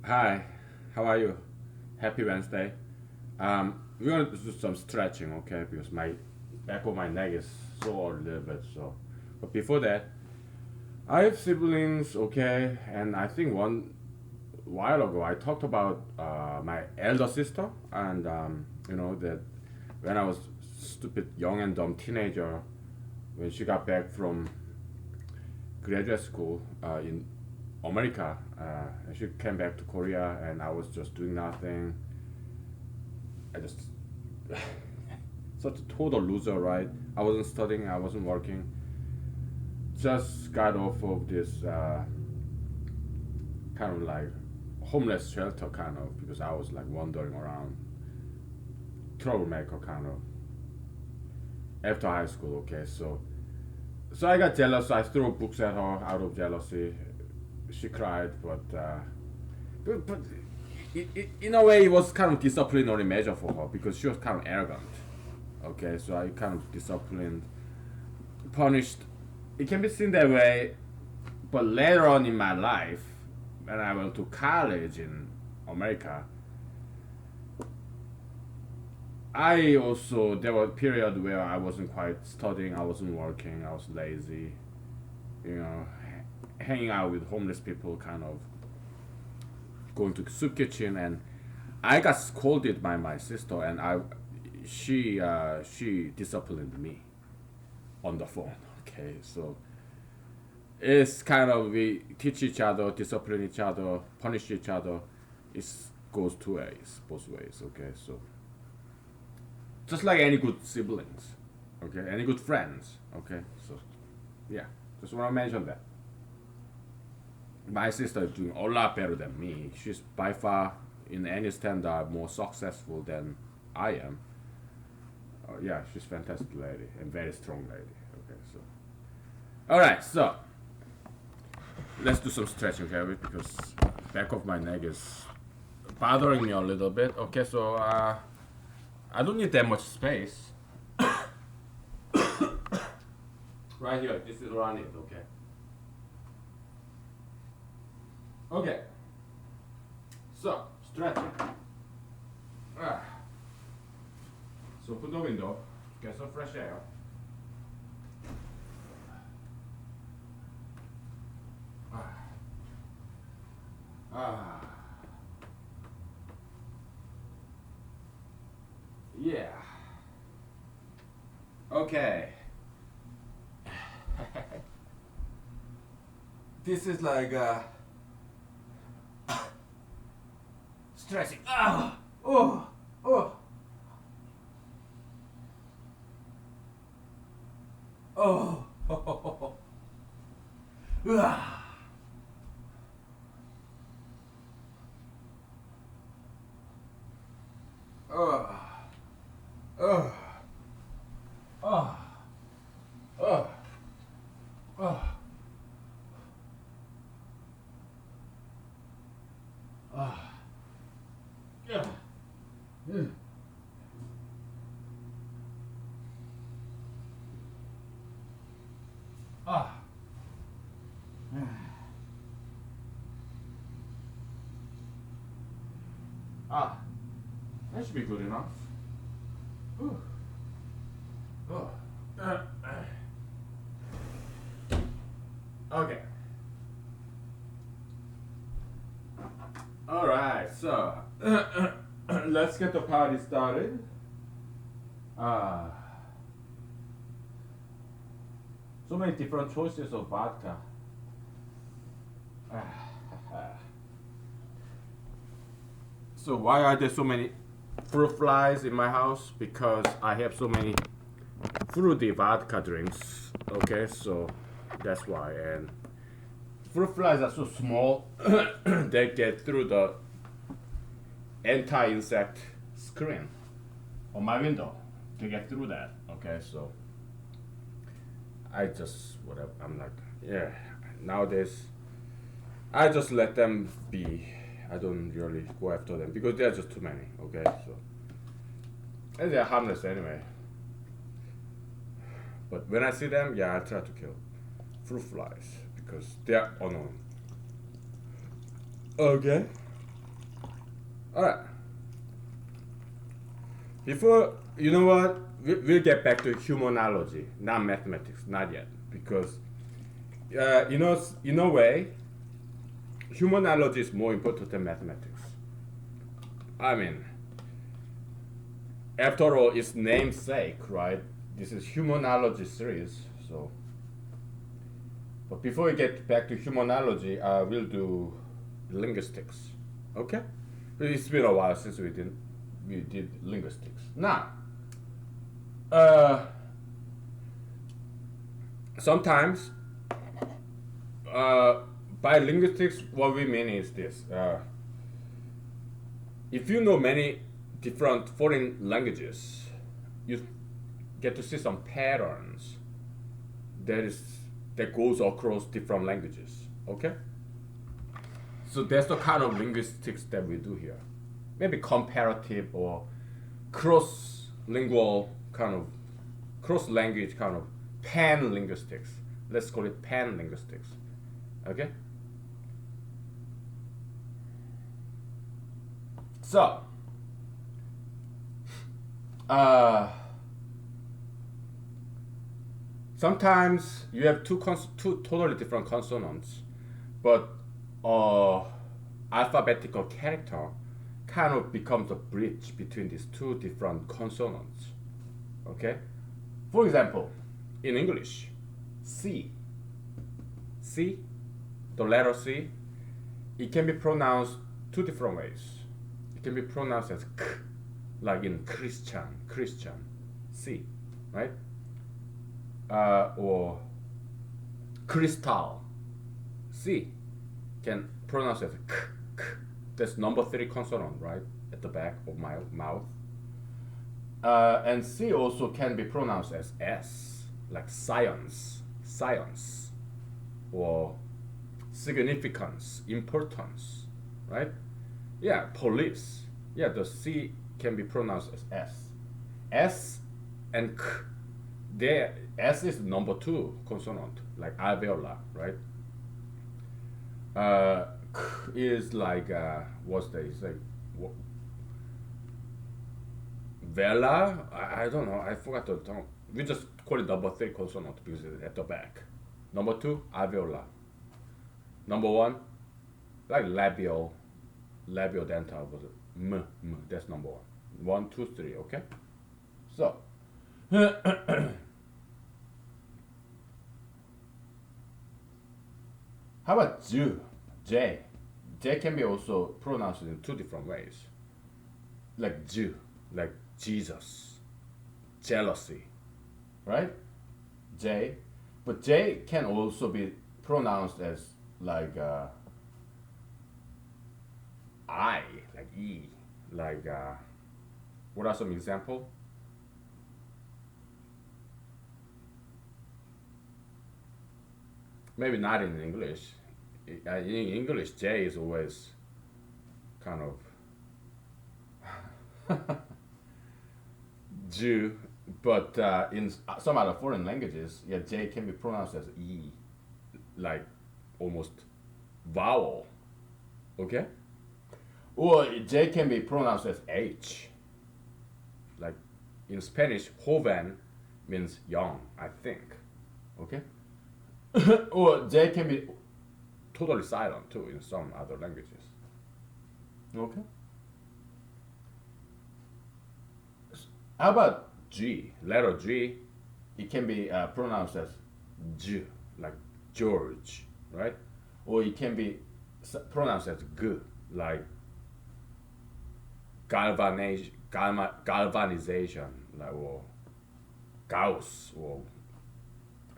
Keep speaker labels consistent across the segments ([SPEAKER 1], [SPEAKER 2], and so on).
[SPEAKER 1] Hi, how are you? Happy Wednesday. We're gonna do some stretching, okay? Because my back of my neck is sore a little bit. So, but before that, I have siblings, okay? And I think one while ago I talked about my elder sister, and that when I was stupid, young and dumb teenager, when she got back from graduate school in America, and she came back to Korea, and I was just doing nothing. I just such a total loser, right? I wasn't studying, I wasn't working. Just got off of this kind of like homeless shelter, kind of, because I was like wandering around, troublemaker, kind of, after high school. Okay, so I got jealous. I threw books at her out of jealousy. She cried, but in a way, it was kind of disciplinary measure for her because she was kind of arrogant. Okay, so I kind of disciplined, punished. It can be seen that way, but later on in my life, when I went to college in America, I also there were periods where I wasn't quite studying, I wasn't working, I was lazy, you know, hanging out with homeless people, kind of going to soup kitchen, and I got scolded by my sister, and she disciplined me on the phone. Okay, so it's kind of we teach each other, discipline each other, punish each other. It goes two ways, both ways. Okay, so just like any good siblings, okay, any good friends. Okay, so yeah, just want to mention that my sister is doing a lot better than me. She's by far in any standard more successful than I am. Yeah, she's a fantastic lady and very strong lady. Okay, so all right, so let's do some stretching here because back of my neck is bothering me a little bit. Okay, so I don't need that much space. Right here, this is around it. Okay. Okay. So stretching. Ah. So open the window, get some fresh air. Ah. Ah. Yeah. Okay. This is like stretching. Ah. Oh. Oh. Oh. Ah. Oh. Oh. Oh. Oh. Oh. Oh. Yeah. Mm. Ah. Ah. That should be good enough. Ooh. Oh. Okay. All right. So let's get the party started. Ah. So many different choices of vodka. So why are there so many fruit flies in my house? Because I have so many fruity vodka drinks. Okay, so that's why. And fruit flies are so small, they get through the anti-insect screen on my window. They get through that. Okay, so I just whatever. I'm like, yeah. Nowadays, I just let them be. I don't really go after them because there are just too many. Okay, so and they're harmless anyway. But when I see them, yeah, I try to kill fruit flies because they are annoying. Okay. All right. Before, you know what? We'll get back to humanology, not mathematics, not yet, because in a way, humanology is more important than mathematics. I mean, after all, its namesake, right? This is humanology series, so. But before we get back to humanology, we'll do linguistics. Okay? It's been a while since we did linguistics. Now, sometimes by linguistics, what we mean is this: if you know many different foreign languages, you get to see some patterns that goes across different languages. Okay, so that's the kind of linguistics that we do here. Maybe comparative or cross-lingual kind of cross-language kind of pan-linguistics. Let's call it pan-linguistics. Okay. So, sometimes you have two totally different consonants, but alphabetical character kind of becomes a bridge between these two different consonants. Okay? For example, in English, C, the letter C, it can be pronounced two different ways. It can be pronounced as K, like in Christian, C, right? Or crystal, C, can pronounce as K. That's number 3 consonant, right, at the back of my mouth. And C also can be pronounced as S, like science, or significance, importance, right? Yeah, police. Yeah, the C can be pronounced as S. S and K, there, S is number 2 consonant, like alveolar, right? K is like what's that? It's like vela. I don't know. I forgot the term. We just call it number 3 consonant because it's at the back. Number 2 alveolar. Number 1 like labial dental, but m. That's number 1. 1, 2, 3. Okay. So. How about J? J can be also pronounced in 2 different ways. Like Jew, like Jesus, jealousy, right? J. But J can also be pronounced as like I, like E, like what are some examples? Maybe not in English. In English, J is always kind of Jew, but in some other foreign languages, yeah, J can be pronounced as E, like almost vowel. Okay? Or J can be pronounced as H. Like in Spanish, joven means young, I think. Okay? Or J can be totally silent too in some other languages. Okay? How about G? Letter G, it can be pronounced as J, like George, right? Or it can be pronounced as G, like galvanization, like or Gauss, or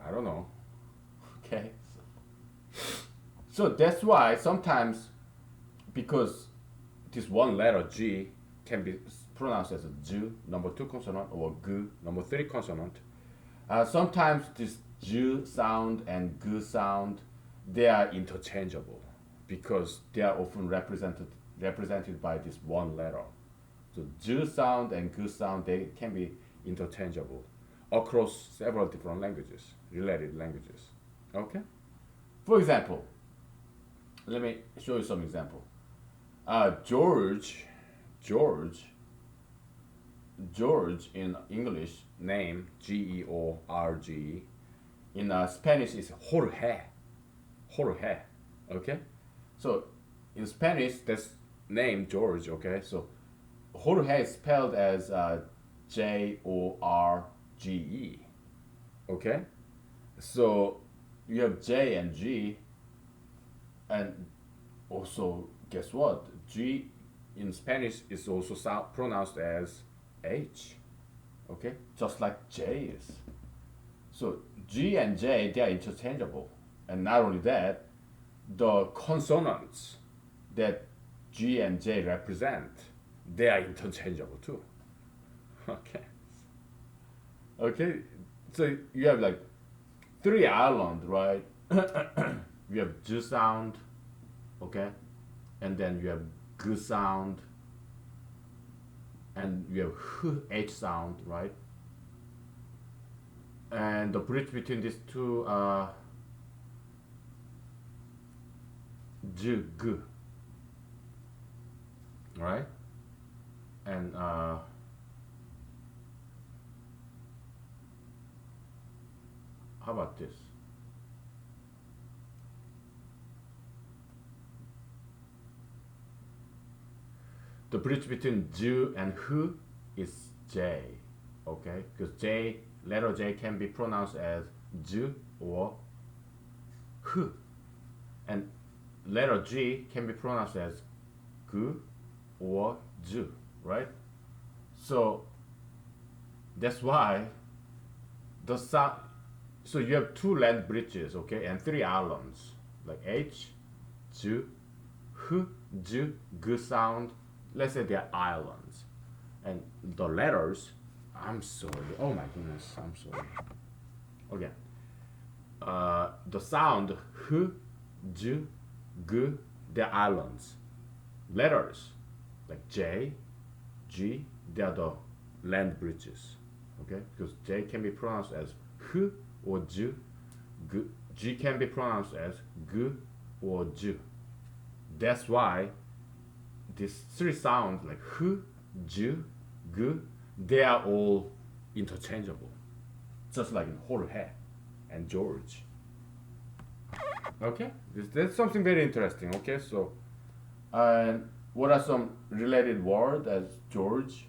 [SPEAKER 1] I don't know. Okay. So that's why sometimes, because this one letter G can be pronounced as a J, number 2 consonant, or G, number 3 consonant. Sometimes this J sound and G sound, they are interchangeable because they are often represented by this one letter. So J sound and G sound, they can be interchangeable across several different languages, related languages. Okay? For example, let me show you some example. George George, George in English name George. In Spanish is Jorge, Jorge. Okay, so in Spanish that's name George. Okay, so Jorge is spelled as Jorge. Okay, so you have J and G, and also guess what? G in Spanish is also pronounced as H. Okay, just like J is. So G and J they are interchangeable, and not only that, the consonants that G and J represent they are interchangeable too. Okay. Okay. So you have like three islands, right? You have J sound, okay, and then you have G sound, and you have H sound, right? And the bridge between these two J, G, right? And how about this? The bridge between J and H is J, okay? Because J, letter J can be pronounced as J or H, and letter G can be pronounced as G or J, right? So that's why the sound. So you have two land bridges, okay, and three islands like H, J, H, J, G sound. Let's say they're islands, and the letters. I'm sorry. Oh my goodness. I'm sorry. Okay. The sound H, J, G. They're islands. Letters like J, G. They are the land bridges. Okay, because J can be pronounced as H or J. G, G can be pronounced as G or J. That's why these three sounds like H, J, G, they are all interchangeable, just like in Jorge and George. Okay, that's something very interesting. Okay, so what are some related words as George?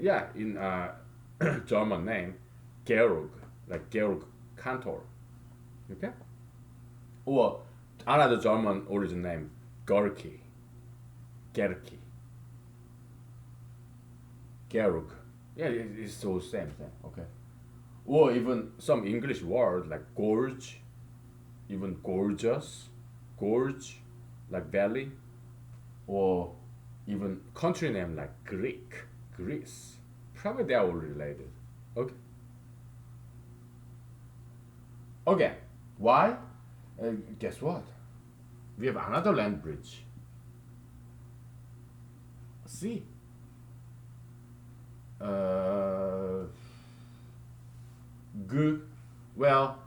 [SPEAKER 1] Yeah, in German name, Georg, like Georg Cantor. Okay, or another German origin name, Gorky, Gerki, Georg. Yeah, it's all same thing. Okay, or even some English word like gorge, even gorgeous, gorge, like valley, or even country name like Greek, Greece. Probably they are all related. Okay. Okay. Why? Guess what? We have another land bridge. See. G. Well,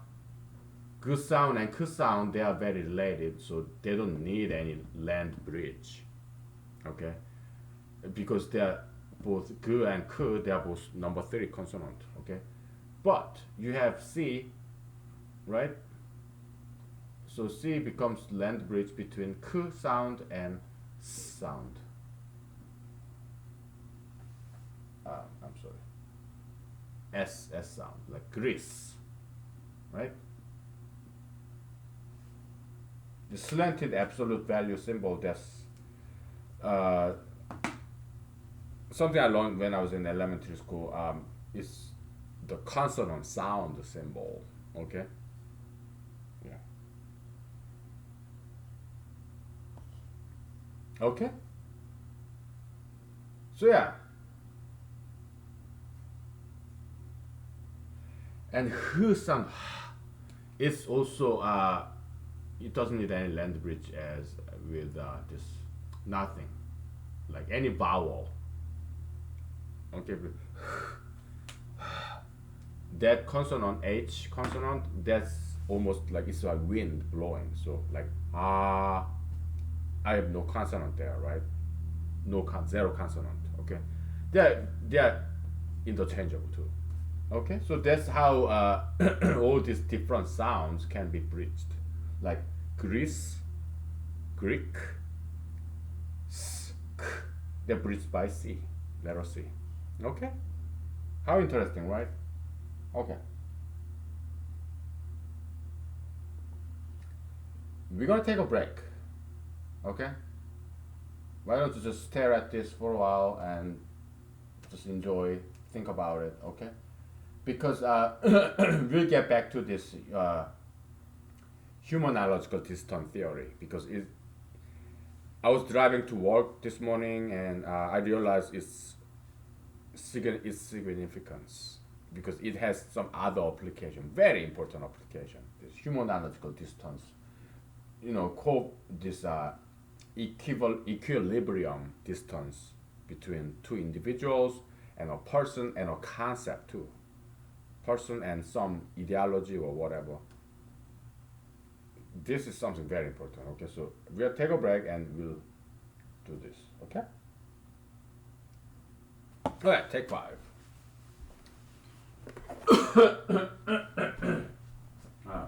[SPEAKER 1] G sound and K sound they are very related, so they don't need any land bridge. Okay, because they are both G and K, they are both number three consonant. Okay, but you have C, right? So C becomes land bridge between K sound and S sound. I'm sorry. S sound like Greece, right? The slanted absolute value symbol. That's something I learned when I was in elementary school. Is the consonant sound symbol. Okay. Yeah. Okay. So yeah. And H sound. It's also it doesn't need any land bridge as with this nothing, like any vowel. Okay, that consonant H consonant, that's almost like it's like wind blowing. So like I have no consonant there, right? zero consonant. Okay, they are interchangeable too. Okay, so that's how all these different sounds can be bridged, like Greece, Greek, sk. They're bridged by C, letter C. Okay, how interesting, right? Okay, we're gonna take a break. Okay, why don't you just stare at this for a while and just enjoy, think about it. Okay, because we'll get back to this humanological distance theory because I was driving to work this morning and I realized its significance because it has some other application, very important application. This humanological distance, this equilibrium distance between two individuals and a person and a concept too, person and some ideology or whatever. This is something very important. Okay, so we'll take a break and we'll do this. Okay. All right, take five. Uh,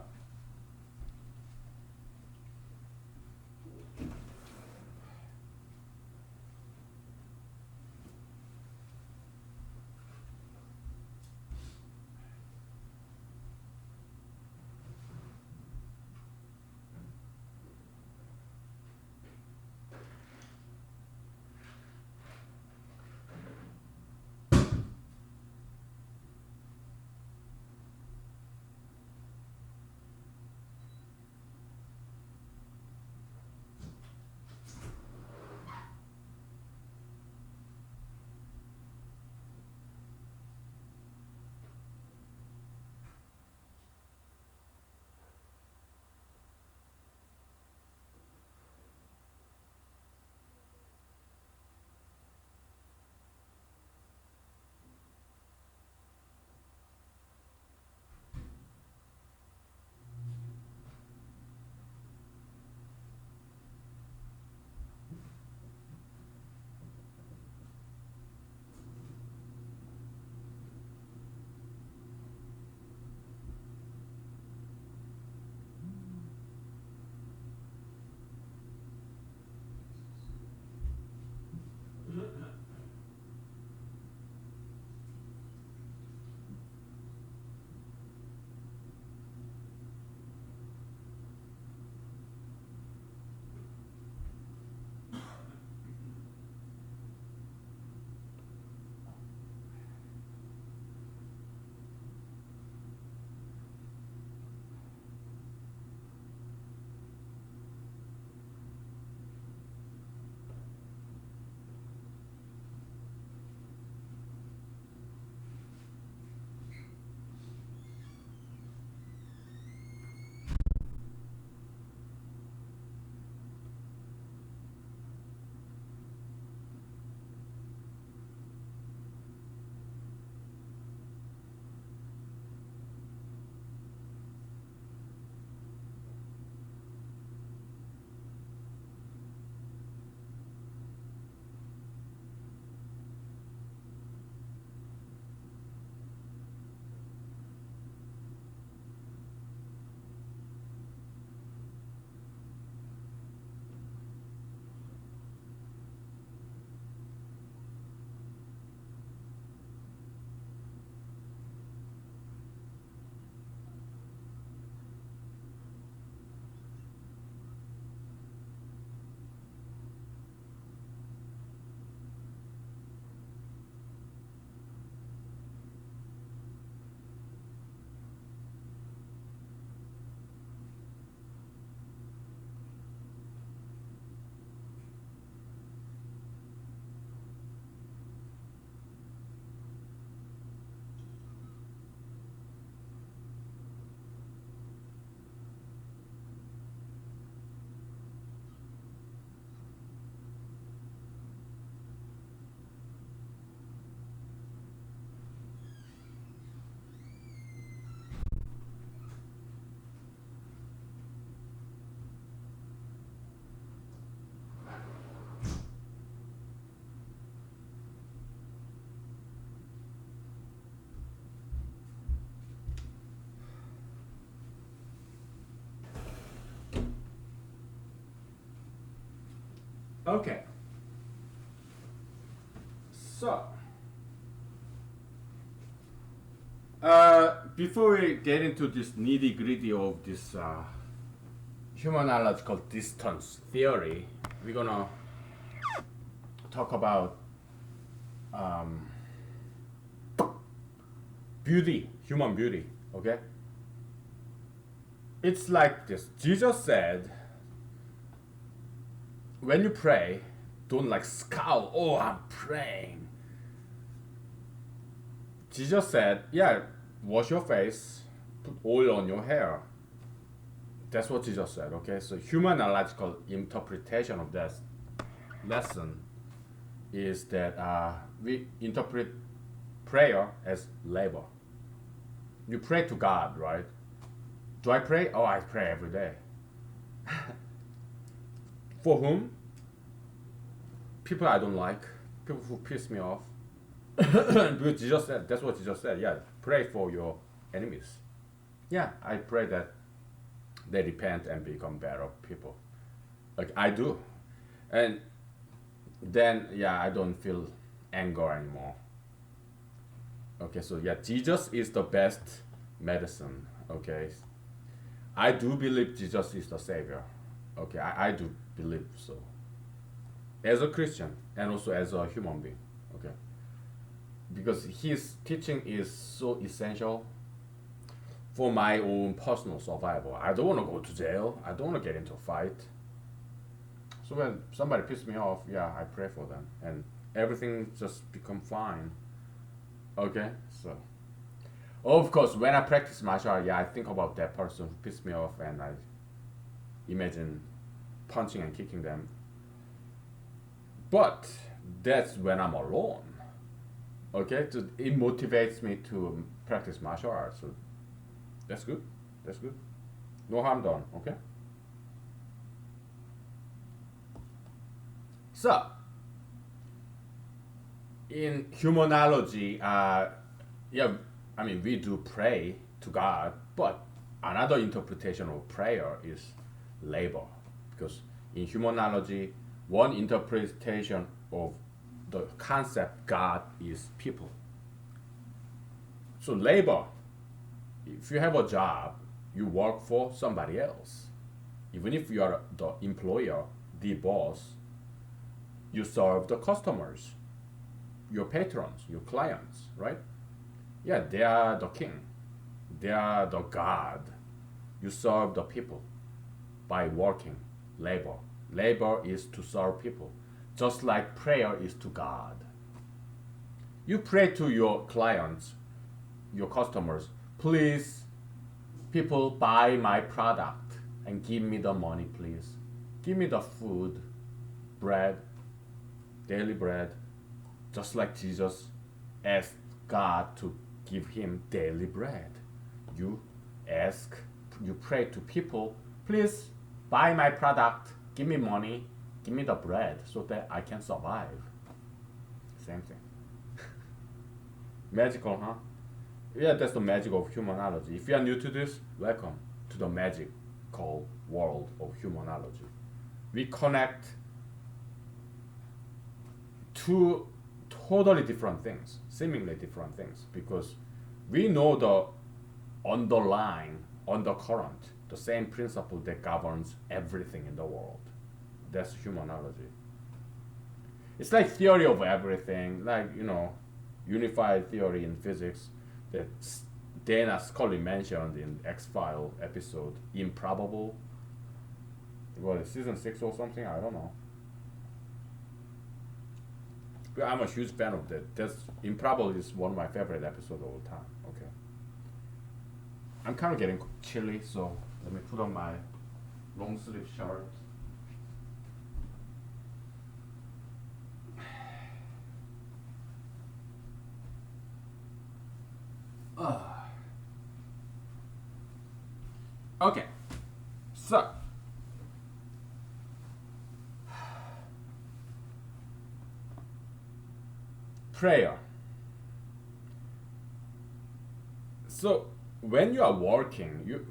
[SPEAKER 1] Okay. So, before we get into this nitty gritty of this humanological distance theory, we're gonna talk about um, beauty, human beauty. Okay, it's like this. Jesus said, when you pray, don't like scowl. Oh, I'm praying. Jesus said, yeah, wash your face, put oil on your hair. That's what Jesus said. Okay, so humanological interpretation of that lesson is that we interpret prayer as labor. You pray to God, right? Do I pray? Oh, I pray every day. For whom? People I don't like, people who piss me off. Because Jesus said, that's what Jesus said. Yeah, pray for your enemies. Yeah, I pray that they repent and become better people. Like I do, and then yeah, I don't feel anger anymore. Okay, so yeah, Jesus is the best medicine. Okay, I do believe Jesus is the savior. Okay, I do believe so. As a Christian and also as a human being. Okay, because his teaching is so essential for my own personal survival. I don't want to go to jail. I don't want to get into a fight. So when somebody pisses me off, yeah, I pray for them, and everything just become fine. Okay, so of course when I practice martial art, yeah, I think about that person who pissed me off, and I imagine punching and kicking them. But that's when I'm alone. Okay, so it motivates me to practice martial arts. So that's good. That's good. No harm done. Okay. So in humanology, yeah, I mean we do pray to God, but another interpretation of prayer is labor, because in humanology, one interpretation of the concept God is people. So labor, if you have a job, you work for somebody else. Even if you are the employer, the boss, you serve the customers, your patrons, your clients, right? Yeah, they are the king. They are the God. You serve the people by working, labor. Labor is to serve people, just like prayer is to God. You pray to your clients, your customers, please, people, buy my product and give me the money, please. Give me the food, bread, daily bread, just like Jesus asked God to give him daily bread. You ask, you pray to people, please buy my product, give me money, give me the bread so that I can survive. Same thing. Magical, huh? Yeah, that's the magic of humanology. If you are new to this, welcome to the magical world of humanology. We connect two totally different things, seemingly different things, because we know the underlying, undercurrent, the same principle that governs everything in the world. That's humanology. It's like theory of everything, like, unified theory in physics that Dana Scully mentioned in X-File episode Improbable. What, season 6 or something? I don't know. But I'm a huge fan of that. That's Improbable is one of my favorite episodes of all time. Okay. I'm kind of getting chilly, so let me put on my long sleeve shirt. Okay, so prayer. So when you are working,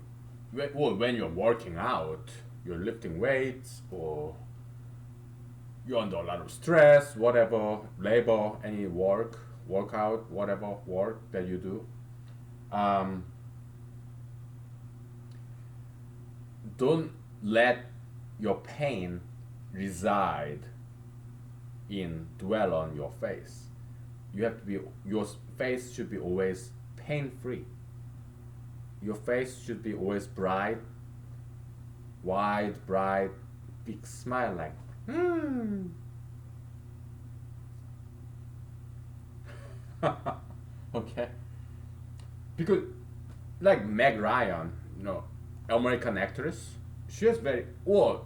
[SPEAKER 1] well, when you're working out, you're lifting weights or, you're under a lot of stress, whatever, labor, any work, workout, whatever work that you do. Um, don't let your pain reside in dwell on your face. You have to be your face should be always pain free. Your face should be always bright, wide, bright, big smile like hmm. Okay, because like Meg Ryan, American actress, she is very or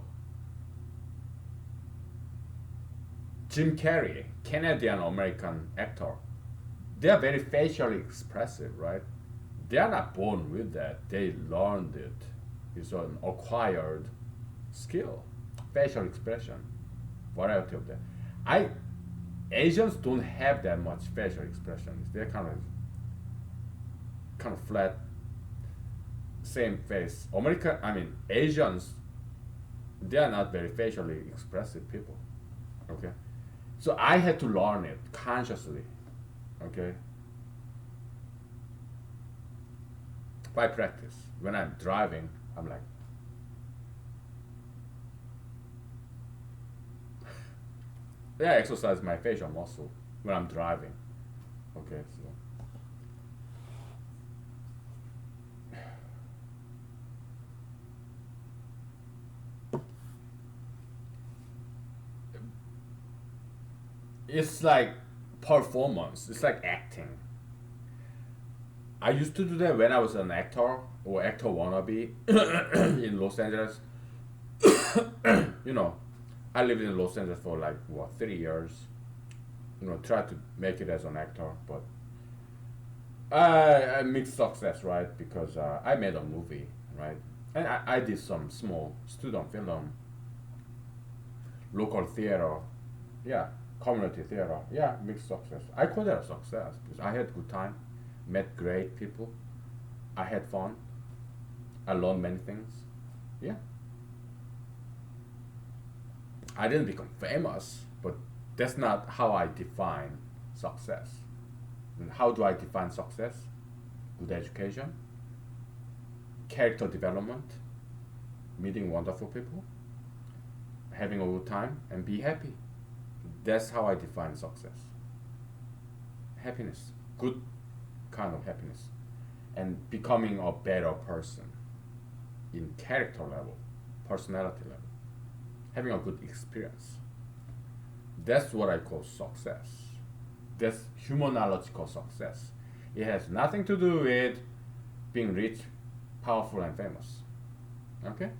[SPEAKER 1] Jim Carrey, Canadian American actor. They are very facially expressive, right? They are not born with that. They learned it. It's an acquired skill, facial expression, variety of that. I Asians don't have that much facial expressions. They're kind of flat, same face. Asians, they are not very facially expressive people. Okay, so I had to learn it consciously. Okay, by practice. When I'm driving, I'm like, yeah, I exercise my facial muscle when I'm driving. Okay, so it's like performance. It's like acting. I used to do that when I was an actor or actor wannabe in Los Angeles. you know, I lived in Los Angeles for like what 3 years. Tried to make it as an actor, but I mixed success, right? Because I made a movie, right? And I did some small student film, local theater, yeah, community theater, yeah, mixed success. I call that a success because I had good time, met great people, I had fun, I learned many things. Yeah, I didn't become famous, but that's not how I define success. And how do I define success? Good education, character development, meeting wonderful people, having a good time, and be happy. That's how I define success. Happiness, good kind of happiness, and becoming a better person in character level, personality level, having a good experience. That's what I call success. That's humanological success. It has nothing to do with being rich, powerful, and famous. Okay?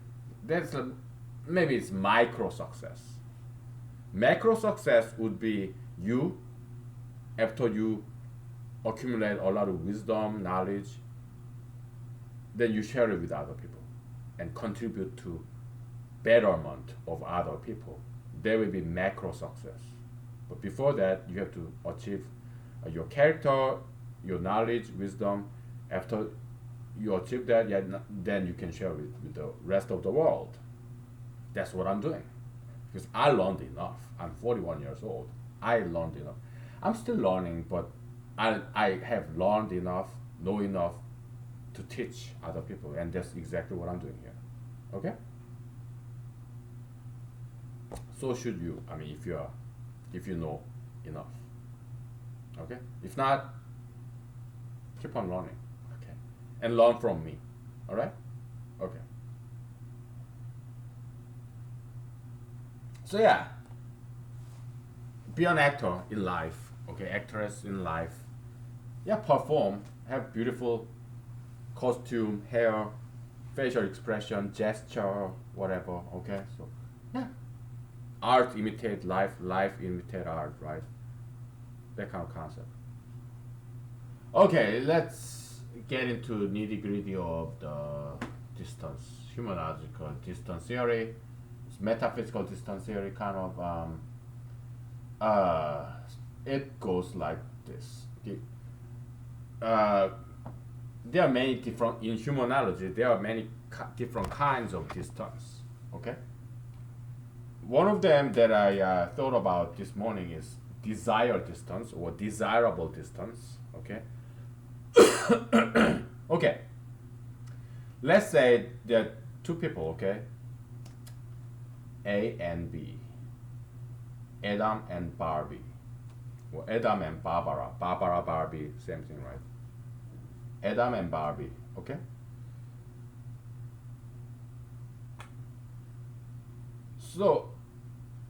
[SPEAKER 1] That's maybe it's micro success. Macro success would be you, after you accumulate a lot of wisdom, knowledge, then you share it with other people and contribute to betterment of other people. There will be macro success. But before that, you have to achieve your character, your knowledge, wisdom. After you achieve that, yeah, then you can share it with the rest of the world. That's what I'm doing. Because I learned enough. I'm 41 years old. I learned enough. I'm still learning, but I have learned enough, know enough to teach other people, and that's exactly what I'm doing here. Okay? So should you. If you know enough. Okay? If not, keep on learning. Okay? And learn from me. Alright? Okay. So yeah, be an actor in life, okay, actress in life. Yeah, perform, have beautiful costume, hair, facial expression, gesture, whatever, okay? So yeah, art imitate life, life imitate art, right? That kind of concept. Okay, let's get into nitty gritty of the distance, humanological distance theory. It's metaphysical distance theory, kind of. Uh, it goes like this. Okay. Uh, there are many different in humanology. There are many different kinds of distance. Okay. one of them that I thought about this morning is desired distance or desirable distance. Okay. Okay. Let's say there are two people. Okay. A and B. Adam and Barbie. Or Adam and Barbara. Barbara, Barbie, same thing, right? Adam and Barbie. Okay. So,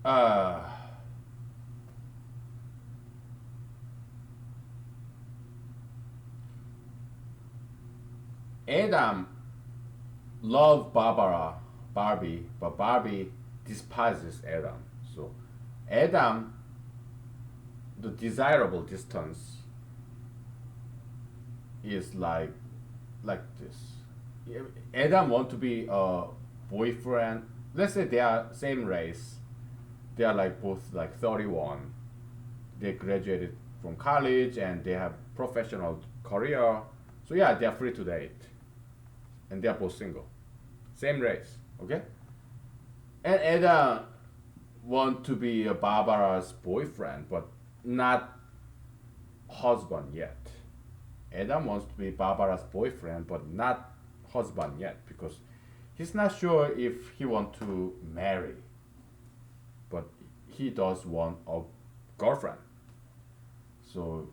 [SPEAKER 1] uh, Adam loved Barbie, but Barbie despises Adam. So, Adam, the desirable distance is like this. Adam want to be a boyfriend. Let's say they are same race. They are like both like 31. They graduated from college and they have professional career. So yeah, they are free to date, and they are both single, same race. Okay, and Adam want to be a Barbara's boyfriend, but not husband yet. Adam wants to be Barbara's boyfriend, but not husband yet because he's not sure if he want to marry, but he does want a girlfriend. So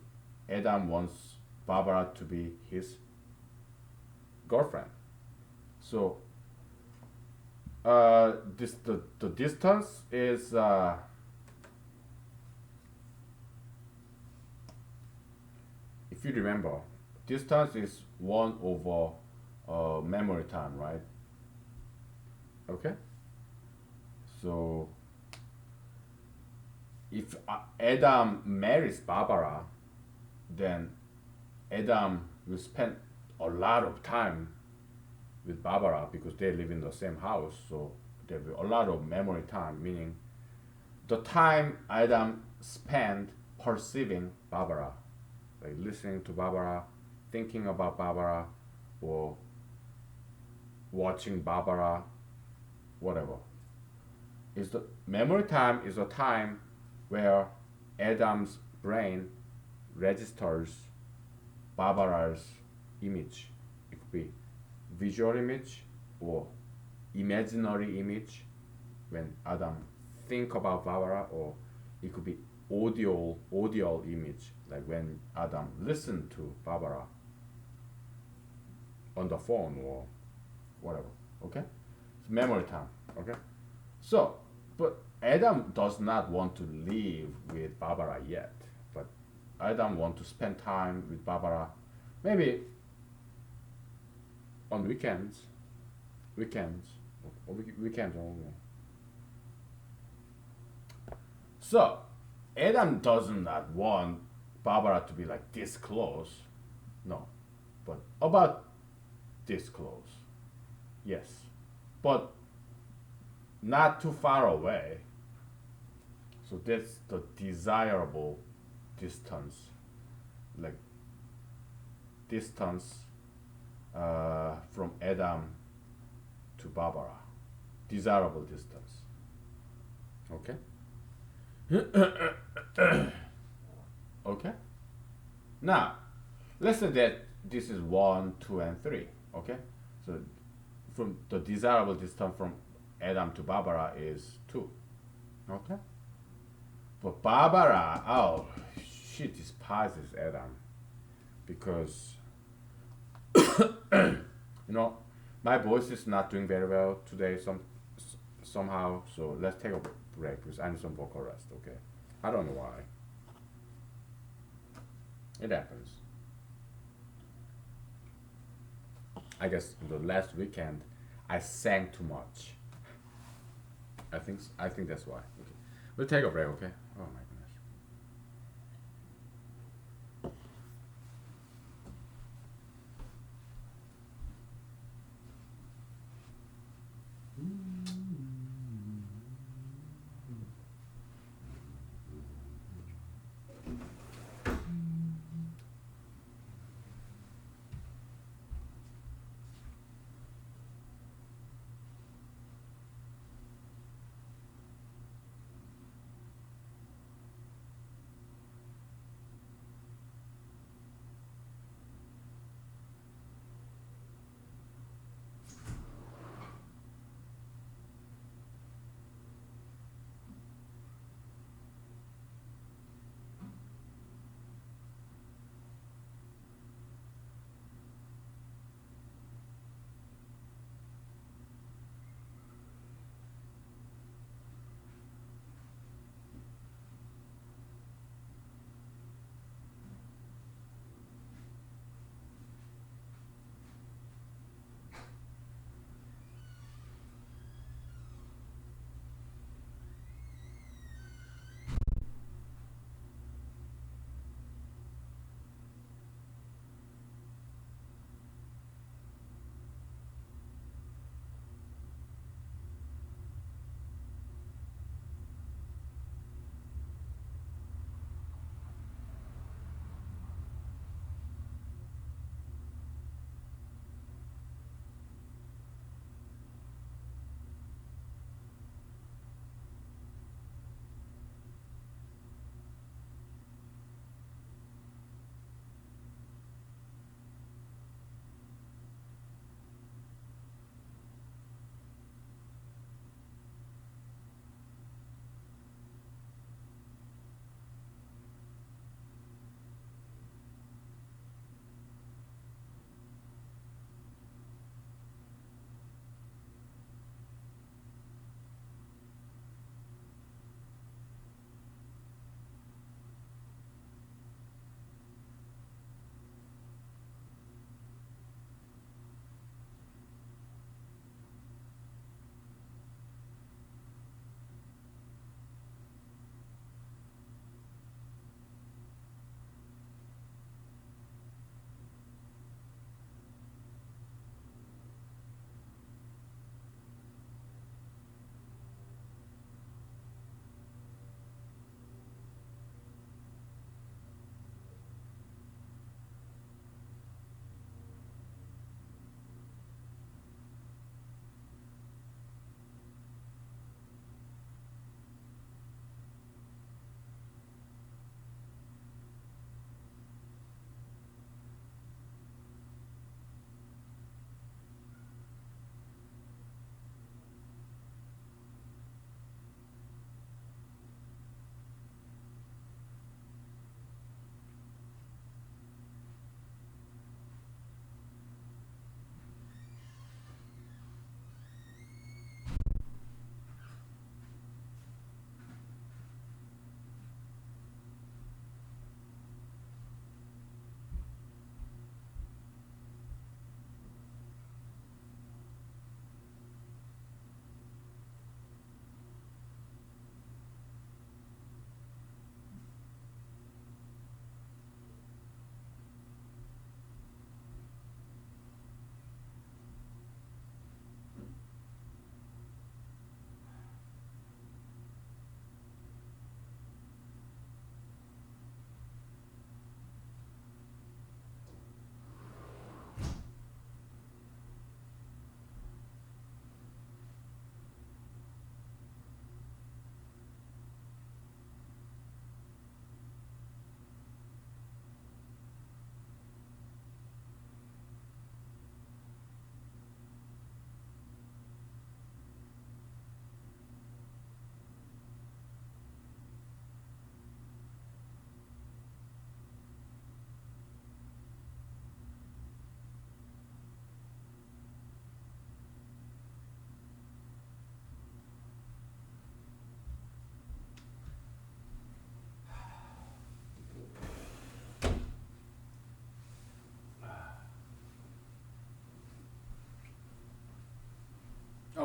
[SPEAKER 1] Adam wants Barbara to be his girlfriend. So this the distance is if you remember, distance is 1 over memory time, right? Okay. So if Adam marries Barbara, then Adam will spend a lot of time with Barbara because they live in the same house. So there will be a lot of memory time, meaning the time Adam spent perceiving Barbara, like listening to Barbara, thinking about Barbara, or watching Barbara, whatever. Is the memory time is a time where Adam's brain registers Barbara's image. It could be visual image or imaginary image when Adam think about Barbara, or it could be audio image like when Adam listened to Barbara on the phone or whatever. Okay, it's memory time. Okay, so but Adam does not want to live with Barbara yet, but Adam want to spend time with Barbara, maybe on weekends, or weekends only. So Adam does not want Barbara to be like this close, no, but about this close, yes, but not too far away. So that's the desirable distance, like distance from Adam to Barbara, desirable distance. Okay. Okay. Now, let's say that this is 1, 2, and 3. Okay. So from the desirable distance from Adam to Barbara is 2. Okay. But Barbara, oh, she despises Adam because you know my voice is not doing very well today. Somehow, so let's take a break because I need some vocal rest. Okay. I don't know why. It happens. I guess the last weekend I sang too much. I think that's why. Okay. We'll take a break, okay? Oh my goodness.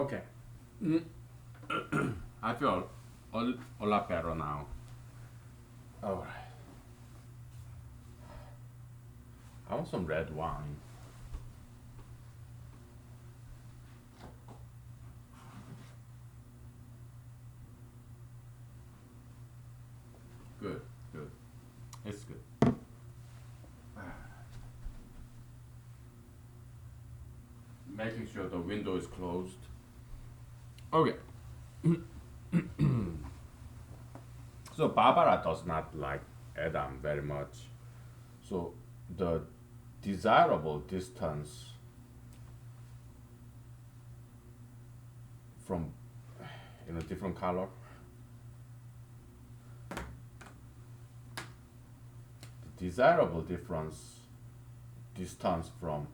[SPEAKER 1] Okay. I feel a lot better now. All right. I want some red wine. Good, good. It's good. Making sure the window is closed. Okay. So Barbara does not like Adam very much. So the desirable distance from in a different color. The desirable distance from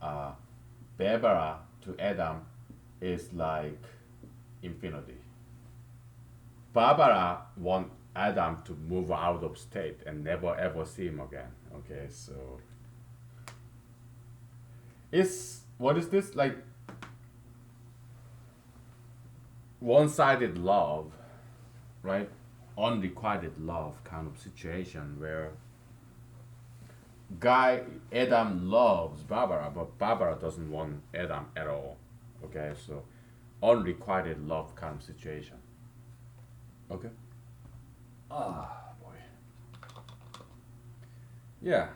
[SPEAKER 1] Barbara to Adam is like infinity. Barbara want Adam to move out of state and never ever see him again. Okay, so it's what is this like one-sided love, right? Unrequited love kind of situation where guy Adam loves Barbara, but Barbara doesn't want Adam at all. Okay, so unrequited love kind of situation. Okay. Ah, boy. Yeah.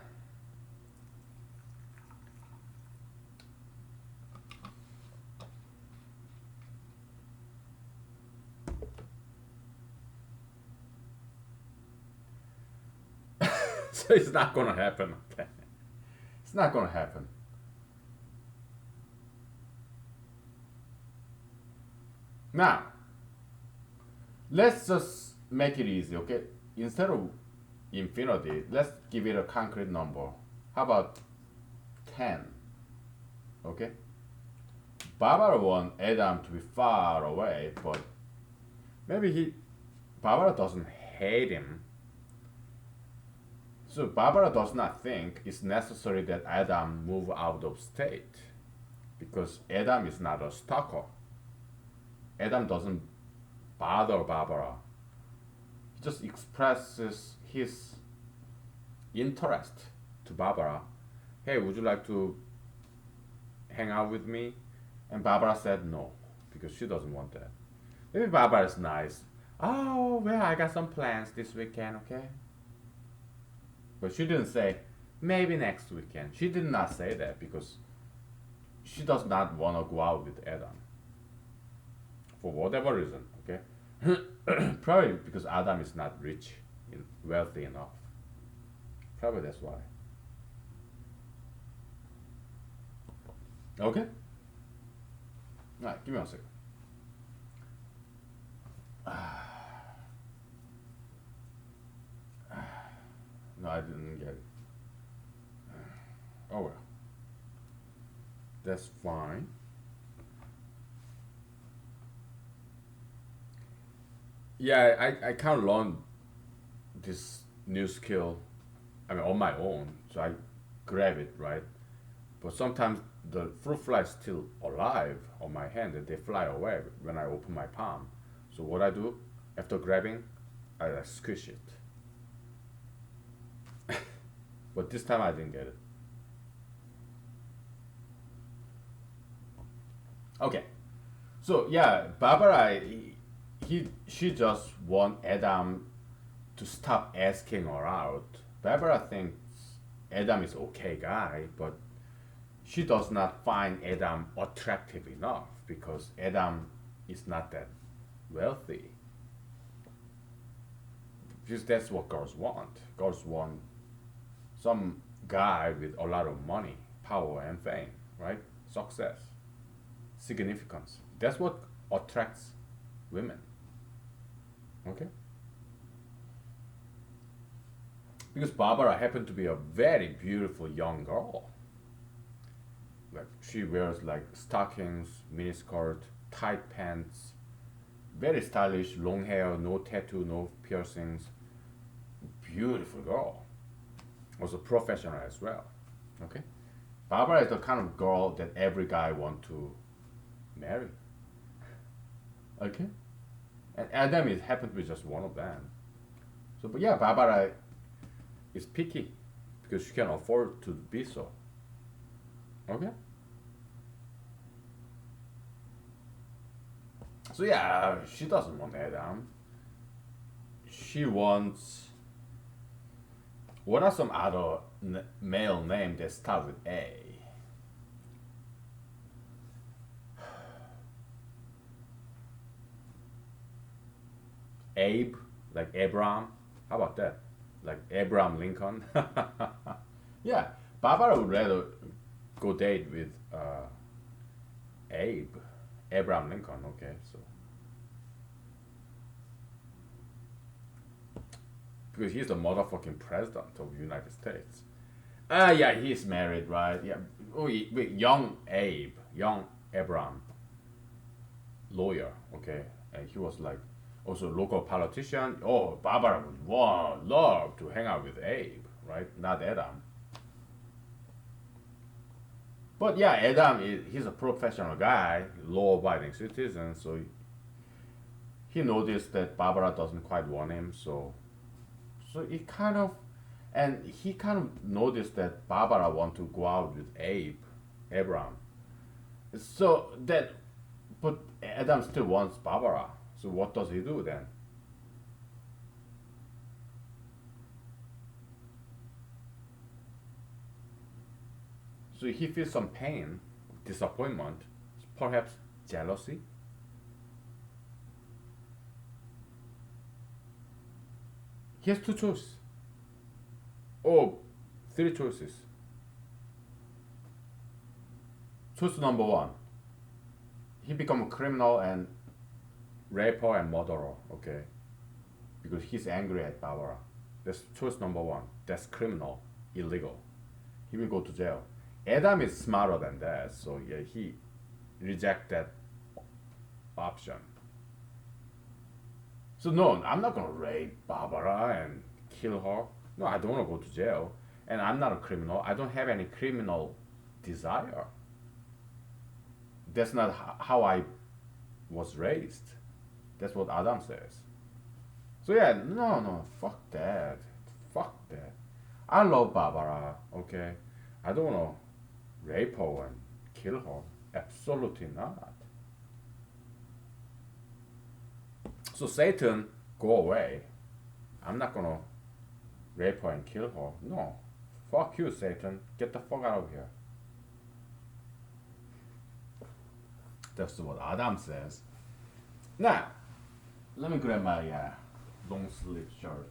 [SPEAKER 1] So it's not gonna happen. Okay. It's not gonna happen. Now, let's just make it easy, okay? Instead of infinity, let's give it a concrete number. How about 10? Okay? Barbara want Adam to be far away, but maybe Barbara doesn't hate him. So Barbara does not think it's necessary that Adam move out of state because Adam is not a stalker. Adam doesn't bother Barbara. He just expresses his interest to Barbara. Hey, would you like to hang out with me? And Barbara said no because she doesn't want that. Maybe Barbara is nice. Oh, well, I got some plans this weekend, okay? But she didn't say, maybe next weekend. She did not say that because she does not want to go out with Adam. For whatever reason, okay? Probably because Adam is not rich, wealthy enough. Probably that's why. Okay? Alright, give me one second. No, I didn't get it. Oh well. That's fine. Yeah, I can't learn this new skill, I mean, on my own. So I grab it, right? But sometimes the fruit fly is still alive on my hand and they fly away when I open my palm. So what I do after grabbing, I squish it. But this time I didn't get it. Okay. So yeah, Barbara, she just want Adam to stop asking her out. Barbara thinks Adam is okay guy, but she does not find Adam attractive enough because Adam is not that wealthy. Because that's what girls want. Girls want some guy with a lot of money, power, and fame, right? Success, significance. That's what attracts women. Okay? Because Barbara happened to be a very beautiful young girl. Like she wears like stockings, miniskirt, tight pants, very stylish, long hair, no tattoo, no piercings. Beautiful girl. Also professional as well. Okay? Barbara is the kind of girl that every guy want to marry. Okay, and Adam is happened to be just one of them. So, but yeah, Barbara is picky because she can afford to be so. Okay. So yeah, she doesn't want Adam. She wants. What are some other male names that start with A? Abe, like Abraham. How about that? Like Abraham Lincoln. Yeah, Barbara would rather go date with Abe, Abraham Lincoln. Okay, so because he's the motherfucking president of the United States. Yeah, he's married, right? Yeah. Oh, wait, young Abe, young Abraham, lawyer. Okay, and he was like also local politician. Oh, Barbara would love to hang out with Abe, right? Not Adam. But yeah, Adam is he's a professional guy, law-abiding citizen, so he noticed that Barbara doesn't quite want him, so he kind of and he kind of noticed that Barbara want to go out with Abraham. So that but Adam still wants Barbara. So what does he do then? So he feels some pain, disappointment, perhaps jealousy. He has two choices. Oh, three choices. Choice number one. He become a criminal and raper and murderer, okay? Because he's angry at Barbara. That's choice number one. That's criminal, illegal. He will go to jail. Adam is smarter than that, so yeah, he reject that option. So no, I'm not gonna rape Barbara and kill her. No, I don't wanna go to jail. And I'm not a criminal. I don't have any criminal desire. That's not how I was raised. That's what Adam says. So yeah, no, fuck that. Fuck that. I love Barbara, okay? I don't wanna rape her and kill her. Absolutely not. So Satan, go away. I'm not gonna rape her and kill her. No. Fuck you, Satan. Get the fuck out of here. That's what Adam says. Now, let me grab my long sleeve shirt.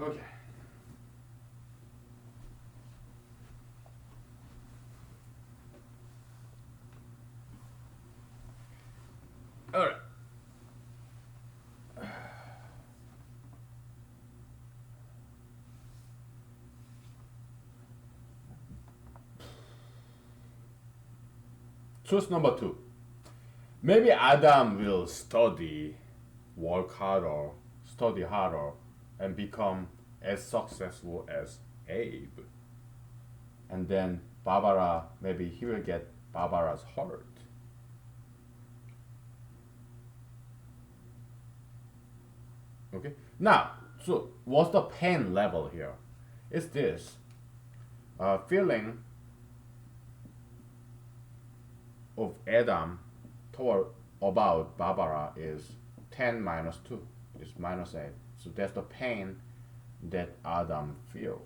[SPEAKER 1] Okay. Alright. Choice number two. Maybe Adam will work harder, study harder, and become as successful as Abe. And then Barbara, maybe he will get Barbara's heart. Okay. Now, so what's the pain level here? Is this feeling of Adam toward about Barbara is 10 minus 2 is minus 8. So that's the pain that Adam feels.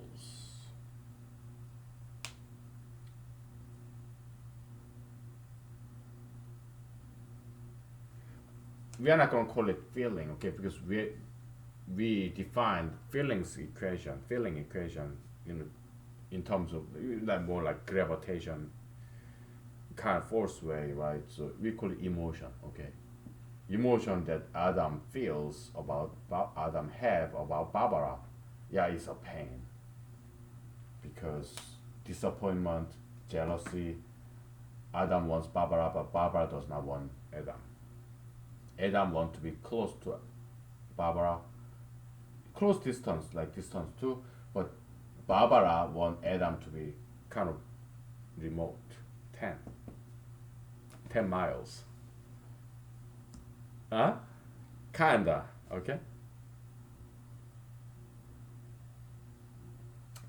[SPEAKER 1] We are not going to call it feeling, okay, because we define feeling equation in terms of like more like gravitation kind of force way, right? So we call it emotion, okay? Emotion that Adam feels about Adam have about Barbara, yeah, it's a pain because disappointment, jealousy. Adam wants Barbara, but Barbara does not want Adam. Adam wants to be close to Barbara, close distance like distance too, but Barbara wants Adam to be kind of remote. 10. 10 miles. Huh? Kinda. Okay.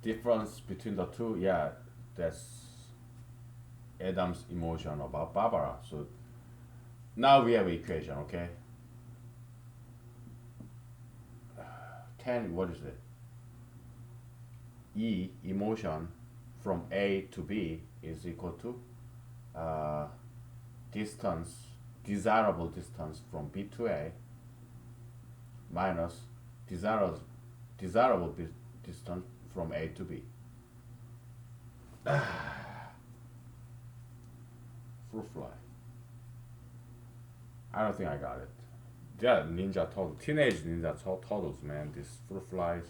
[SPEAKER 1] Difference between the two, yeah, that's Adam's emotion about Barbara. So now we have equation, okay? 10, what is it? E, emotion from A to B is equal to uh, distance, desirable distance from B to A minus desirable, desirable distance from A to B. Fruit fly. I don't think I got it. Yeah, ninja turtles, teenage ninja turtles, man. These fruit flies.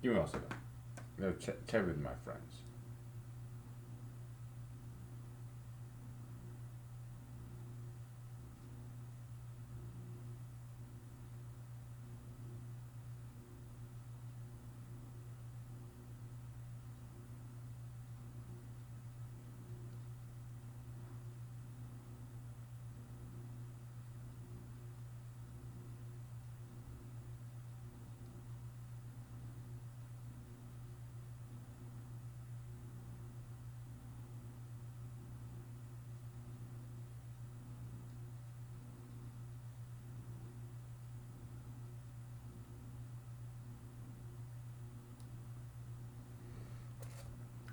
[SPEAKER 1] Give me 1 second. Let me check with my friends.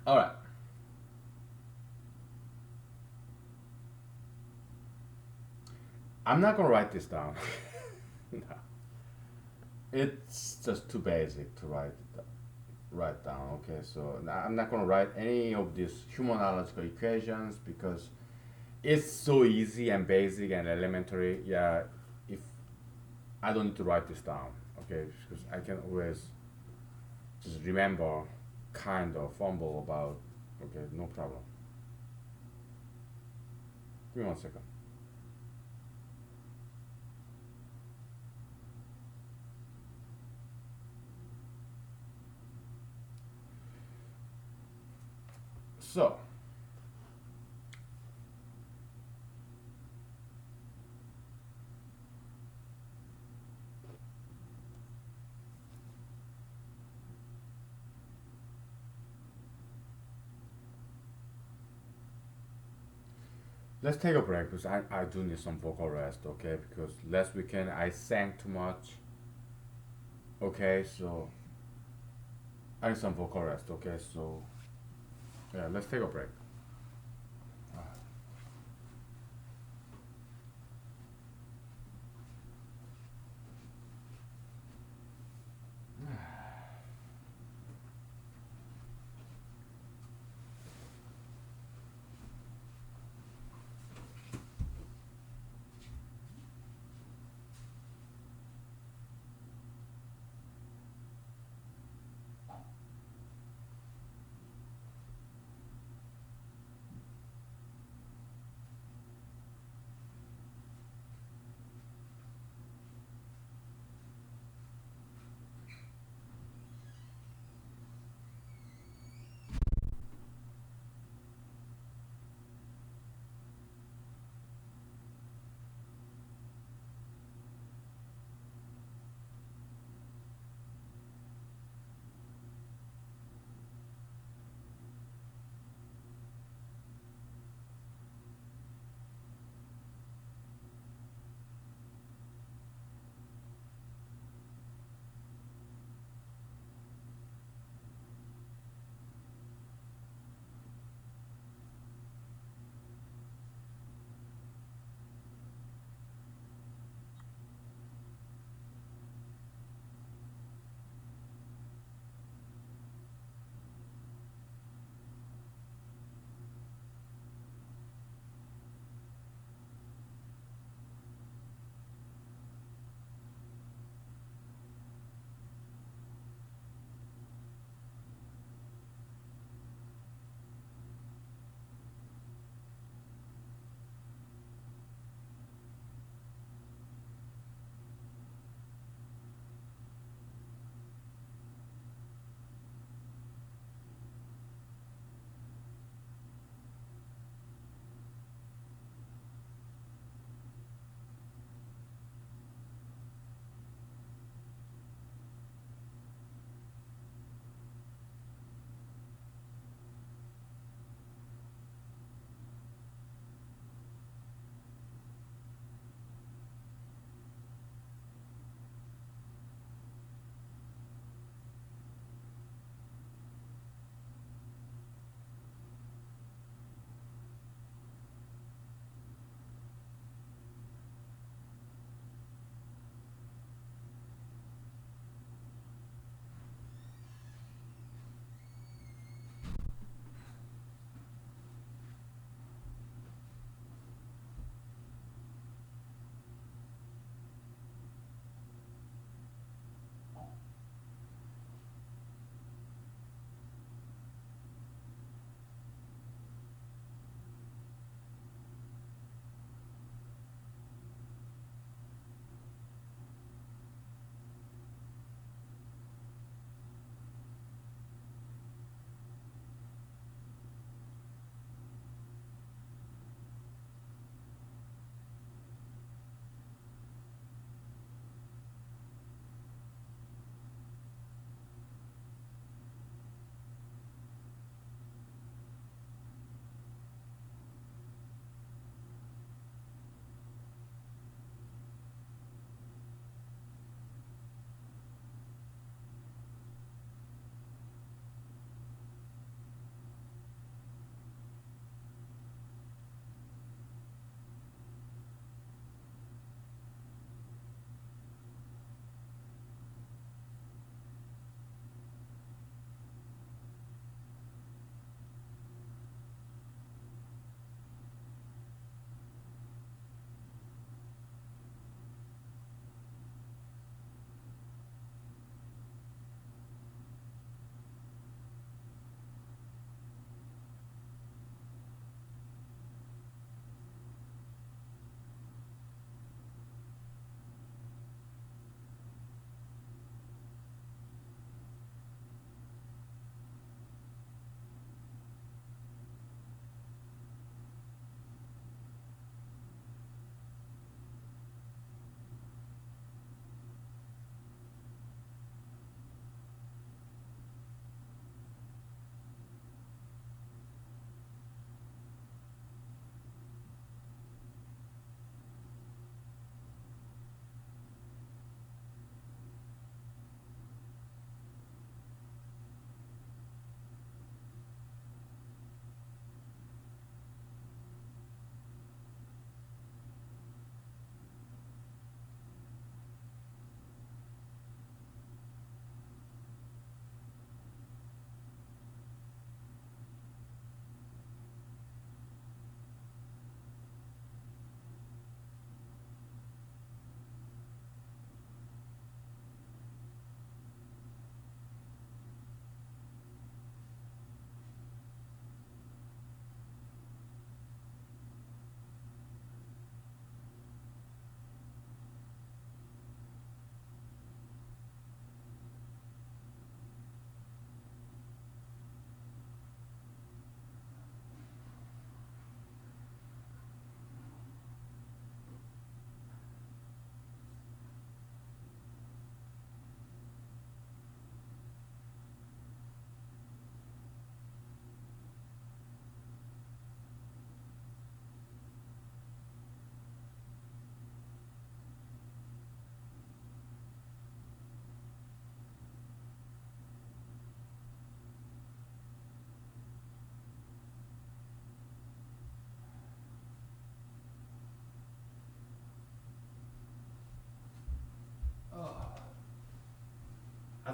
[SPEAKER 1] All right. I'm not gonna write this down. No. It's just too basic to write down. Okay, so I'm not gonna write any of these humanological equations because it's so easy and basic and elementary. Yeah, if I don't need to write this down, okay, because I can always just remember, kind of fumble about. Okay, no problem. Give me 1 second. So, let's take a break because I do need some vocal rest, okay? Because last weekend I sang too much, okay? So I need some vocal rest, okay? So yeah, let's take a break.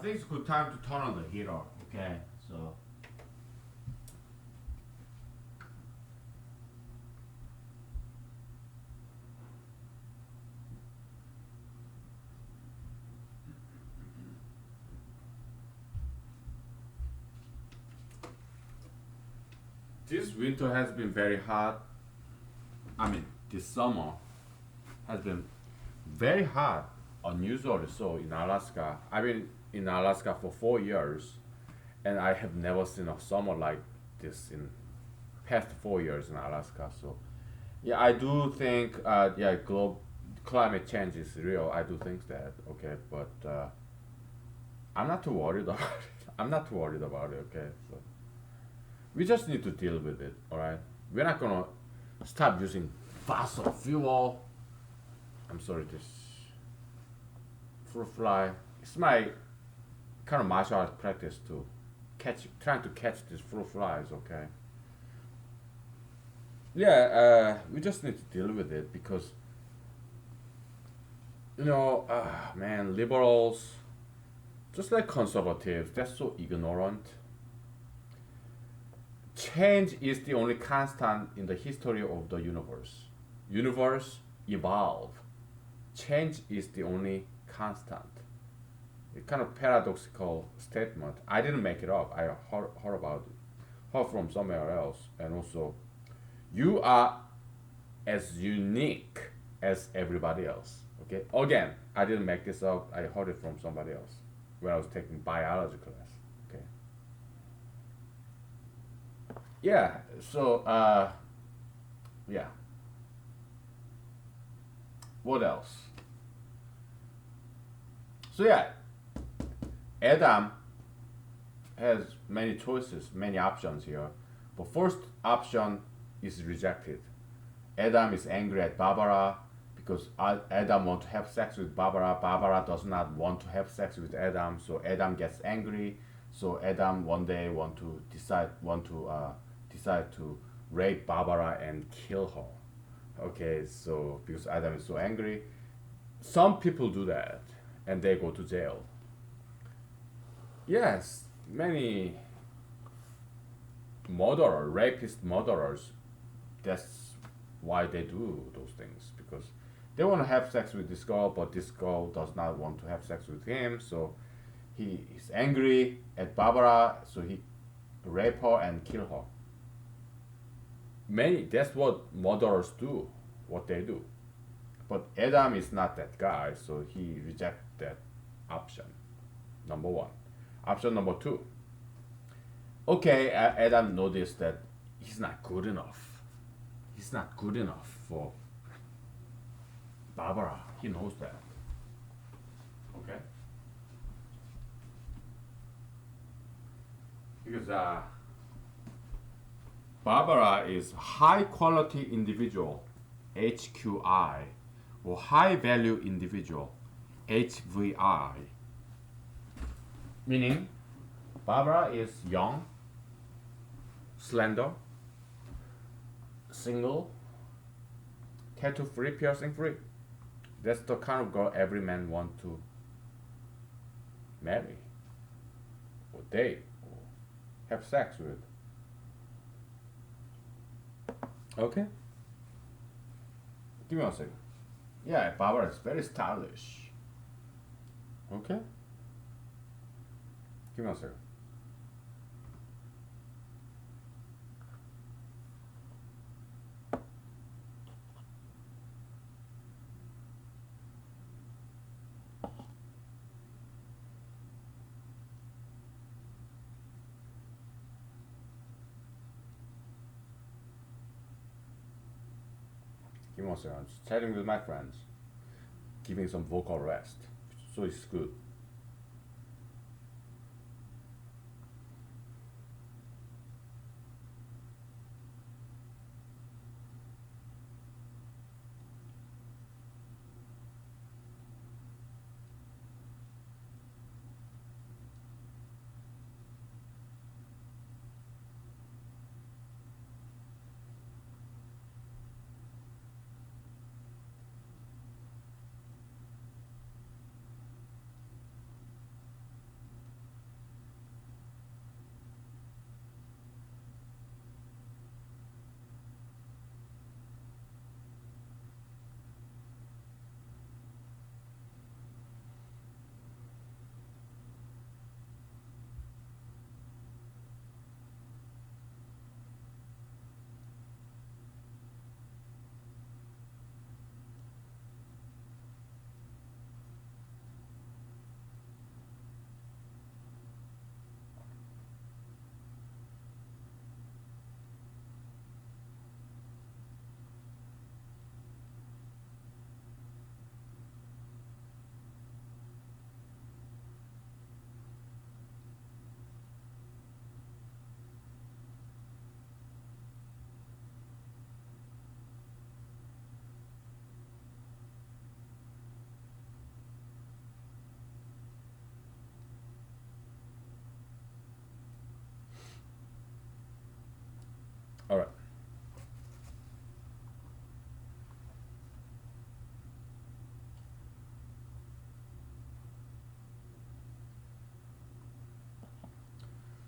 [SPEAKER 1] think it's a good time to turn on the heater. Okay, so this winter has been very hot. I mean, this summer has been very hot, unusually so in Alaska. I've been in Alaska for 4 years, and I have never seen a summer like this in past 4 years in Alaska. So yeah, I do think yeah, global climate change is real. I do think that. Okay, but I'm not too worried about it. I'm not too worried about it. Okay, so we just need to deal with it. All right, we're not gonna stop using fossil fuel. I'm sorry, this fruit fly. It's my kind of martial arts practice to trying to catch these fruit flies. Okay. Yeah, we just need to deal with it because man, liberals, just like conservatives, they're so ignorant. Change is the only constant in the history of the universe. Universe evolve. Change is the only constant. It's kind of paradoxical statement. I didn't make it up. I heard about it, heard from somewhere else, and also you are as unique as everybody else. Okay. Again, I didn't make this up. I heard it from somebody else when I was taking biology class. Okay. Yeah. So yeah. What else? So yeah, Adam has many choices, many options here. But first option is rejected. Adam is angry at Barbara because Adam wants to have sex with Barbara. Barbara does not want to have sex with Adam, so Adam gets angry. So Adam one day decide to rape Barbara and kill her. Okay, so because Adam is so angry, some people do that and they go to jail. Yes, many rapist murderers, that's why they do those things because they want to have sex with this girl, but this girl does not want to have sex with him. So he is angry at Barbara, so he rape her and kill her. Many That's what murderers do, what they do. But Adam is not that guy, so he rejects that option. Number one. Option number two. Okay, Adam noticed that he's not good enough. He's not good enough for Barbara. He knows that. Okay? Because Barbara is high quality individual, HQI, or high value individual, HVI. Meaning, Barbara is young, slender, single, tattoo free, piercing free. That's the kind of girl every man want to marry, or date, or have sex with. Okay? Give me one second. Yeah, Barbara is very stylish. Okay? Give me one second. Give me one second. I'm just chatting with my friends, giving some vocal rest. So it's good.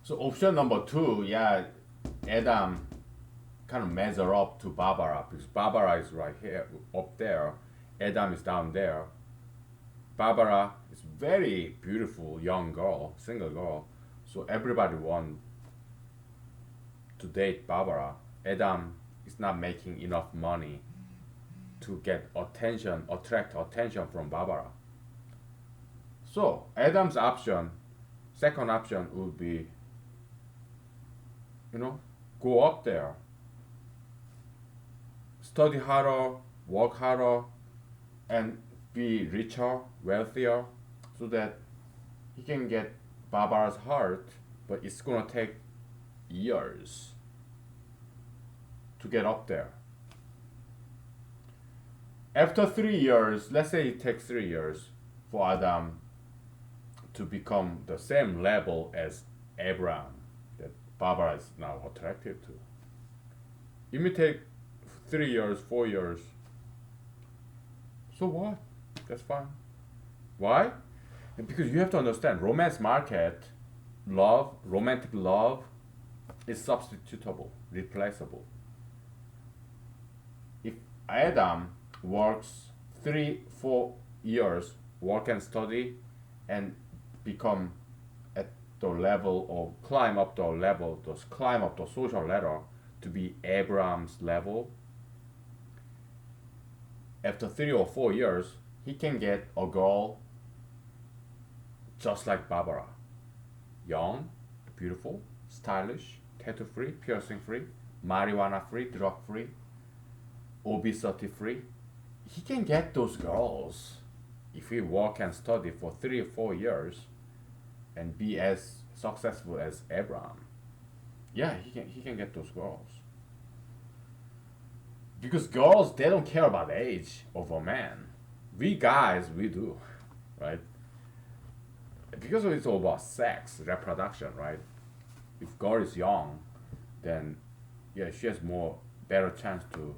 [SPEAKER 1] So option number two, yeah, Adam kind of measure up to Barbara because Barbara is right here, up there. Adam is down there. Barbara is very beautiful young girl, single girl. So everybody want to date Barbara. Adam is not making enough money to get attention, attract attention from Barbara. So Adam's option, second option would be, you know, go up there, study harder, work harder, and be richer, wealthier, so that he can get Barbara's heart, but it's gonna take years to get up there. After 3 years, let's say it takes 3 years for Adam to become the same level as Abraham that Barbara is now attracted to. It may take 3 years, 4 years. So what? That's fine. Why? Because you have to understand romance market, love, romantic love is substitutable, replaceable. If Adam works 3, 4 years, work and study, and become at the level or climb up the level, just climb up the social ladder to be Abraham's level, after 3 or 4 years, he can get a girl just like Barbara. Young, beautiful, stylish, tattoo free, piercing free, marijuana free, drug free, obesity free. He can get those girls if he work and study for 3 or 4 years and be as successful as Abraham. Yeah, he can get those girls. Because girls, they don't care about age of a man. We guys, we do, right? Because it's all about sex, reproduction, right? If girl is young, then yeah, she has more better chance to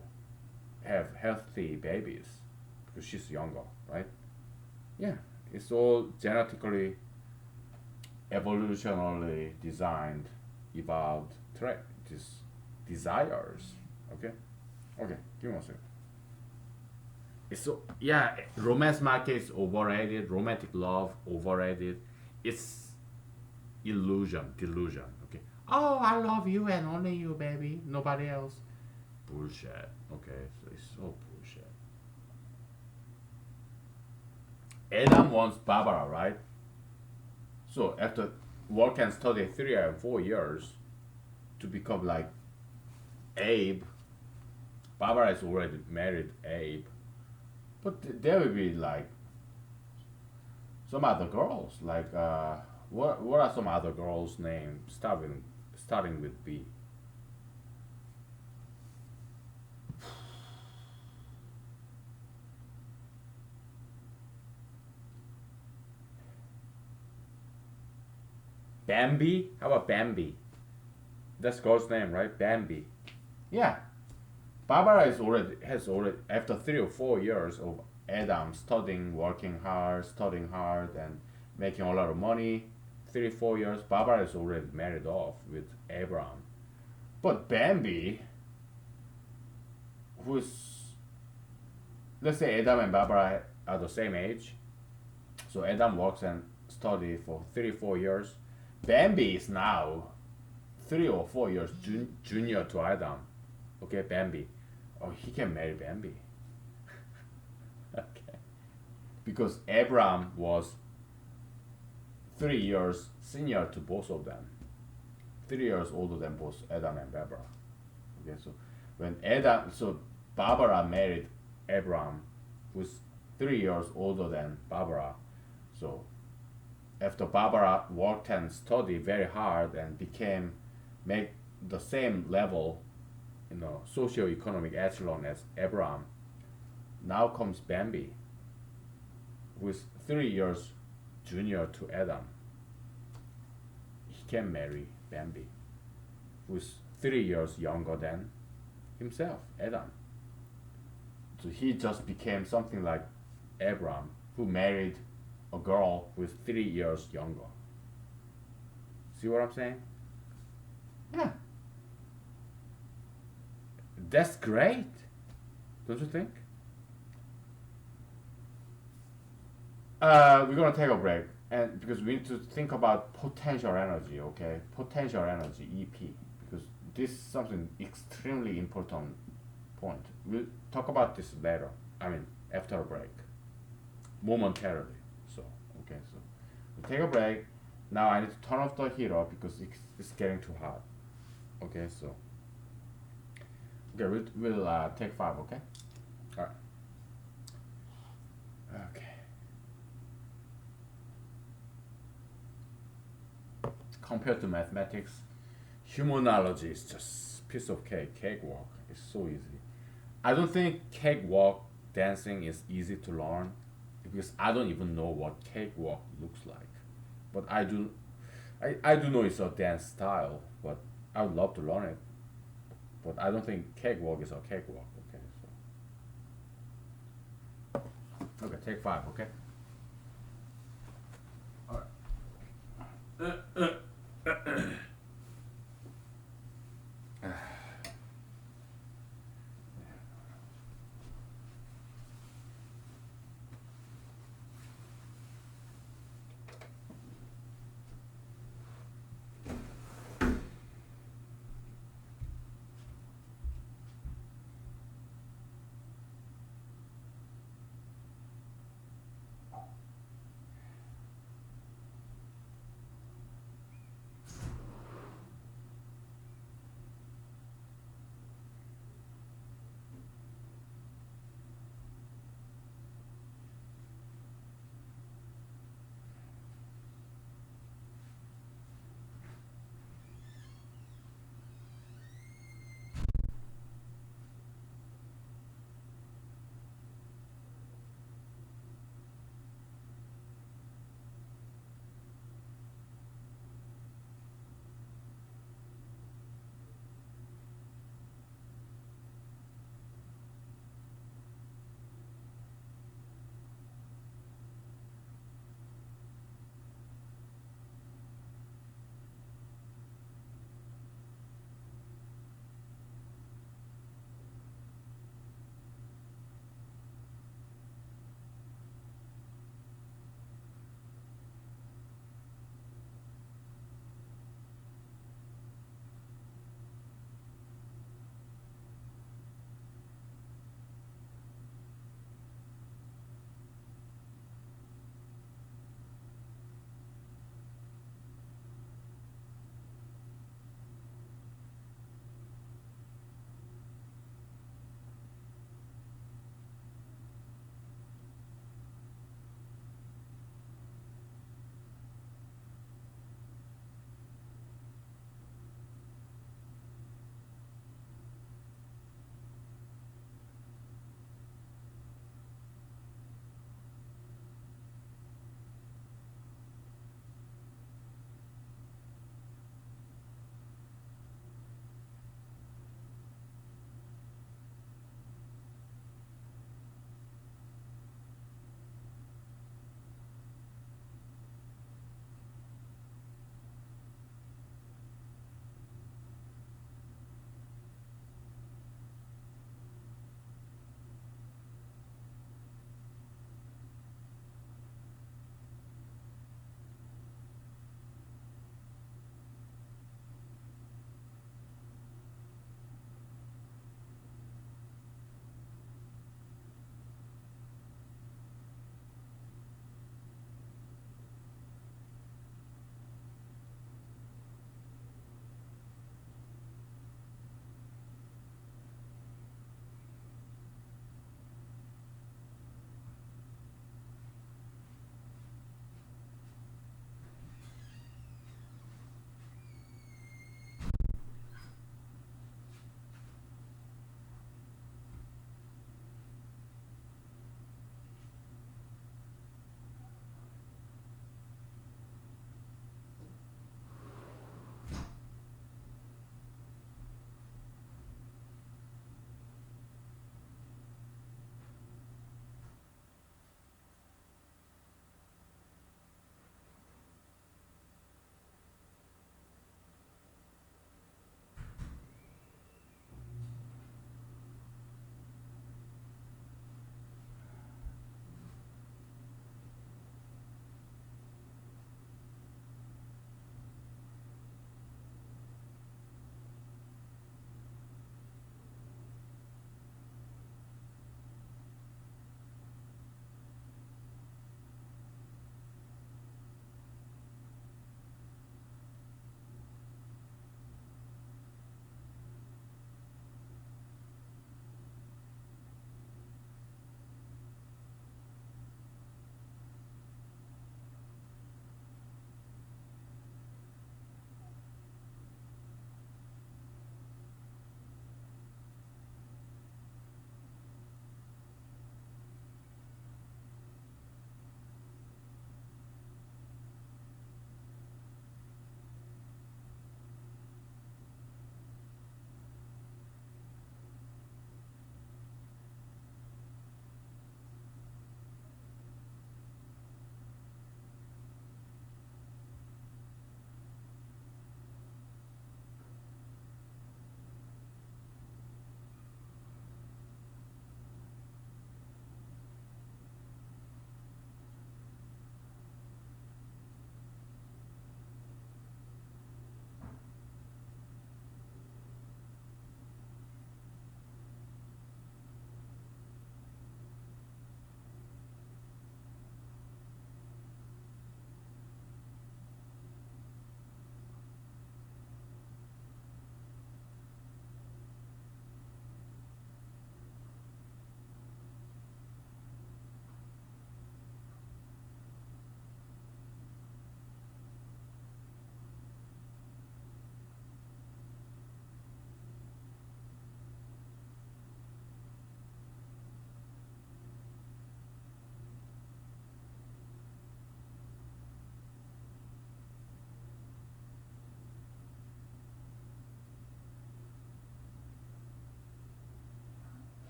[SPEAKER 1] have healthy babies because she's younger, right? Yeah, it's all genetically, evolutionarily designed, evolved these desires. Okay, okay, give me one second. It's so yeah, romance market is overrated. Romantic love overrated. It's illusion, delusion. Okay. Oh, I love you and only you, baby. Nobody else. Bullshit. Okay, so it's so bullshit. Adam wants Barbara, right? So after work and study 3 or 4 years to become like Abe, Barbara is already married Abe, but there will be like some other girls. Like what are some other girls' names starting with B? Bambi? How about Bambi? That's girl's name, right? Bambi. Yeah. Barbara is already has already after 3 or 4 years of Adam studying hard, and making a lot of money. 3 4 years, Barbara is already married off with Abraham. But Bambi, who's let's say Adam and Barbara are the same age, so Adam works and study for 3 4 years. Bambi is now 3 or 4 years junior to Adam. Okay, Bambi. Oh, he can marry Bambi. Okay. Because Abraham was 3 years senior to both of them. 3 years older than both Adam and Barbara. Okay, so so Barbara married Abraham, who's 3 years older than Barbara. So after Barbara worked and studied very hard and became make the same level, socio-economic echelon as Abraham, now comes Bambi, who is 3 years junior to Adam. He can marry Bambi, who is 3 years younger than himself, Adam. So he just became something like Abraham, who married a girl who is 3 years younger. See what I'm saying? That's great, don't you think? We're gonna take a break, and because we need to think about potential energy, okay? Potential energy, EP, because this is something extremely important point. We'll talk about this later. I mean, after a break, momentarily. So, okay, so we take a break. Now I need to turn off the heater because it's getting too hot. Okay, so okay, we'll take 5. Okay. All right. Okay. Compared to mathematics, humanology is just piece of cake, cakewalk. It's so easy. I don't think cakewalk dancing is easy to learn because I don't even know what cakewalk looks like. But I do know it's a dance style, but I would love to learn it. But I don't think cakewalk is a cakewalk. Okay, so okay, take 5. Okay. All right.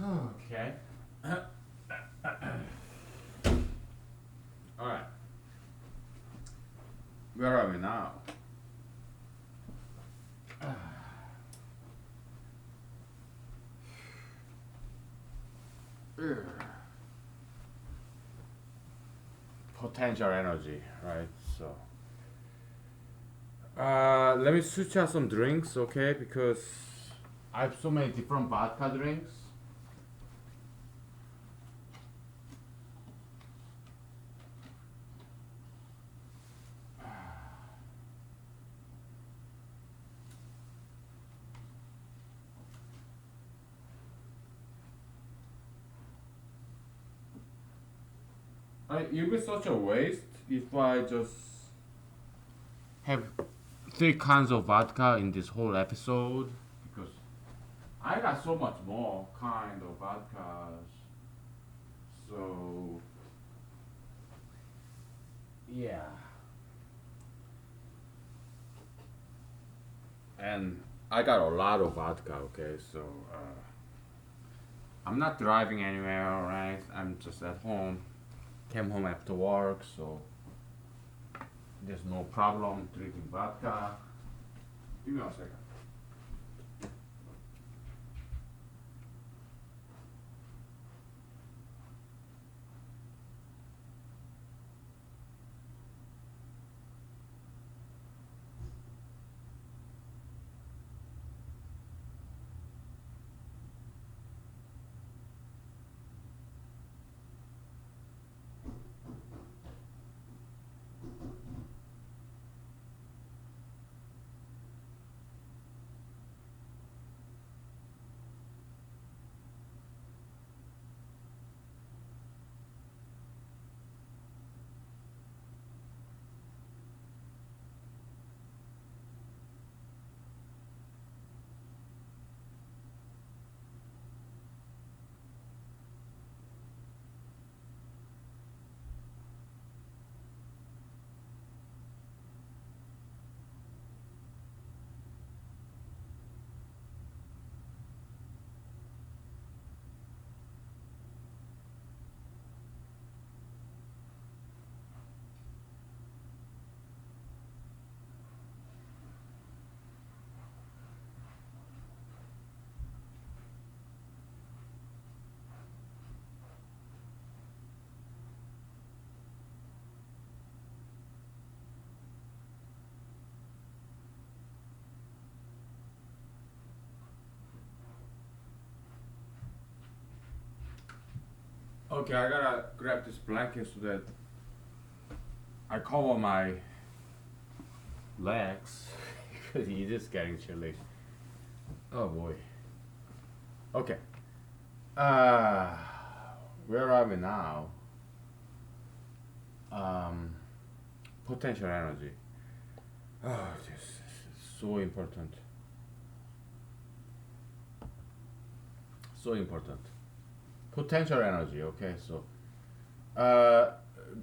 [SPEAKER 1] Okay. All right. Where are we now? Potential energy, right? So, let me switch out some drinks, okay? Because I have so many different vodka drinks. It'll be such a waste if I just have three cans of vodka in this whole episode because I got so much more kind of vodkas. So yeah, and I got a lot of vodka. Okay, so I'm not driving anywhere. Right, I'm just at home. Came home after work, so there's no problem drinking vodka. Give me a second. Okay, I gotta grab this blanket so that I cover my legs because it is getting chilly. Oh boy. Okay. Uh, where are we now? Um, Potential energy. Oh, this is so important. So important. Potential energy. Okay, so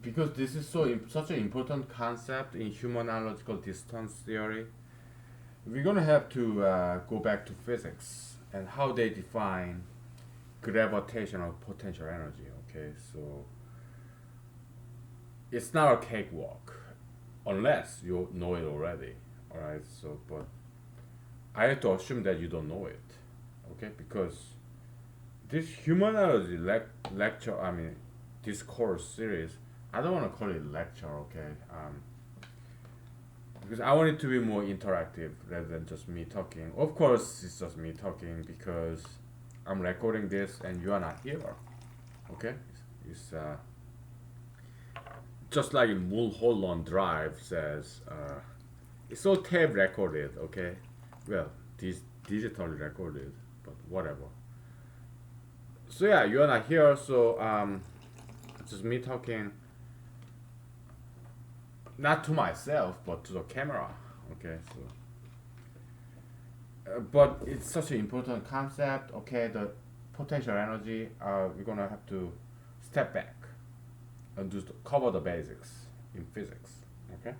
[SPEAKER 1] because this is such an important concept in humanological distance theory, we're gonna have to go back to physics and how they define gravitational potential energy. Okay, so it's not a cakewalk unless you know it already. All right, so but I have to assume that you don't know it. Okay, because this humanology lecture, I mean, this course series, I don't want to call it lecture. Okay, because I want it to be more interactive rather than just me talking. Of course, it's just me talking because I'm recording this and you are not here. Okay, it's just like Mulholland Drive says, it's all tape recorded. Okay, well, this digitally recorded, but whatever. So yeah, you are not here, so just me talking, not to myself, but to the camera. Okay, so but it's such an important concept. Okay, the potential energy. We're gonna have to step back and just cover the basics in physics. Okay.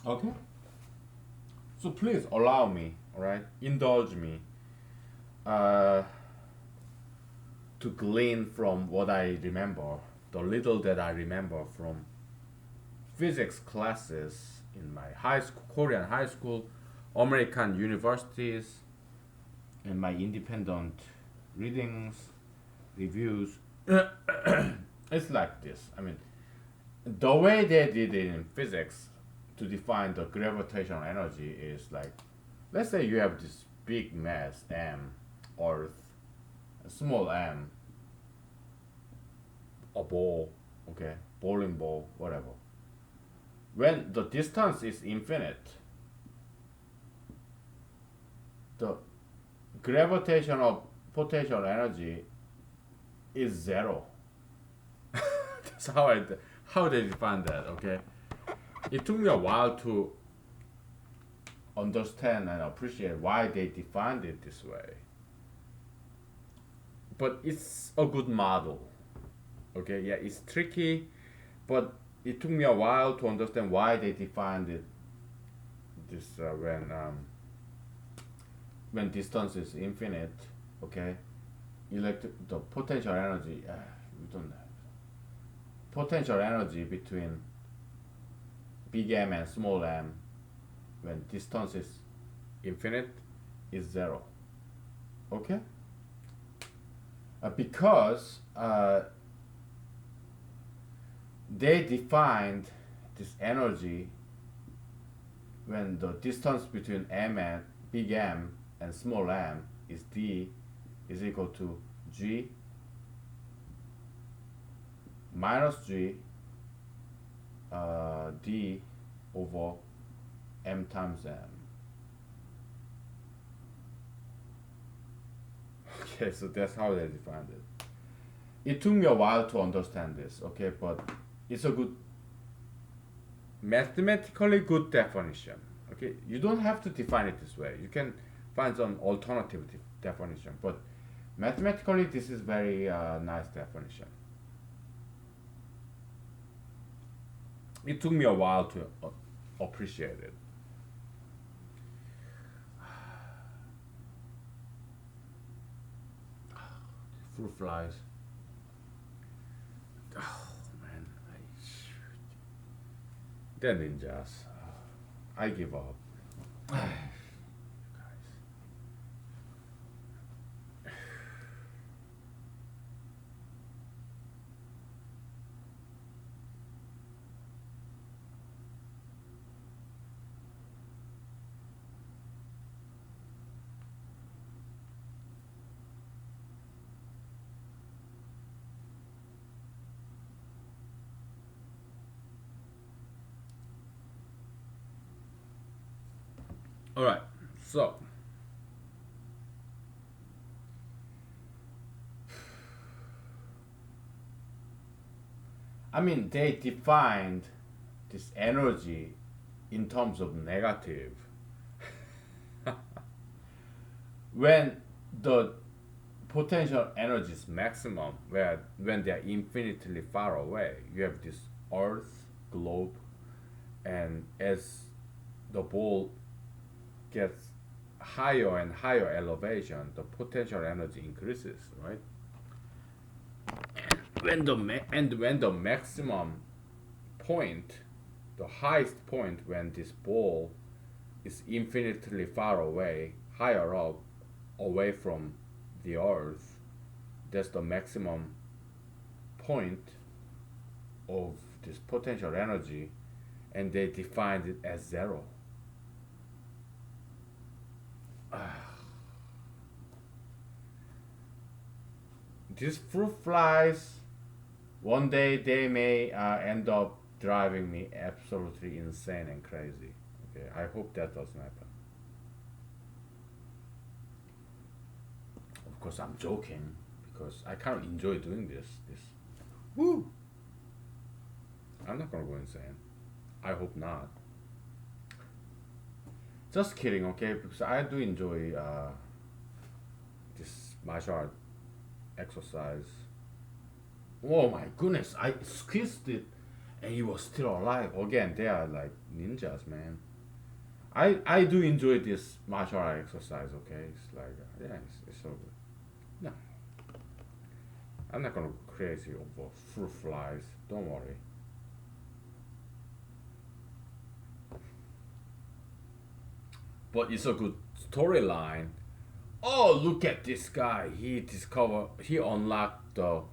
[SPEAKER 1] Okay. So please allow me all right, indulge me uh, to glean from what I remember, the little that I remember from physics classes in my high school, Korean high school, American universities, and my independent readings, reviews. It's like this. I mean, the way they did it in physics to define the gravitational energy is like, let's say you have this big mass m, Earth, a small m, a ball, okay, bowling ball, whatever. When the distance is infinite, the gravitational potential energy is zero. That's how they define that. Okay, it took me a while to understand and appreciate why they defined it this way. But it's a good model. Okay, yeah, it's tricky, but it took me a while to understand why they defined it this when distance is infinite. Okay, the potential energy. We don't have potential energy between big M and small m when distance is infinite is zero. Okay, because they defined this energy when the distance between m and big M and small m is d is equal to g minus g d over m times m. Okay, so that's how they defined it. It took me a while to understand this, okay, but it's a good, mathematically good definition. Okay, you don't have to define it this way. You can find some alternative definition, but mathematically, this is very nice definition. It took me a while to appreciate it. Fruit flies. Oh man, they're ninjas. I give up. All right, so I mean they defined this energy in terms of negative. When the potential energy is maximum, where when they are infinitely far away, you have this Earth globe, and as the ball gets higher and higher elevation, the potential energy increases, right? When the maximum point, the highest point when this ball is infinitely far away, higher up, away from the Earth, that's the maximum point of this potential energy, and they defined it as zero. These fruit flies, one day they may end up driving me absolutely insane and crazy. Okay, I hope that doesn't happen. Of course, I'm joking because I kind of enjoy doing this. Woo! I'm not gonna go insane. I hope not. Just kidding, okay? Because I do enjoy this martial art exercise. Oh my goodness, I squeezed it and he was still alive. Again, they are like ninjas, man. I do enjoy this martial art exercise. Okay, it's like yeah, it's so good. No, I'm not gonna go crazy over fruit flies. Don't worry. But it's a good storyline. Oh, look at this guy. He unlocked the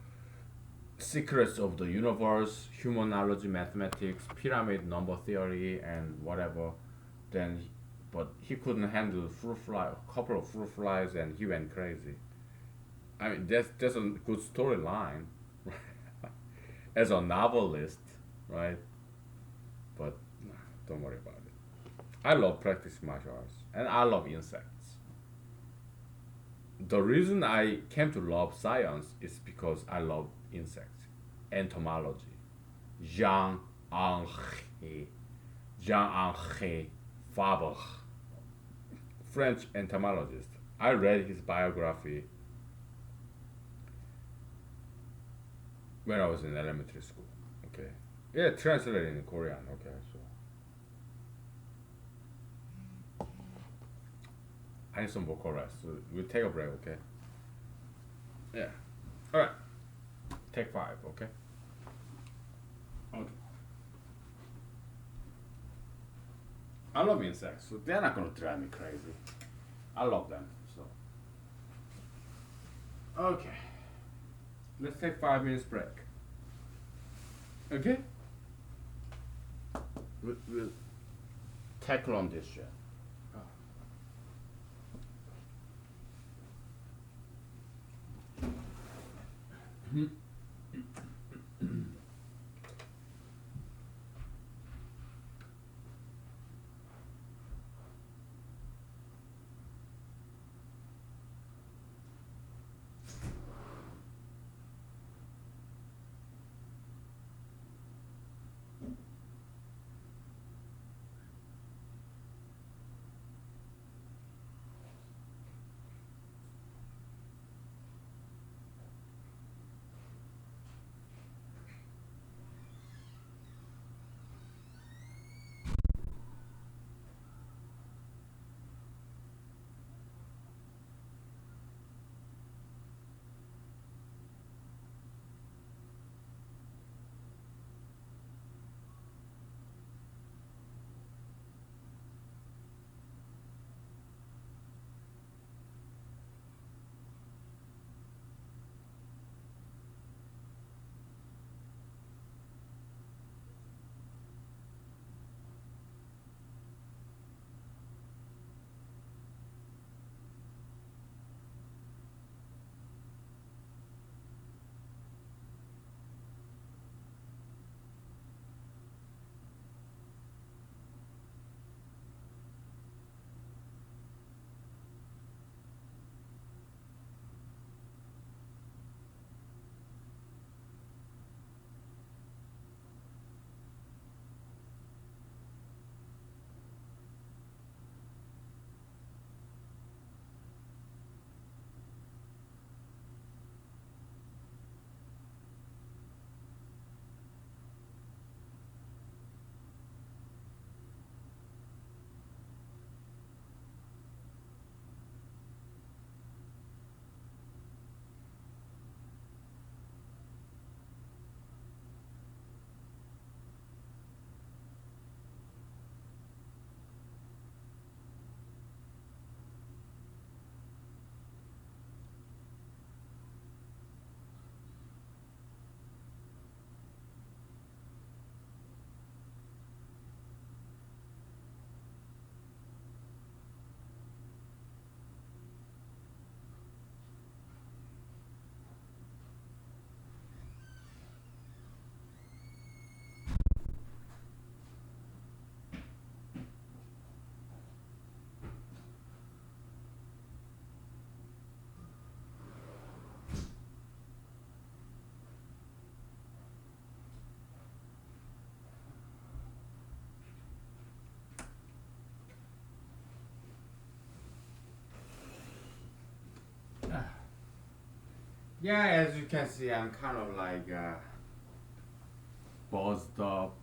[SPEAKER 1] secrets of the universe, humanology, mathematics, pyramid number theory, and whatever. Then, but he couldn't handle a couple of fruit flies, and he went crazy. I mean, that's a good storyline as a novelist, right? But nah, don't worry about it. I love practicing martial arts, and I love insects. The reason I came to love science is because I love insects. Entomology. Jean Henri. Jean Henri Fabre, French entomologist. I read his biography when I was in elementary school. Okay. Yeah, translated in Korean. Okay, so I need some vocal rest. So we'll take a break, okay? Yeah. All right. Take five, okay? Okay. I love insects, so they're not gonna drive me crazy. I love them, so. Okay. Let's take 5 minutes break. Okay? We'll tackle on this shit. Yeah, as you can see, I'm kind of like buzzed up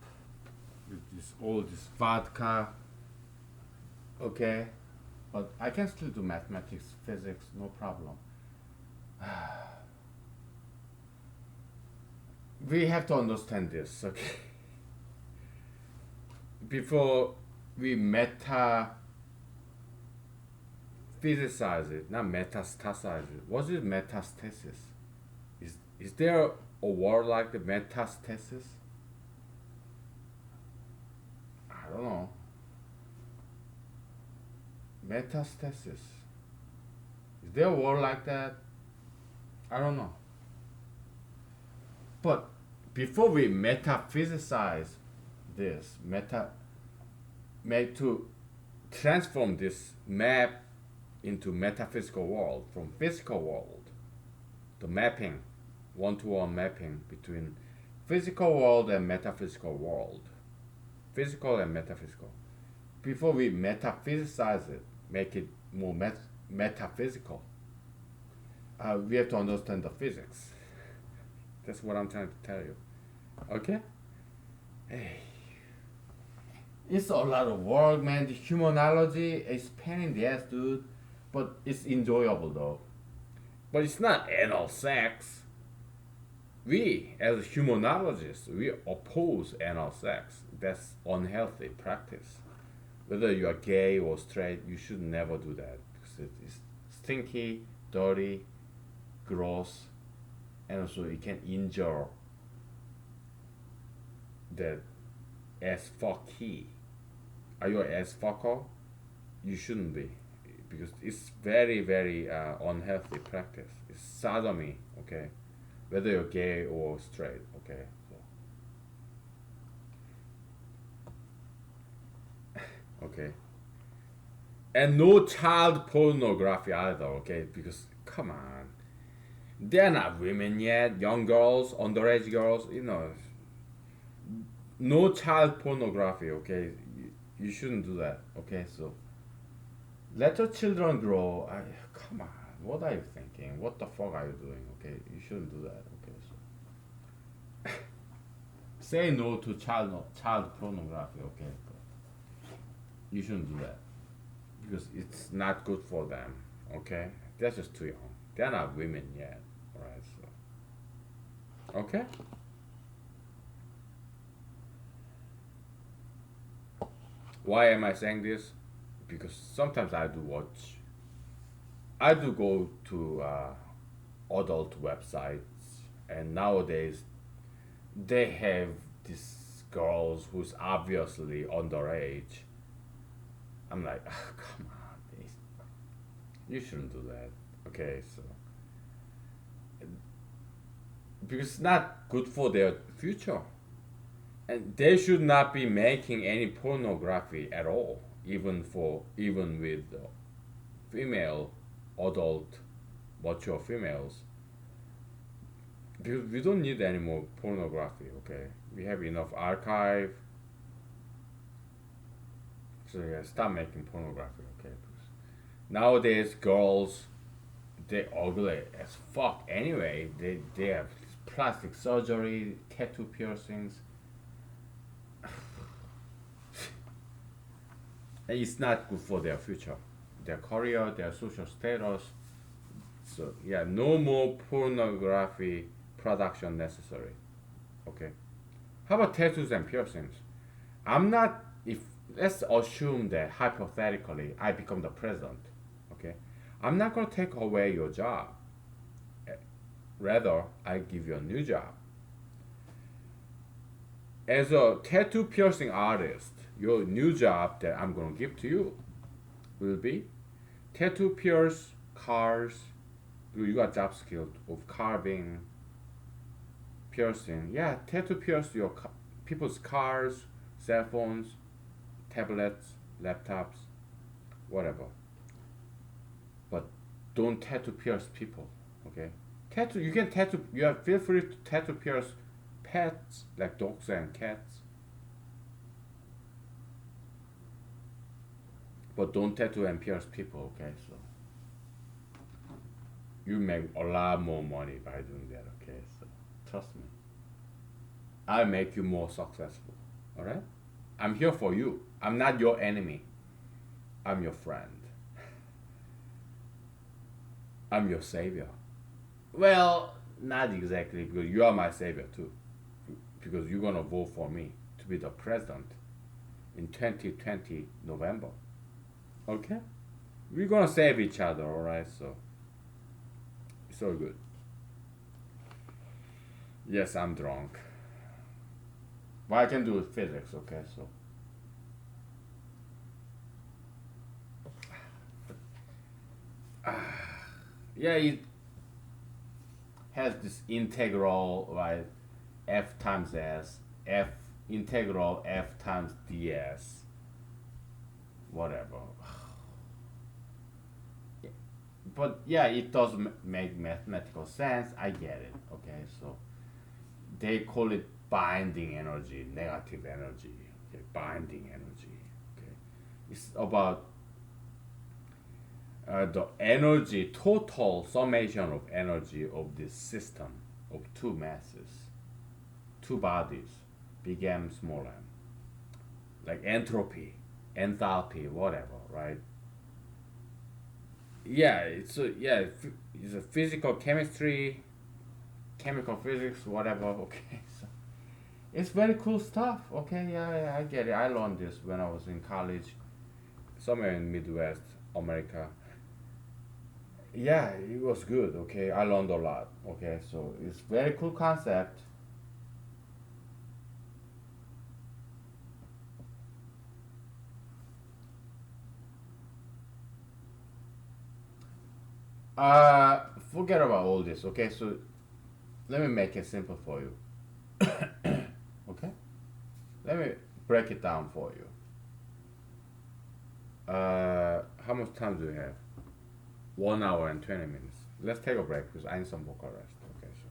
[SPEAKER 1] with this all this vodka. Okay, but I can still do mathematics, physics, no problem. We have to understand this, okay? Before we meta physicize it, not metastasize it. What is metastasis? Is there a word like the metastasis? I don't know. Metastasis. Is there a word like that? I don't know. But before we metaphysicize this, made to transform this map into metaphysical world from physical world, the mapping, one-to-one mapping between physical world and metaphysical world, physical and metaphysical. Before we metaphysicize it, make it more metaphysical, we have to understand the physics. That's what I'm trying to tell you. Okay? Hey. It's a lot of work, man. The humanology is pain in the ass, dude. But it's enjoyable, though. But it's not anal sex. We, as humanologists, we oppose anal sex. That's unhealthy practice. Whether you are gay or straight, you should never do that because it is stinky, dirty, gross, and also it can injure the ass fucky. Are you an ass fucker? You shouldn't be because it's very, very unhealthy practice. It's sodomy, okay? Whether you're gay or straight, okay? So, okay. And no child pornography either, okay? Because, come on. They're not women yet, young girls, underage girls, no child pornography, okay? You shouldn't do that, okay? So let your children grow. Come on, what are you thinking? What the fuck are you doing, okay? You shouldn't do that, okay? So say no to child pornography, okay? But you shouldn't do that because it's not good for them, okay? They're just too young. They're not women yet, alright? So okay. Why am I saying this? Because sometimes I do go to adult websites, and nowadays they have these girls who's obviously underage. I'm like, oh, come on, you shouldn't do that. Okay, so because it's not good for their future. And they should not be making any pornography at all, even with female adult mature females. Because we don't need any more pornography. Okay, we have enough archive. So yeah, stop making pornography. Okay, nowadays girls they ugly as fuck. Anyway, they have plastic surgery, tattoo piercings. And it's not good for their future, their career, their social status. So yeah, no more pornography production necessary. Okay. How about tattoos and piercings? I'm not. If let's assume that hypothetically I become the president. Okay. I'm not gonna take away your job. Eh, Rather, I give you a new job. As a tattoo piercing artist, your new job that I'm gonna give to you will be tattoo pierce cars. You got job skills of carving, piercing. Yeah, tattoo pierce your people's cars, cell phones, tablets, laptops, whatever. But don't tattoo pierce people. Okay. Tattoo. You can tattoo. You are feel free to tattoo pierce pets like dogs and cats. But don't tattoo and pierce people. Okay. So you make a lot more money by doing that. Okay. So trust me. I'll make you more successful. Alright? I'm here for you. I'm not your enemy. I'm your friend. I'm your savior. Well, not exactly, because you are my savior too. Because you're gonna vote for me to be the president in 2020 November. Okay? We're gonna save each other, alright? So it's all good. Yes, I'm drunk. But I can do physics, okay? So yeah, it has this integral, right? F times S, F integral F times ds, whatever. But yeah, it does make mathematical sense. I get it. Okay, so they call it binding energy, negative energy. Okay, binding energy. Okay, it's about the energy, total summation of energy of this system of two masses, two bodies, big M, small m, like entropy, enthalpy, whatever, right? Yeah, it's a physical chemistry, chemical physics, whatever. Okay, so it's very cool stuff. Okay, yeah, I get it. I learned this when I was in college, somewhere in Midwest America. Yeah, it was good. Okay, I learned a lot. Okay, so it's very cool concept. Forget about all this. Okay, so let me make it simple for you. Okay, let me break it down for you. How much time do we have? 1 hour and 20 minutes. Let's take a break because I need some vocal rest. Okay, so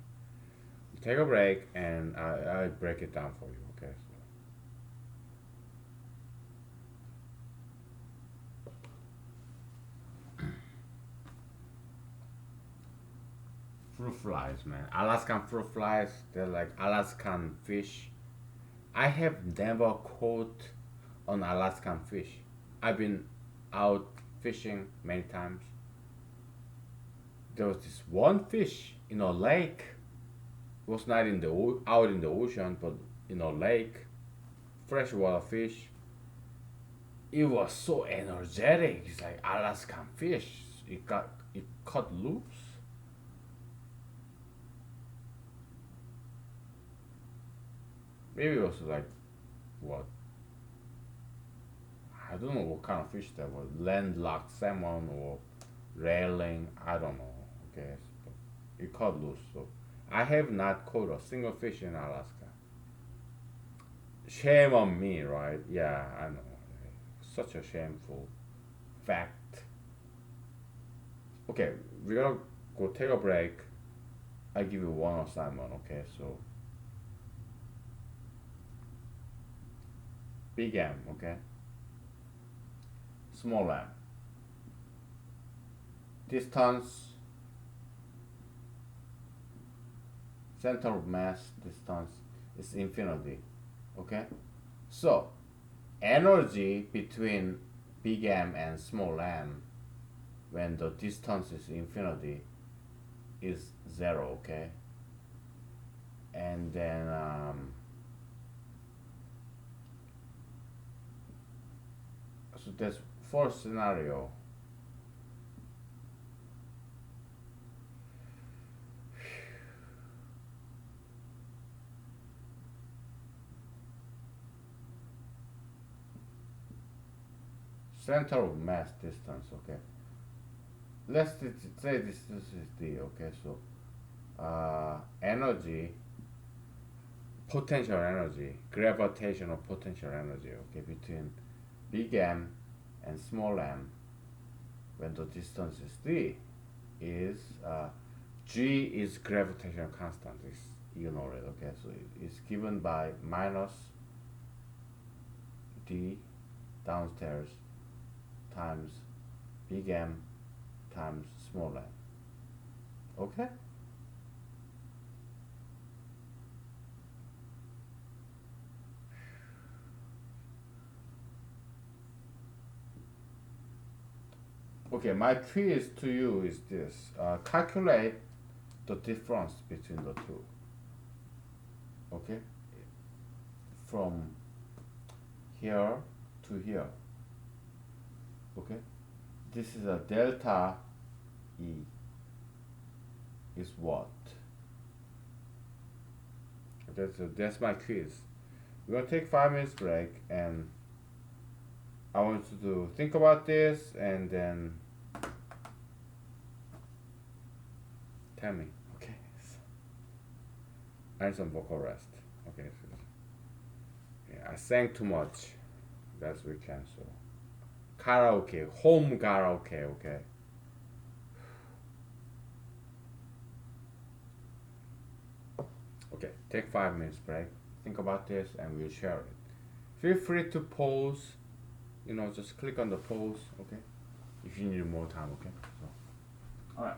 [SPEAKER 1] take a break and I break it down for you. Okay, so fruit flies, man. Alaskan fruit flies. They're like Alaskan fish. I have never caught an Alaskan fish. I've been out fishing many times. There was this one fish in a lake. It was not in the out in the ocean, but in a lake, freshwater fish. It was so energetic. It's like Alaskan fish. It cut loose. Maybe it was like what? I don't know what kind of fish that was. Landlocked salmon or railing. I don't know. Okay, but it cut loose. So I have not caught a single fish in Alaska. Shame on me, right? Yeah, I know. Such a shameful fact. Okay, we're gonna go take a break. I give you one assignment. Okay, so big M. Okay, small m. Distance, center of mass, distance is infinity. Okay, so energy between big M and small m when the distance is infinity is zero. Okay, and then so that's first scenario. Center of mass distance. Okay, let's say this is d. Okay, so energy, potential energy, gravitational potential energy. Okay, between big M and small m when the distance is d is g is gravitational constant. It's, ignore it. Okay, so it's given by minus d downstairs times big M times small m. Okay? Okay, my quiz to you is this: calculate the difference between the two. Okay, from here to here. Okay, this is a delta E is what? That's my quiz. We're gonna take 5 minutes break, and I want you to think about this and then tell me. Okay. I need some vocal rest. Okay. Yeah, I sang too much last weekend, so karaoke, home karaoke. Okay. Okay. Take 5 minutes break. Think about this, and we'll share it. Feel free to pause. Just click on the pause. Okay. If you need more time. Okay. All right.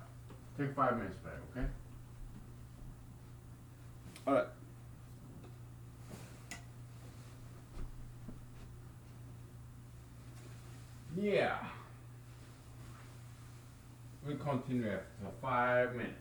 [SPEAKER 1] Take 5 minutes break. Okay. All right. Yeah. We continue after 5 minutes.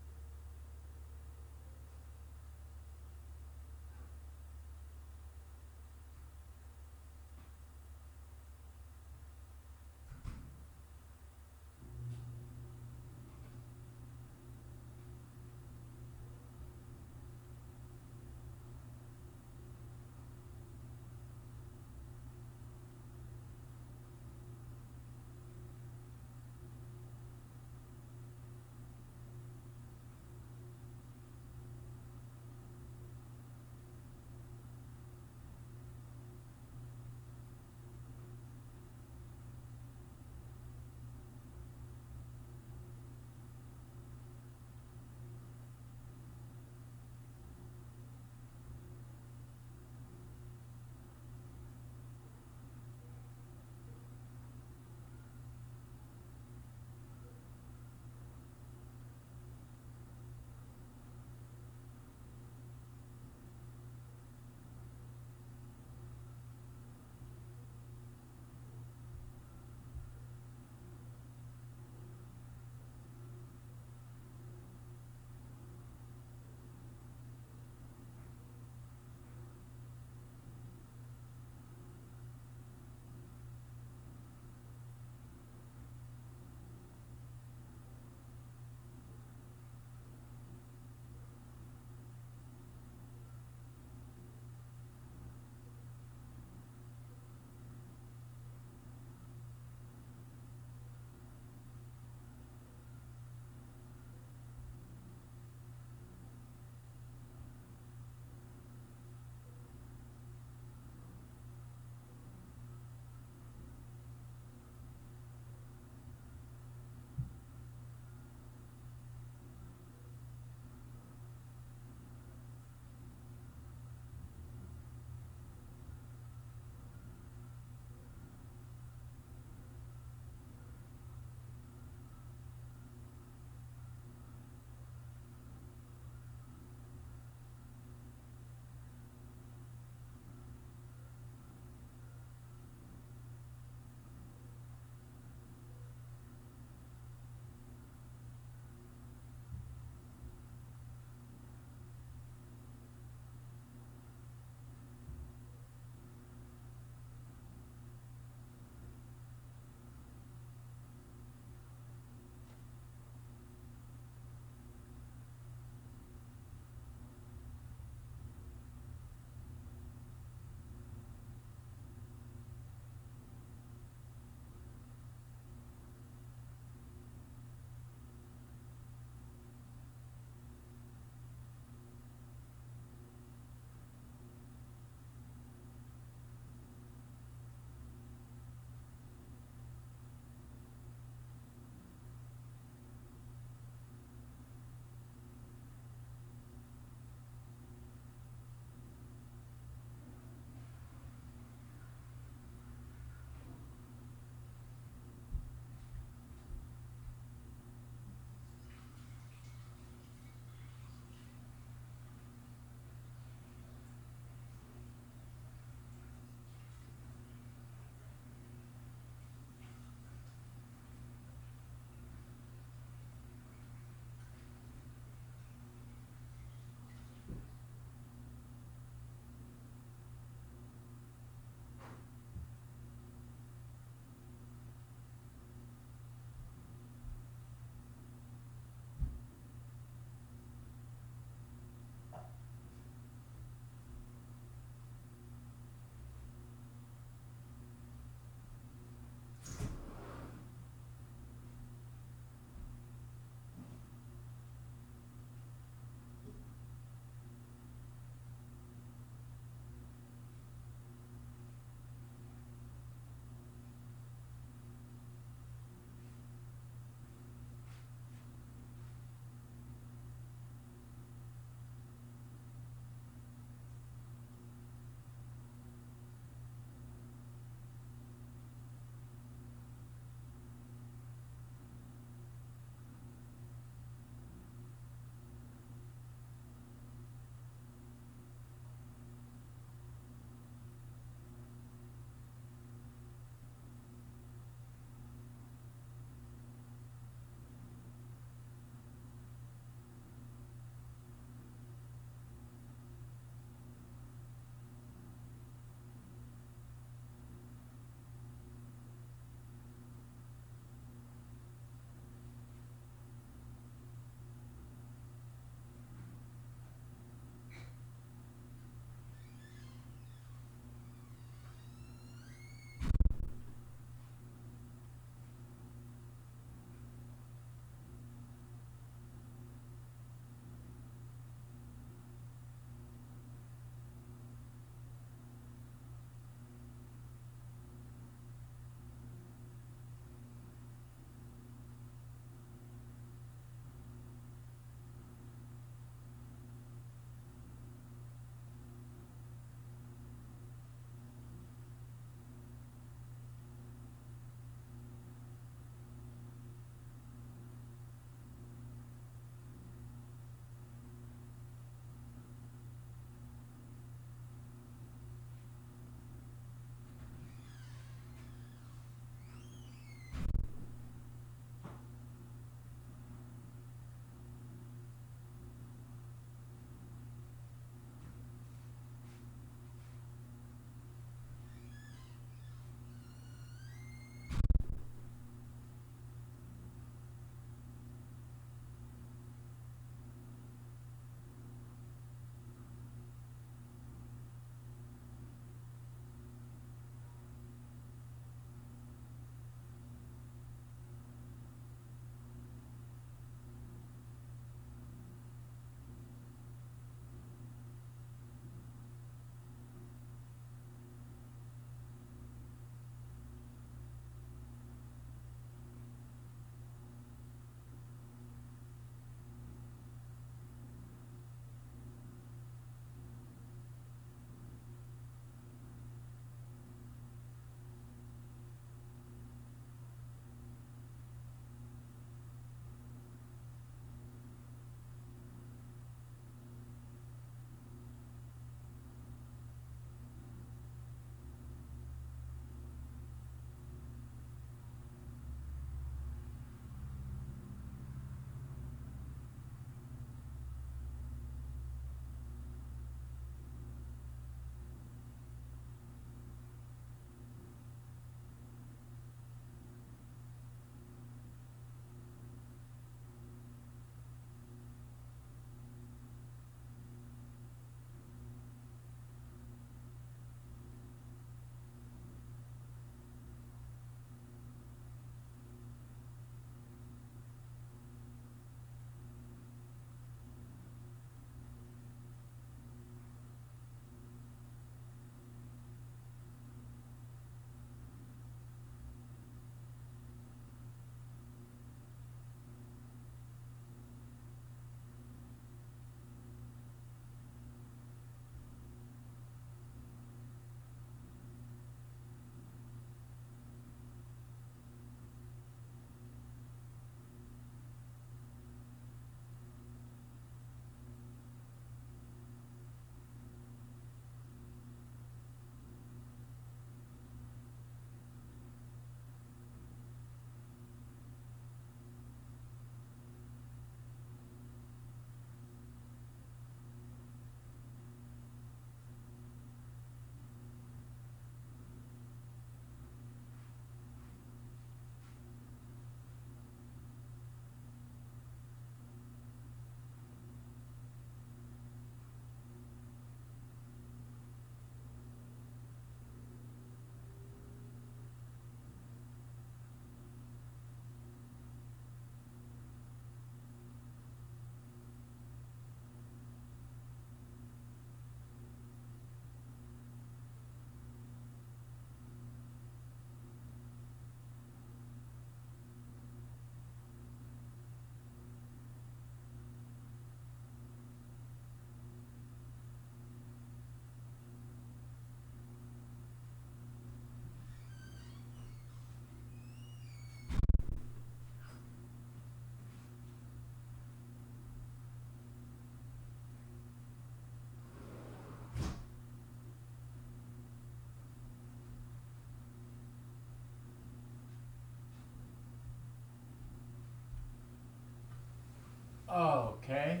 [SPEAKER 1] Okay.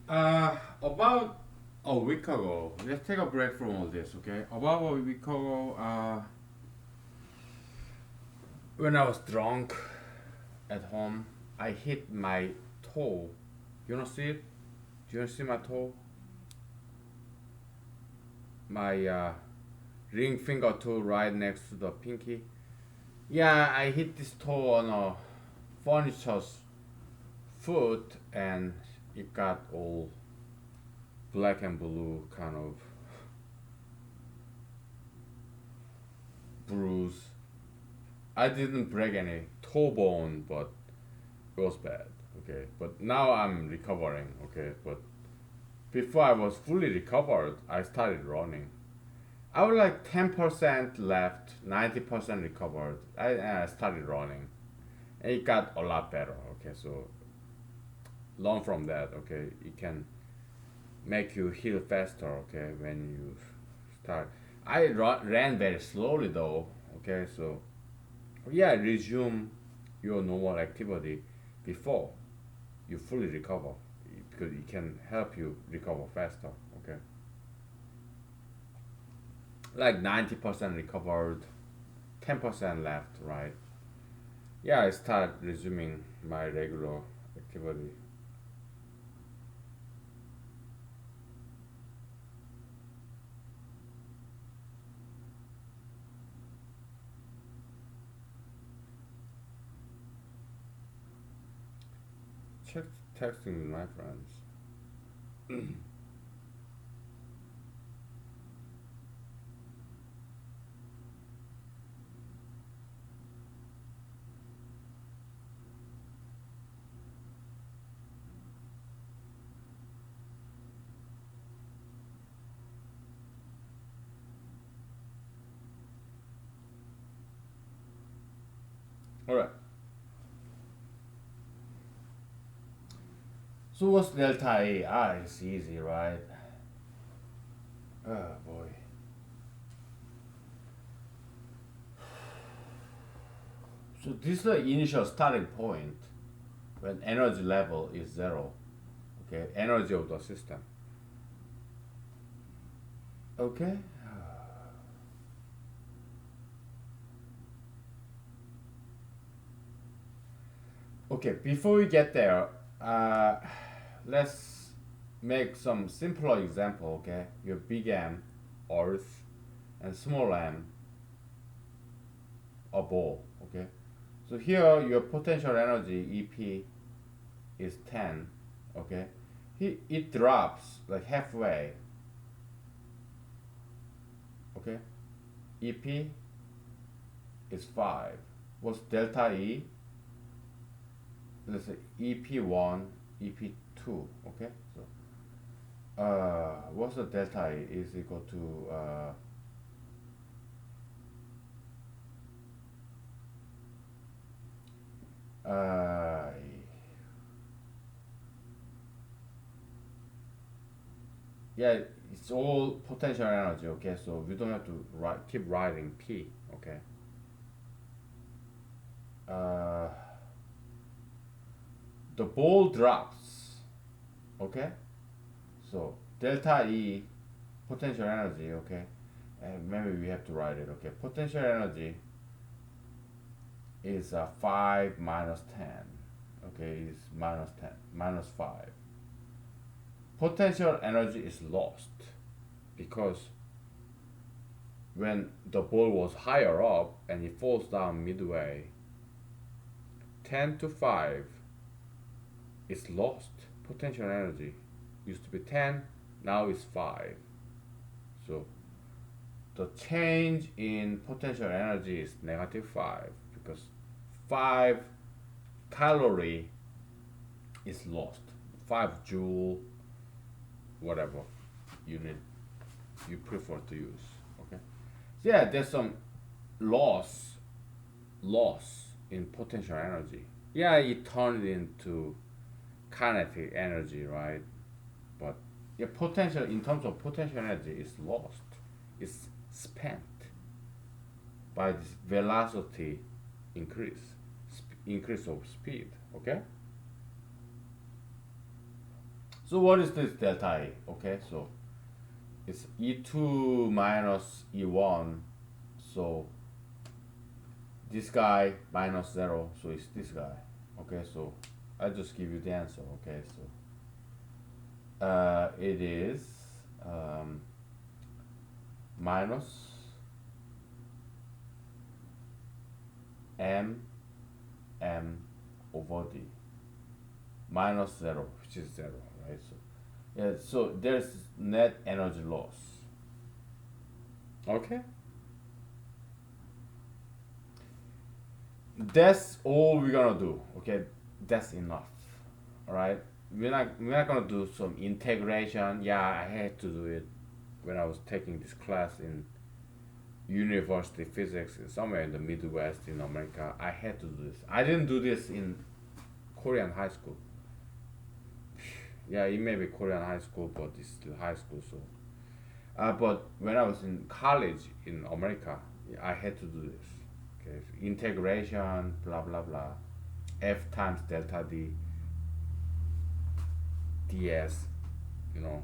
[SPEAKER 1] About a week ago, let's take a break from all this, okay? About a week ago, when I was drunk at home, I hit my toe. You wanna see it? Do you see my toe? My ring finger toe right next to the pinky. Yeah, I hit this toe on a furniture's foot and it got all black and blue kind of bruise. I didn't break any toe bone, but it was bad. Okay, but now I'm recovering. Okay, but before I was fully recovered, I started running. I was like 10% left, 90% recovered. I started running, and it got a lot better. Okay, so learn from that. Okay, it can make you heal faster. Okay, when you start. Ran very slowly though. Okay, so yeah, resume your normal activity before you fully recover because it can help you recover faster. Okay, like 90% recovered, 10% left, right? Yeah, I start resuming my regular activity. Check texting with my friends. All right. So what's delta A? Ah, it's easy, right? Oh boy. So this is the initial starting point when energy level is zero. Okay, energy of the system. Okay. Okay, before we get there, let's make some simpler example. Okay, your big M, Earth, and small m, a ball. Okay, so here your potential energy EP is 10. Okay, it drops like halfway. Okay, EP is 5. What's delta E? Let's say EP1, EP2. Okay, so what's the delta E is equal to uh, yeah, it's all potential energy. Okay, so we don't have to keep writing P. Okay, uh, the ball drops. Okay, so delta E potential energy. Okay, and maybe we have to write it. Okay, potential energy is 5 minus 10. Okay, is minus 10 minus 5. Potential energy is lost because when the ball was higher up and it falls down midway, 10 to 5 is lost. Potential energy used to be 10, now it's 5. So the change in potential energy is negative 5 because 5 calorie is lost. 5 joule, whatever unit you prefer to use. Okay. So yeah, there's some loss in potential energy. Yeah, it turned into kinetic energy, right? But yeah, potential in terms of potential energy is lost. It's spent by this velocity increase. increase of speed. Okay. So what is this delta E? Okay, so it's E2 minus E1. So this guy minus 0, so it's this guy. Okay, so I just give you the answer. Okay, so it is um, minus m over d minus 0, which is 0, right? So yeah, so there's net energy loss. Okay, that's all we're gonna do. Okay, that's enough. All right, we're not gonna do some integration. Yeah, I had to do it when I was taking this class in university physics somewhere in the Midwest in America. I had to do this. I didn't do this in Korean high school. Yeah, it may be Korean high school, but it's still high school. So, but when I was in college in America, yeah, I had to do this. Okay, so integration, blah blah blah, F times delta D ds. You know,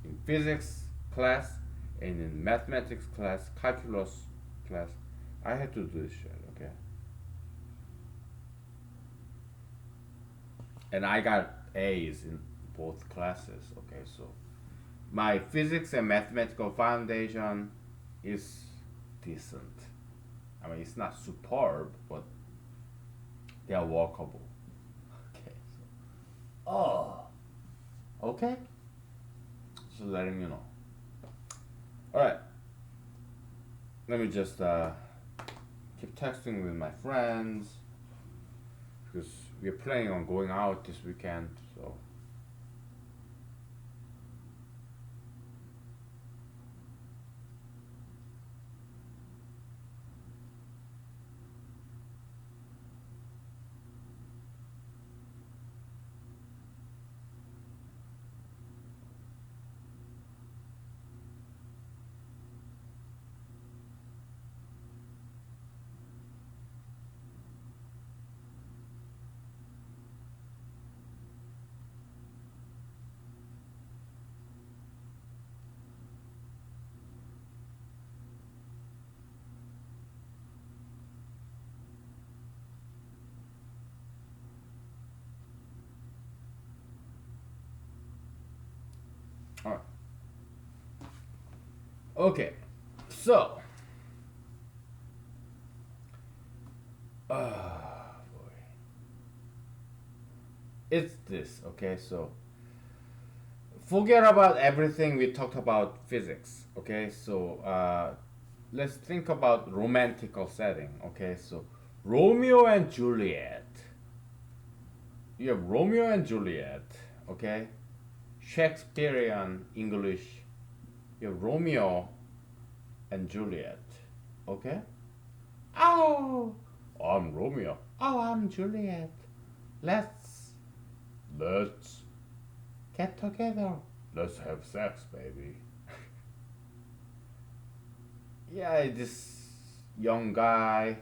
[SPEAKER 1] in physics class and in mathematics class, calculus class, I had to do this shit. Okay, and I got A's in both classes. Okay, so my physics and mathematical foundation is decent. I mean, it's not superb, but they are workable. Okay. So, okay. So letting you know. All right. Let me just keep texting with my friends because we're planning on going out this weekend. So. All right. Okay. So. Boy. It's this. Okay. So forget about everything we talked about physics. Okay. So let's think about romantical setting. Okay. So Romeo and Juliet. You have Romeo and Juliet. Okay. Shakespearean English. You have Romeo and Juliet. Okay. Oh, I'm Romeo. Oh, I'm Juliet. Let's get together. Let's have sex, baby. Yeah, this young guy,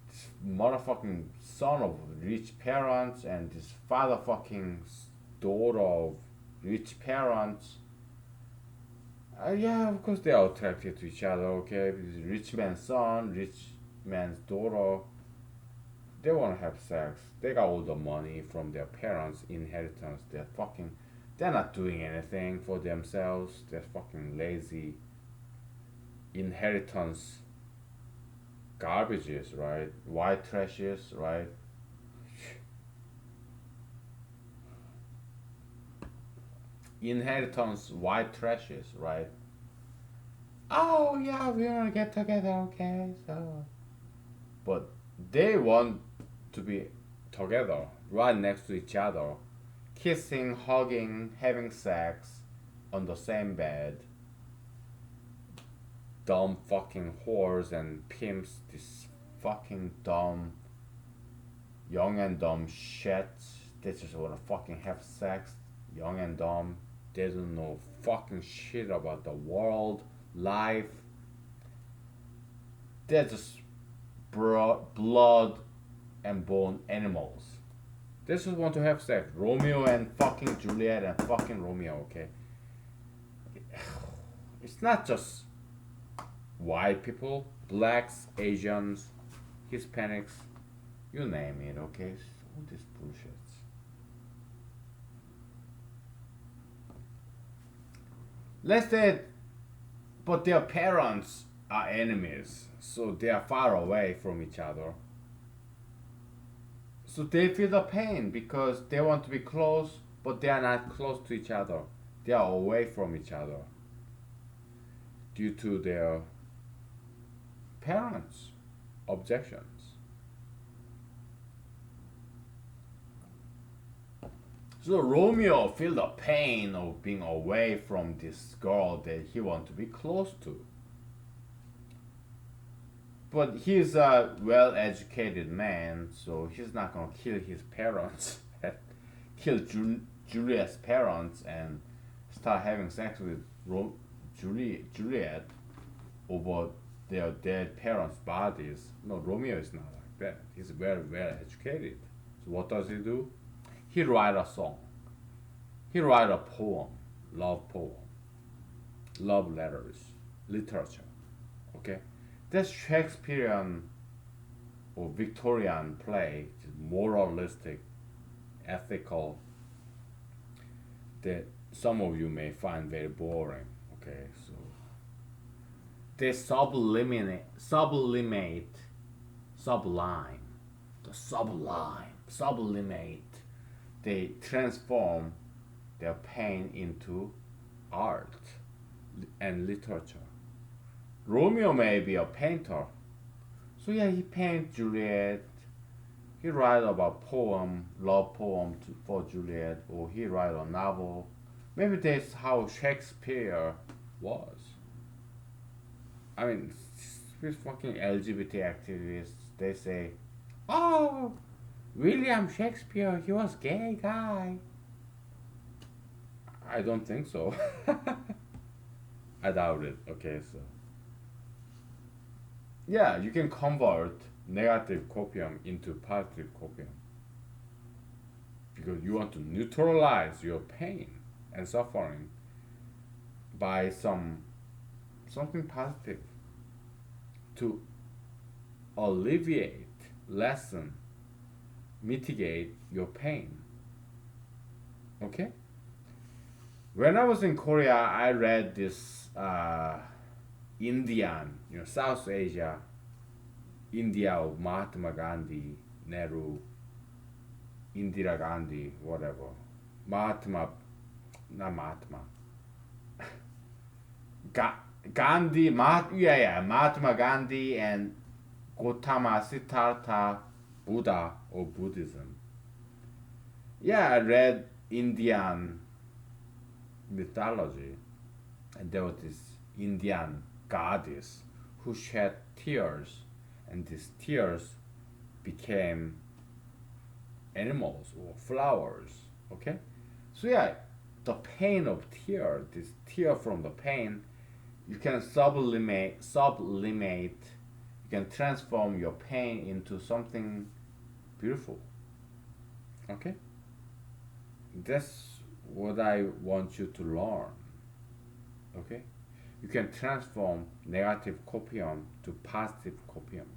[SPEAKER 1] this motherfucking son of rich parents, and this father fucking daughter of rich parents. Yeah, of course they are attracted to each other, okay? Because rich man's son, rich man's daughter, they want to have sex. They got all the money from their parents' inheritance. They're not doing anything for themselves. They're fucking lazy. Inheritance garbages, right? White trashes, right? Inheritance white trashes, right? Oh yeah, we wanna get together, okay? So, but they want to be together, right next to each other, kissing, hugging, having sex on the same bed. Dumb fucking whores and pimps, this fucking dumb, young and dumb shit. They just wanna fucking have sex, young and dumb. They don't know fucking shit about the world, life. They're just blood and bone animals. They just want to have sex. Romeo and fucking Juliet and fucking Romeo, okay? It's not just white people, blacks, Asians, Hispanics, you name it, okay? All this bullshit. Let's say, but their parents are enemies, so they are far away from each other. So they feel the pain because they want to be close, but they are not close to each other. They are away from each other due to their parents' objections. So Romeo feel the pain of being away from this girl that he want to be close to. But he's a well-educated man, so he's not gonna kill his parents, kill Juliet's parents, and start having sex with Juliet over their dead parents' bodies. No, Romeo is not like that. He's very well educated. So what does he do? He write a song. He write a poem, love letters, literature. Okay, that's Shakespearean or Victorian play, moralistic, ethical. That some of you may find very boring. Okay, so they sublimate, sublime, the sublimate. They transform their pain into art and literature. Romeo may be a painter, so yeah, he paint Juliet. He write about love poem for Juliet, or he write a novel. Maybe that's how Shakespeare was. I mean, these fucking LGBT activists, they say, "Oh, William Shakespeare, he was gay guy." I don't think so. I doubt it. Okay, so yeah, you can convert negative copium into positive copium because you want to neutralize your pain and suffering by something positive to alleviate, lessen, mitigate your pain. Okay? When I was in Korea, I read this Indian, South Asia, India of Mahatma Gandhi, Nehru, Indira Gandhi, whatever. Not Mahatma. Gandhi, Mahatma Gandhi and Gautama Siddhartha Buddha or Buddhism. Yeah, I read Indian mythology, and there was this Indian goddess who shed tears, and these tears became animals or flowers. Okay, so yeah, the pain of tear, this tear from the pain, you can sublimate. You can transform your pain into something beautiful. Okay, that's what I want you to learn. Okay, you can transform negative copium to positive copium.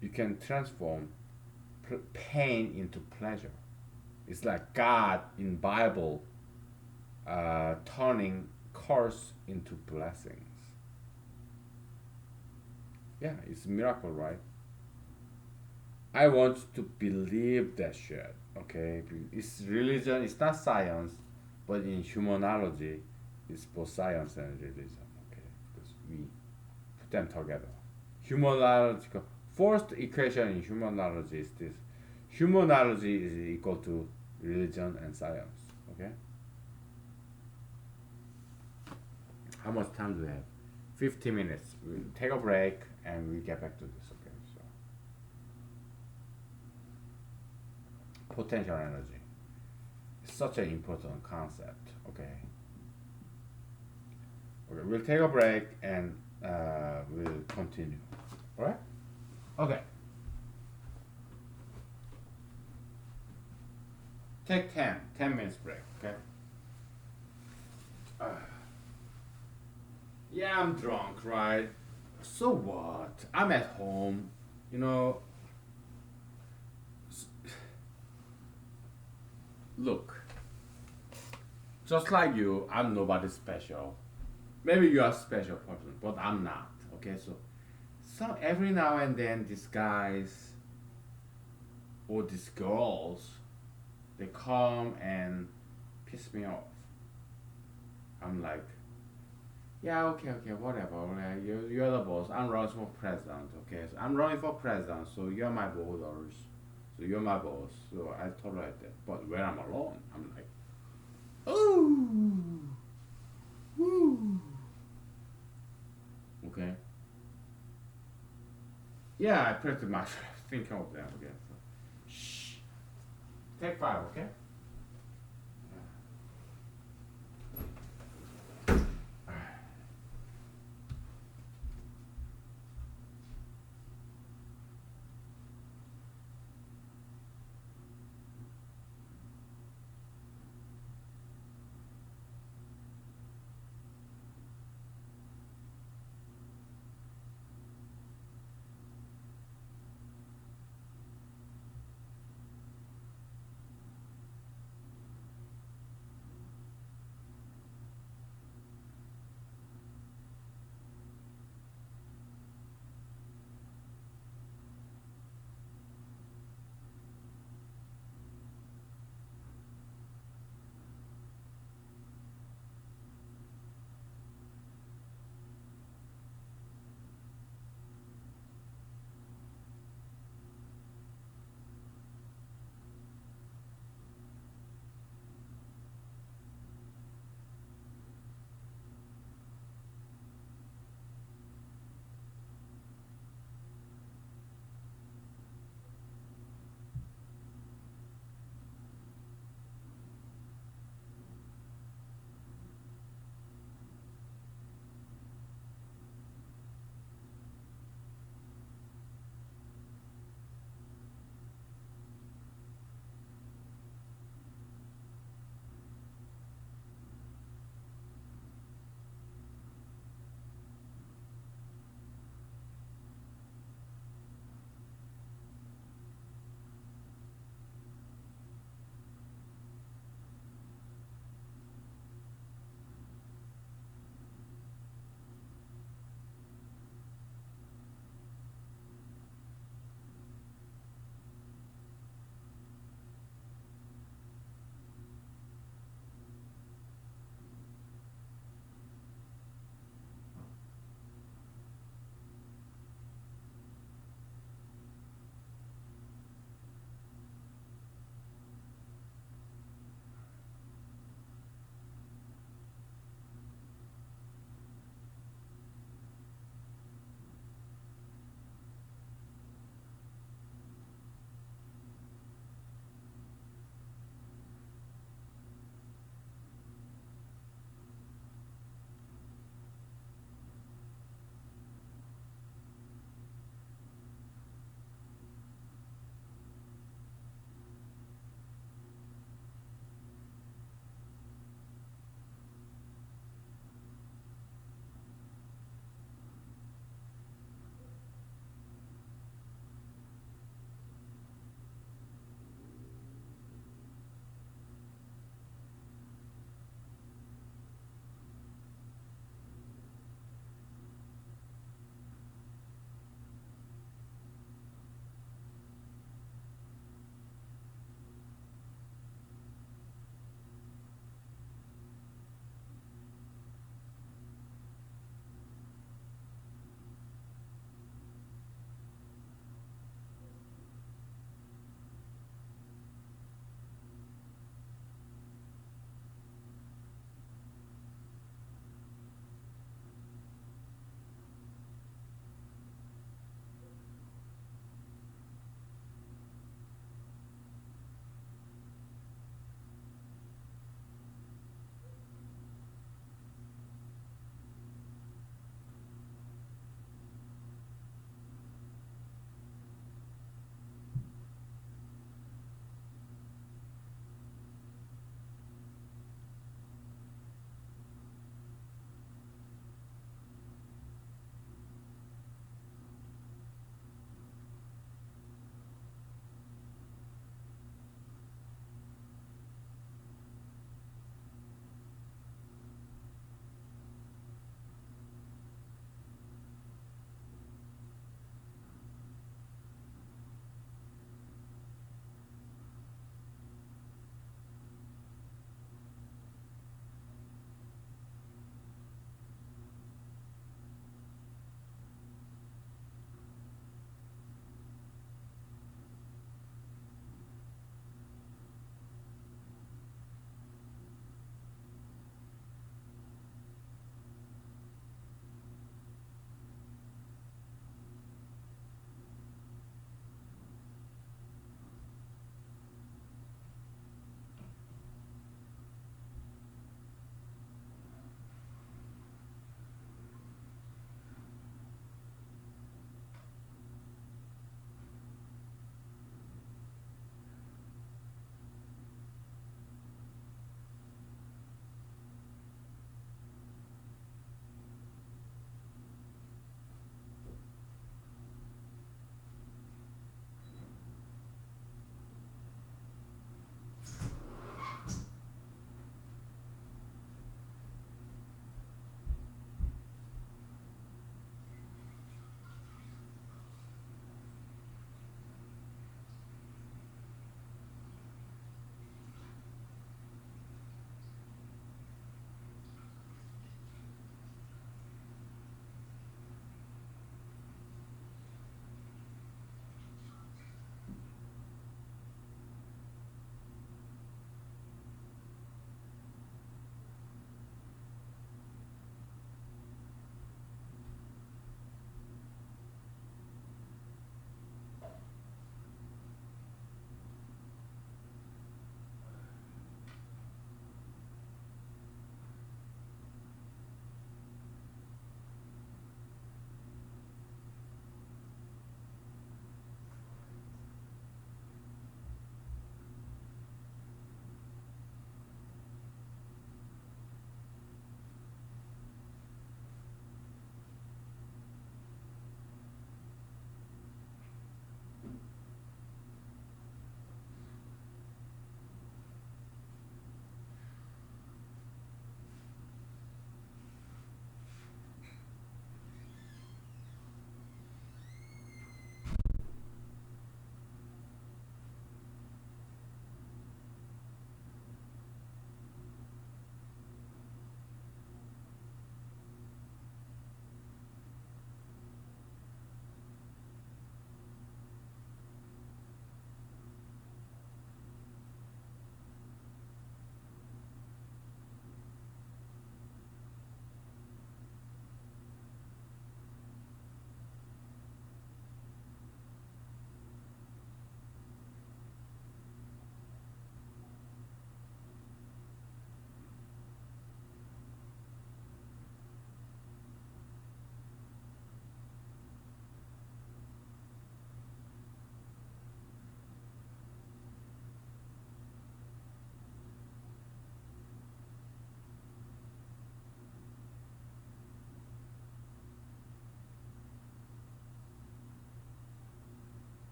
[SPEAKER 1] You can transform pain into pleasure. It's like God in Bible turning curse into blessings. Yeah, it's a miracle, right? I want to believe that shit. Okay, it's religion. It's not science, but in humanology, it's both science and religion. Okay, because we put them together. Humanological first equation in humanology is this: humanology is equal to religion and science. Okay. How much time do we have? 50 minutes. We'll take a break and we'll get back to this. Okay. So potential energy. It's such an important concept. Okay. Okay. We'll take a break and we'll continue. All right. Okay. Take 10 minutes break, okay? Uh, yeah, I'm drunk, right? So what? I'm at home, you know. Look, just like you, I'm nobody special. Maybe you are a special person, but I'm not, okay? So every now and then, these guys or these girls, they come and piss me off. I'm like, yeah, okay, whatever. Okay, you're the boss. I'm running for president. Okay, so I'm running for president. So you're my voters. So you're my boss. So I tolerate that. But when I'm alone, I'm like, ooh, ooh. Okay. Yeah, I pretty much think of them again. So, shh. Take 5. Okay.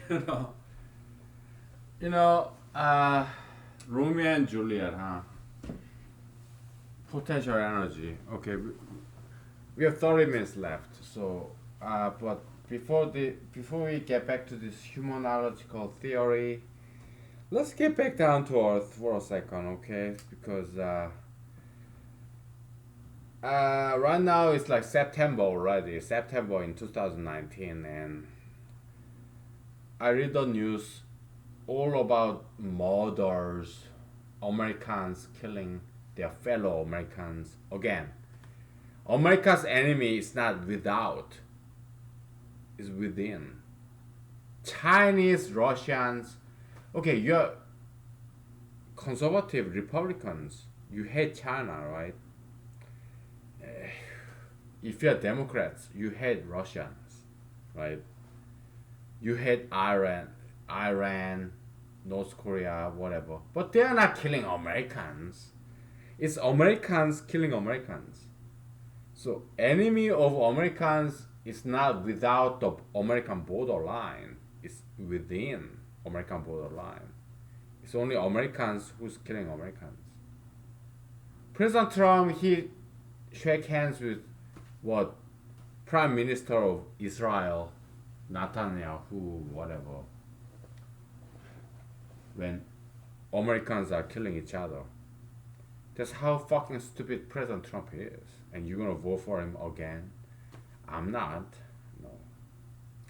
[SPEAKER 1] You know, you know, Romeo and Juliet, huh? Potential energy. Okay, we have 30 minutes left. So, but before we get back to this humanological theory, let's get back down to earth for a second, okay? Because right now it's like September already, September in 2019, and I read the news all about murders, Americans killing their fellow Americans. Again, America's enemy is not without, it's within. Chinese, Russians. Okay, you're conservative Republicans. You hate China, right? If you're Democrats, you hate Russians, right? You hate Iran, North Korea, whatever. But they're not killing Americans. It's Americans killing Americans. So enemy of Americans is not without the American borderline. It's within American borderline. It's only Americans who's killing Americans. President Trump, he shake hands with what Prime Minister of Israel, Netanyahu, whatever, when Americans are killing each other. That's how fucking stupid President Trump is. And you're gonna vote for him again? I'm not. No.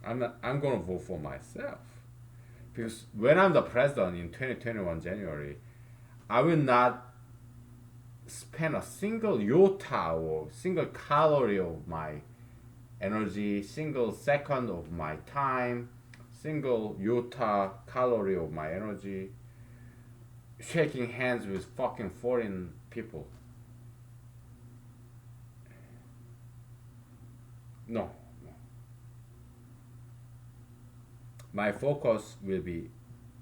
[SPEAKER 1] I'm not. I'm gonna vote for myself. Because when I'm the president in 2021 January, I will not spend a single iota or single calorie of my energy, single second of my time, single iota calorie of my energy shaking hands with fucking foreign people. No, no. My focus will be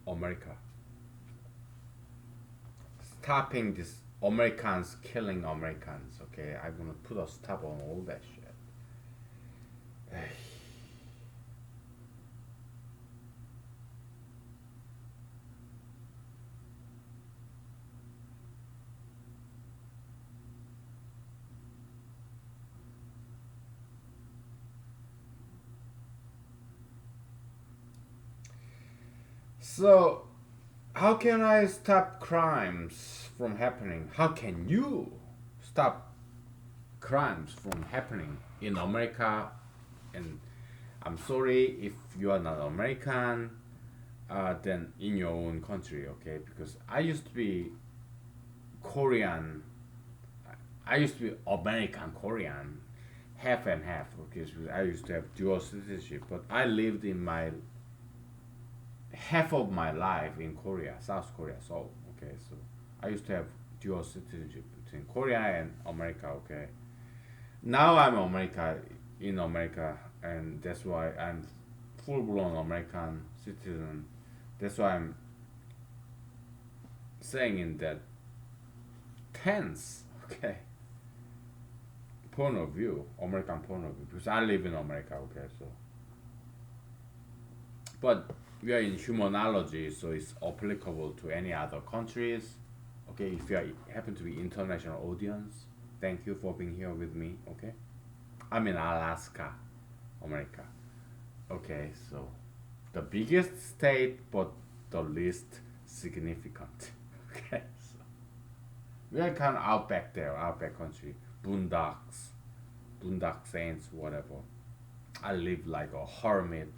[SPEAKER 1] America. Stopping this Americans killing Americans, okay? I'm gonna put a stop on all that shit. So, how can I stop crimes from happening? How can you stop crimes from happening in America? And I'm sorry if you are not American, then in your own country, okay? Because I used to be Korean, I used to be American Korean, half and half, because I used to have dual citizenship, but I lived in my half of my life in Korea, South Korea, Seoul. Okay, so I used to have dual citizenship between Korea and America. Okay, now I'm America in America, and that's why I'm full blown American citizen. That's why I'm saying in that tense, okay, point of view, American point of view, because I live in America. Okay, so but we are in humanology, so it's applicable to any other countries. Okay, if you are, happen to be international audience, thank you for being here with me. Okay, I'm in Alaska, America. Okay, so the biggest state, but the least significant. Okay, so we are kind of outback there, outback country, boondocks, boondock saints, whatever. I live like a hermit,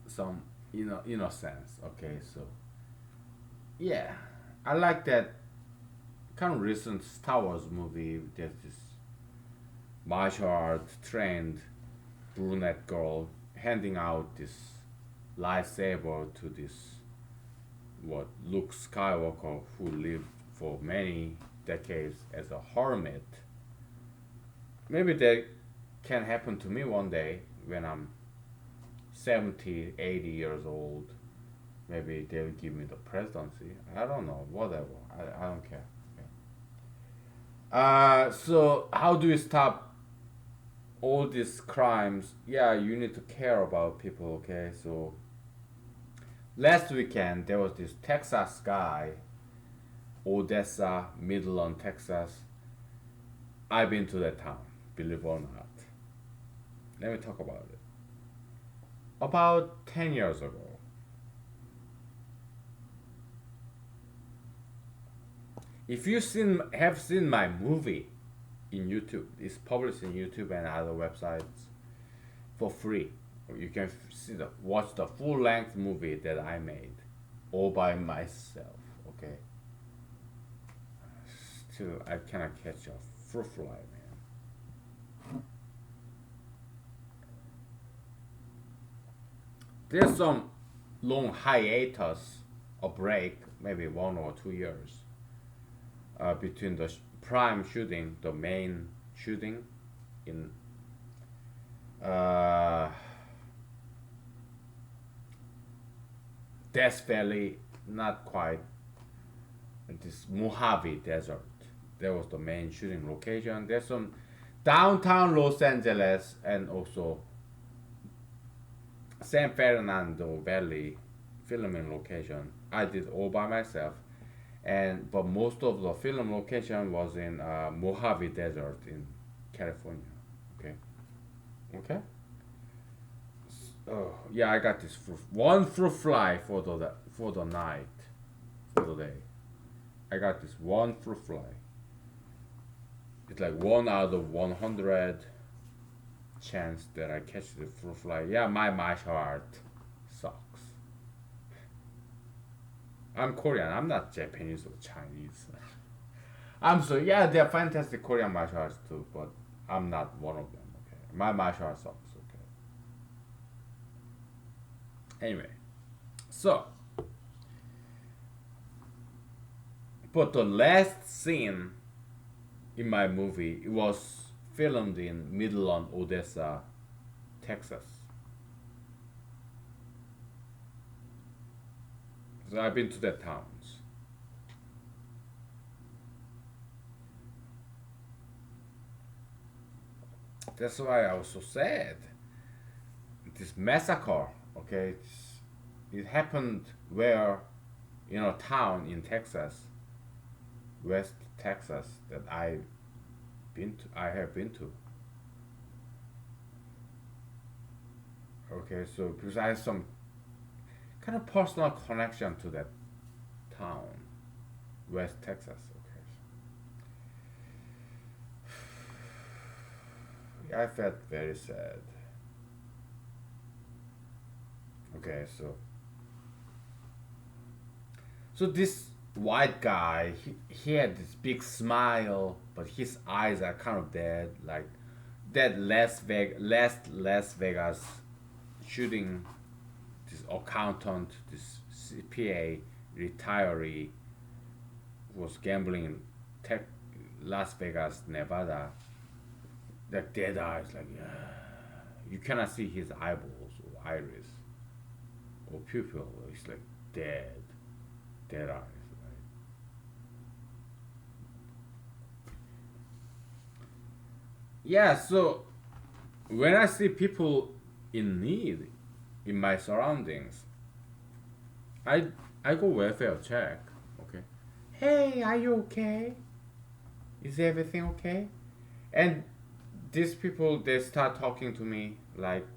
[SPEAKER 1] some in a sense. Okay, so yeah, I like that kind of recent Star Wars movie. There's this martial art trained brunette girl handing out this lightsaber to this what Luke Skywalker, who lived for many decades as a hermit. Maybe that can happen to me one day when I'm 70, 80 years old. Maybe they'll give me the presidency. I don't know. Whatever. I don't care. Okay. So how do we stop all these crimes, yeah, you need to care about people, okay? So last weekend there was this Texas guy, Odessa, Midland, Texas. I've been to that town, believe it or not. Let me talk about it. About 10 years ago, if you have seen my movie in YouTube, it's published in YouTube and other websites for free. You can watch the full length movie that I made all by myself. Okay. Still, I cannot catch a fruit fly, man. There's some long hiatus, a break, maybe 1 or 2 years, between the prime shooting, the main shooting in uh, Death Valley, not quite, this Mojave Desert. That was the main shooting location. There's some downtown Los Angeles and also San Fernando Valley filming location. I did all by myself, and but most of the film location was in Mojave Desert in California. Okay, okay. Oh yeah, I got this one fruit fly for the night, for the day. I got this one fruit fly. It's like 1 out of 100 chance that I catch the fruit fly. Yeah, my martial art sucks. I'm Korean. I'm not Japanese or Chinese. I'm so yeah, they're fantastic Korean martial arts too, but I'm not one of them. Okay, my martial art sucks. Okay. Anyway, so but the last scene in my movie, it was filmed in Midland, Odessa, Texas. So I've been to the towns. That's why I was so sad. This massacre, okay, it happened where, in a town in Texas, West Texas, that I have been to. Okay, so because I have some kind of personal connection to that town, West Texas. Okay, I felt very sad. Okay, so this white guy, he had this big smile, but his eyes are kind of dead, like that Las Vegas shooting. This accountant, this CPA retiree, was gambling in tech, Las Vegas, Nevada. Like dead eyes, like you cannot see his eyeballs or iris or pupil. It's like dead eyes. Right? Yeah. So when I see people in need in my surroundings, I I go welfare check. Okay. Hey, are you okay? Is everything okay? And these people, they start talking to me like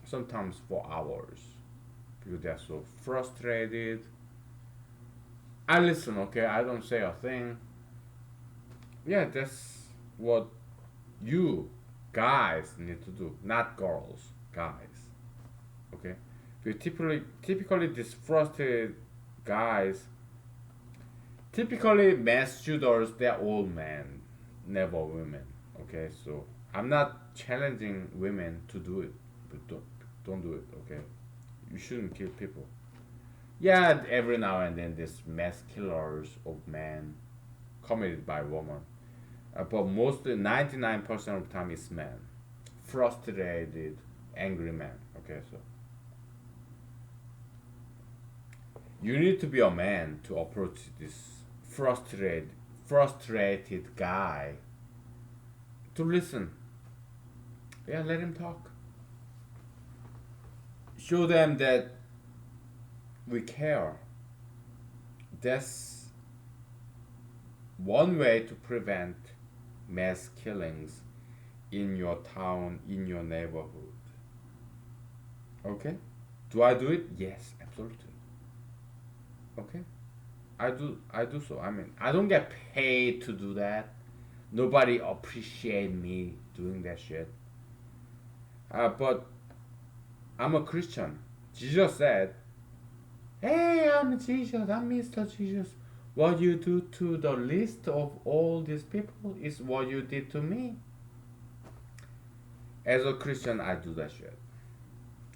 [SPEAKER 1] sometimes for hours because they're so frustrated. I listen, okay? I don't say a thing. Yeah, that's what you guys need to do, not girls, guys. Okay? Because typically these frustrated guys, typically mass shooters, they're all men, never women. Okay, so I'm not challenging women to do it, but don't do it. Okay, you shouldn't kill people. Yeah, every now and then there's mass killers of men committed by women, but mostly 99% of the time it's men, frustrated, angry men. Okay, so you need to be a man to approach this frustrated guy to listen. Yeah, let him talk. Show them that we care. That's one way to prevent mass killings in your town, in your neighborhood. Okay? Do I do it? Yes, absolutely. Okay? I do so. I mean, I don't get paid to do that. Nobody appreciate me doing that shit. But I'm a Christian. Jesus said, "Hey, I'm Jesus. I'm Mr. Jesus. What you do to the least of all these people is what you did to me." As a Christian, I do that shit.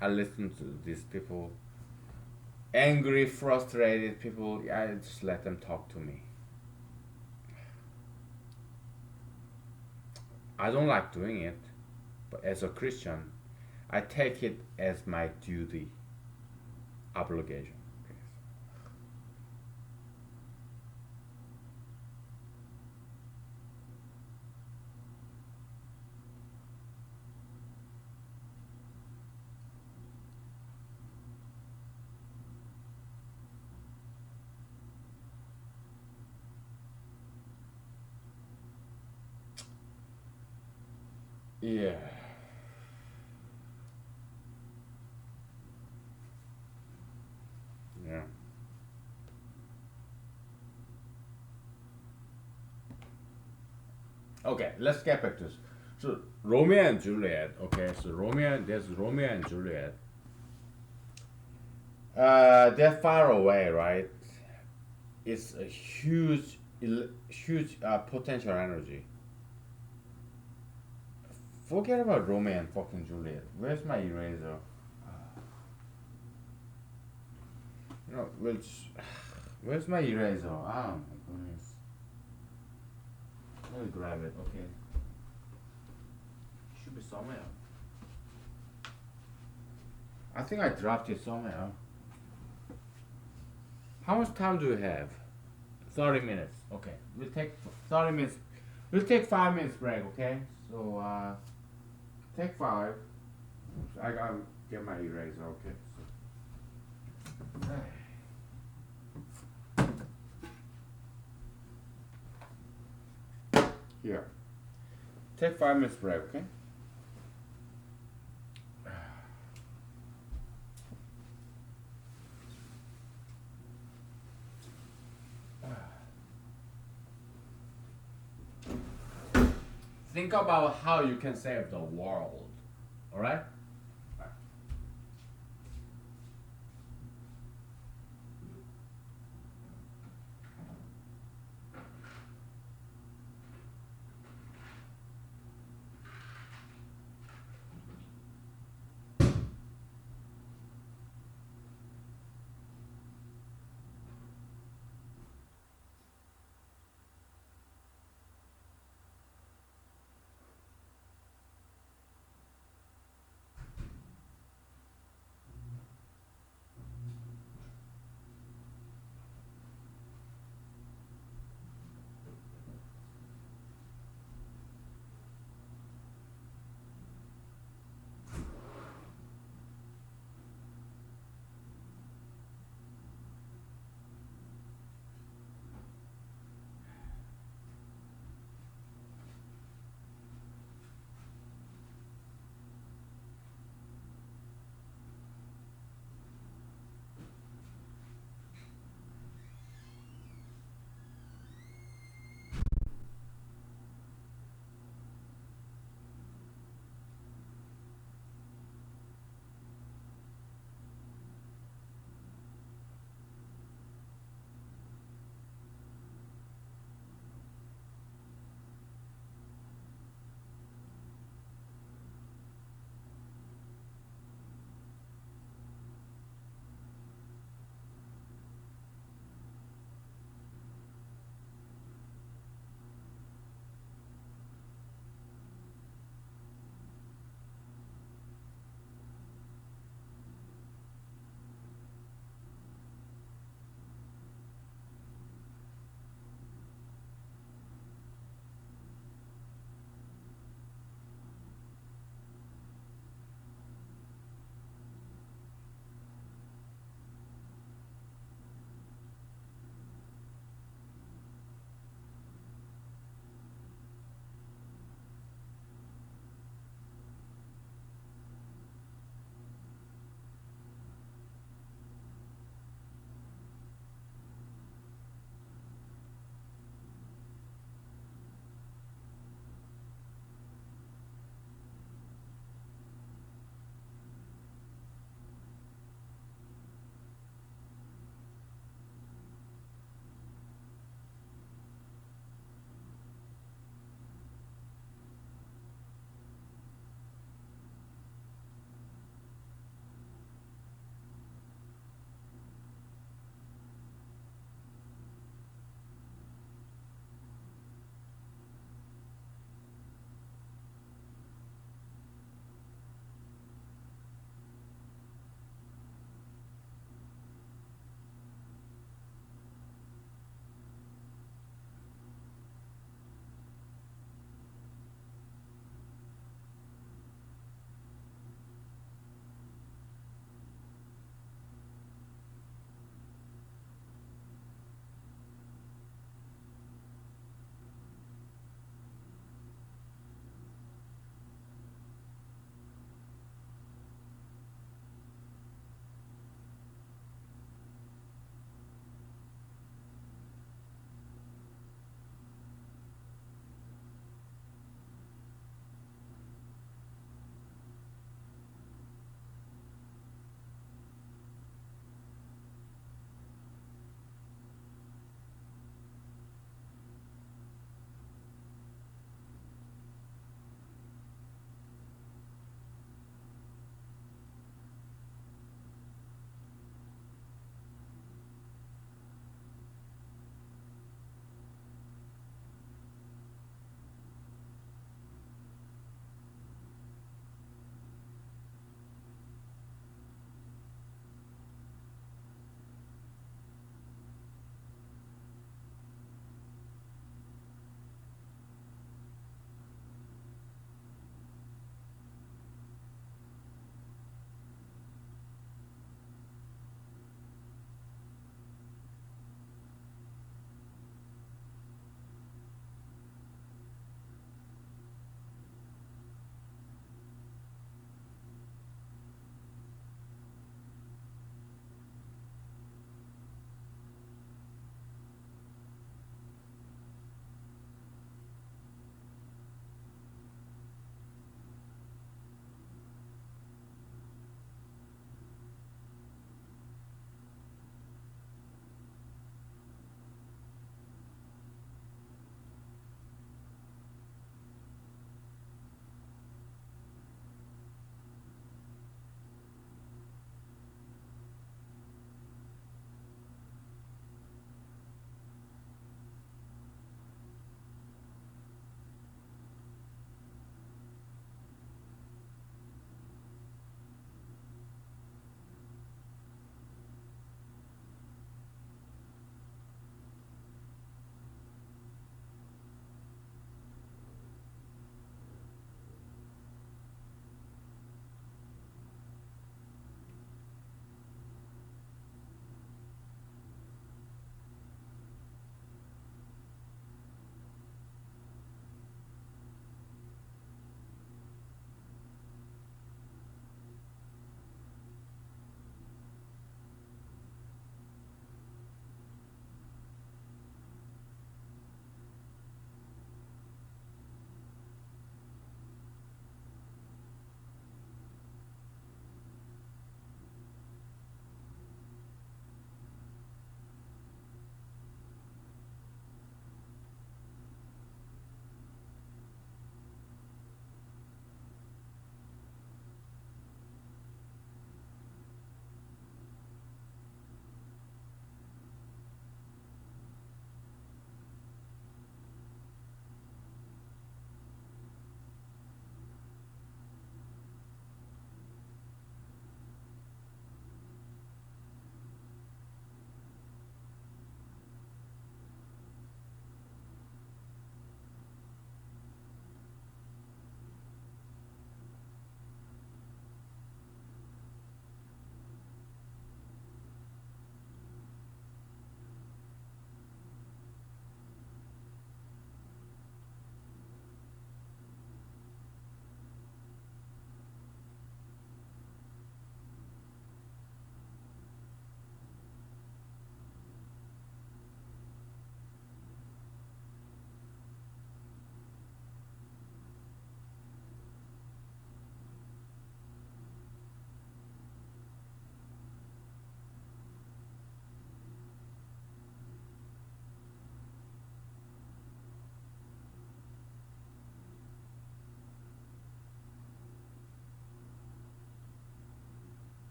[SPEAKER 1] I listen to these people, angry, frustrated people. I just let them talk to me. I don't like doing it, but as a Christian, I take it as my duty, obligation. Yeah. Yeah. Okay, let's get back to this. So Romeo and Juliet. Okay, so there's Romeo and Juliet. They're far away, right? It's a huge potential energy. Forget about Romeo and fucking Juliet. Where's my eraser? You know, where's my eraser? Oh my goodness. Let me grab it. Okay, should be somewhere. I think I dropped it somewhere. How much time do we have? 30 minutes. Okay, we'll take 30 minutes. We'll take 5 minutes break. Okay, so take five. I gotta get my eraser. Okay. So. Here. Take 5 minutes break. Okay. Think about how you can save the world. All right.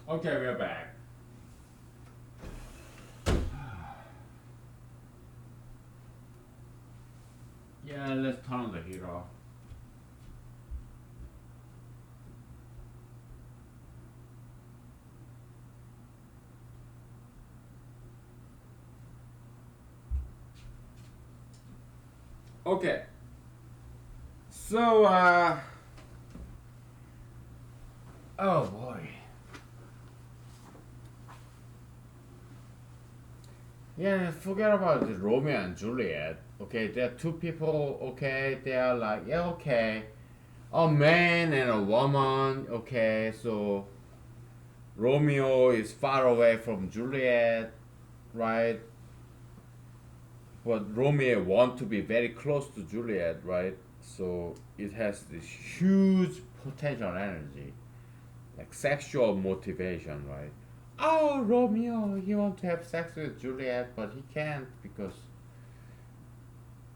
[SPEAKER 1] Okay, we're back. Yeah, let's turn the heat off. Okay. So, oh boy. Yeah, forget about the Romeo and Juliet. Okay, they're two people. Okay, they are like, yeah, okay, a man and a woman. Okay, so Romeo is far away from Juliet, right? But Romeo want to be very close to Juliet, right? So it has this huge potential energy, like sexual motivation, right? Oh, Romeo, he want to have sex with Juliet, but he can't because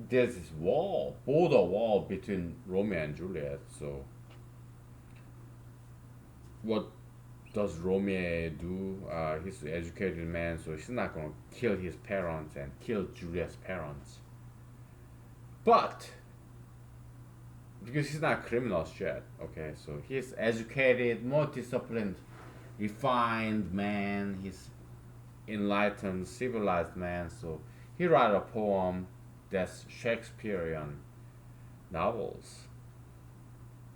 [SPEAKER 1] there's this wall, border wall between Romeo and Juliet. So what does Romeo do? He's an educated man, so he's not gonna kill his parents and kill Juliet's parents. But because he's not a criminal shit, okay, so he's educated, more disciplined, refined man. He's enlightened, civilized man. So he wrote a poem that's Shakespearean novels,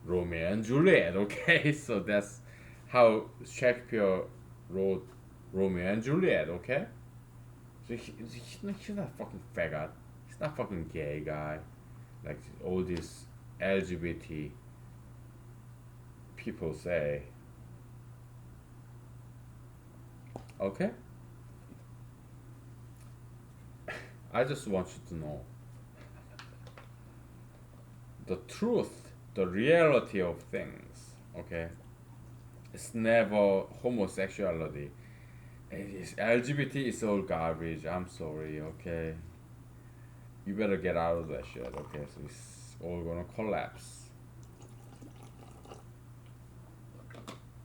[SPEAKER 1] Romeo and Juliet. Okay, so that's how Shakespeare wrote Romeo and Juliet. Okay, so he's not fucking faggot. He's not fucking gay guy like all these LGBT people say. Okay, I just want you to know the truth, the reality of things. Okay, it's never homosexuality. It is LGBT is all garbage. I'm sorry. Okay, you better get out of that shit. Okay, so it's all gonna collapse,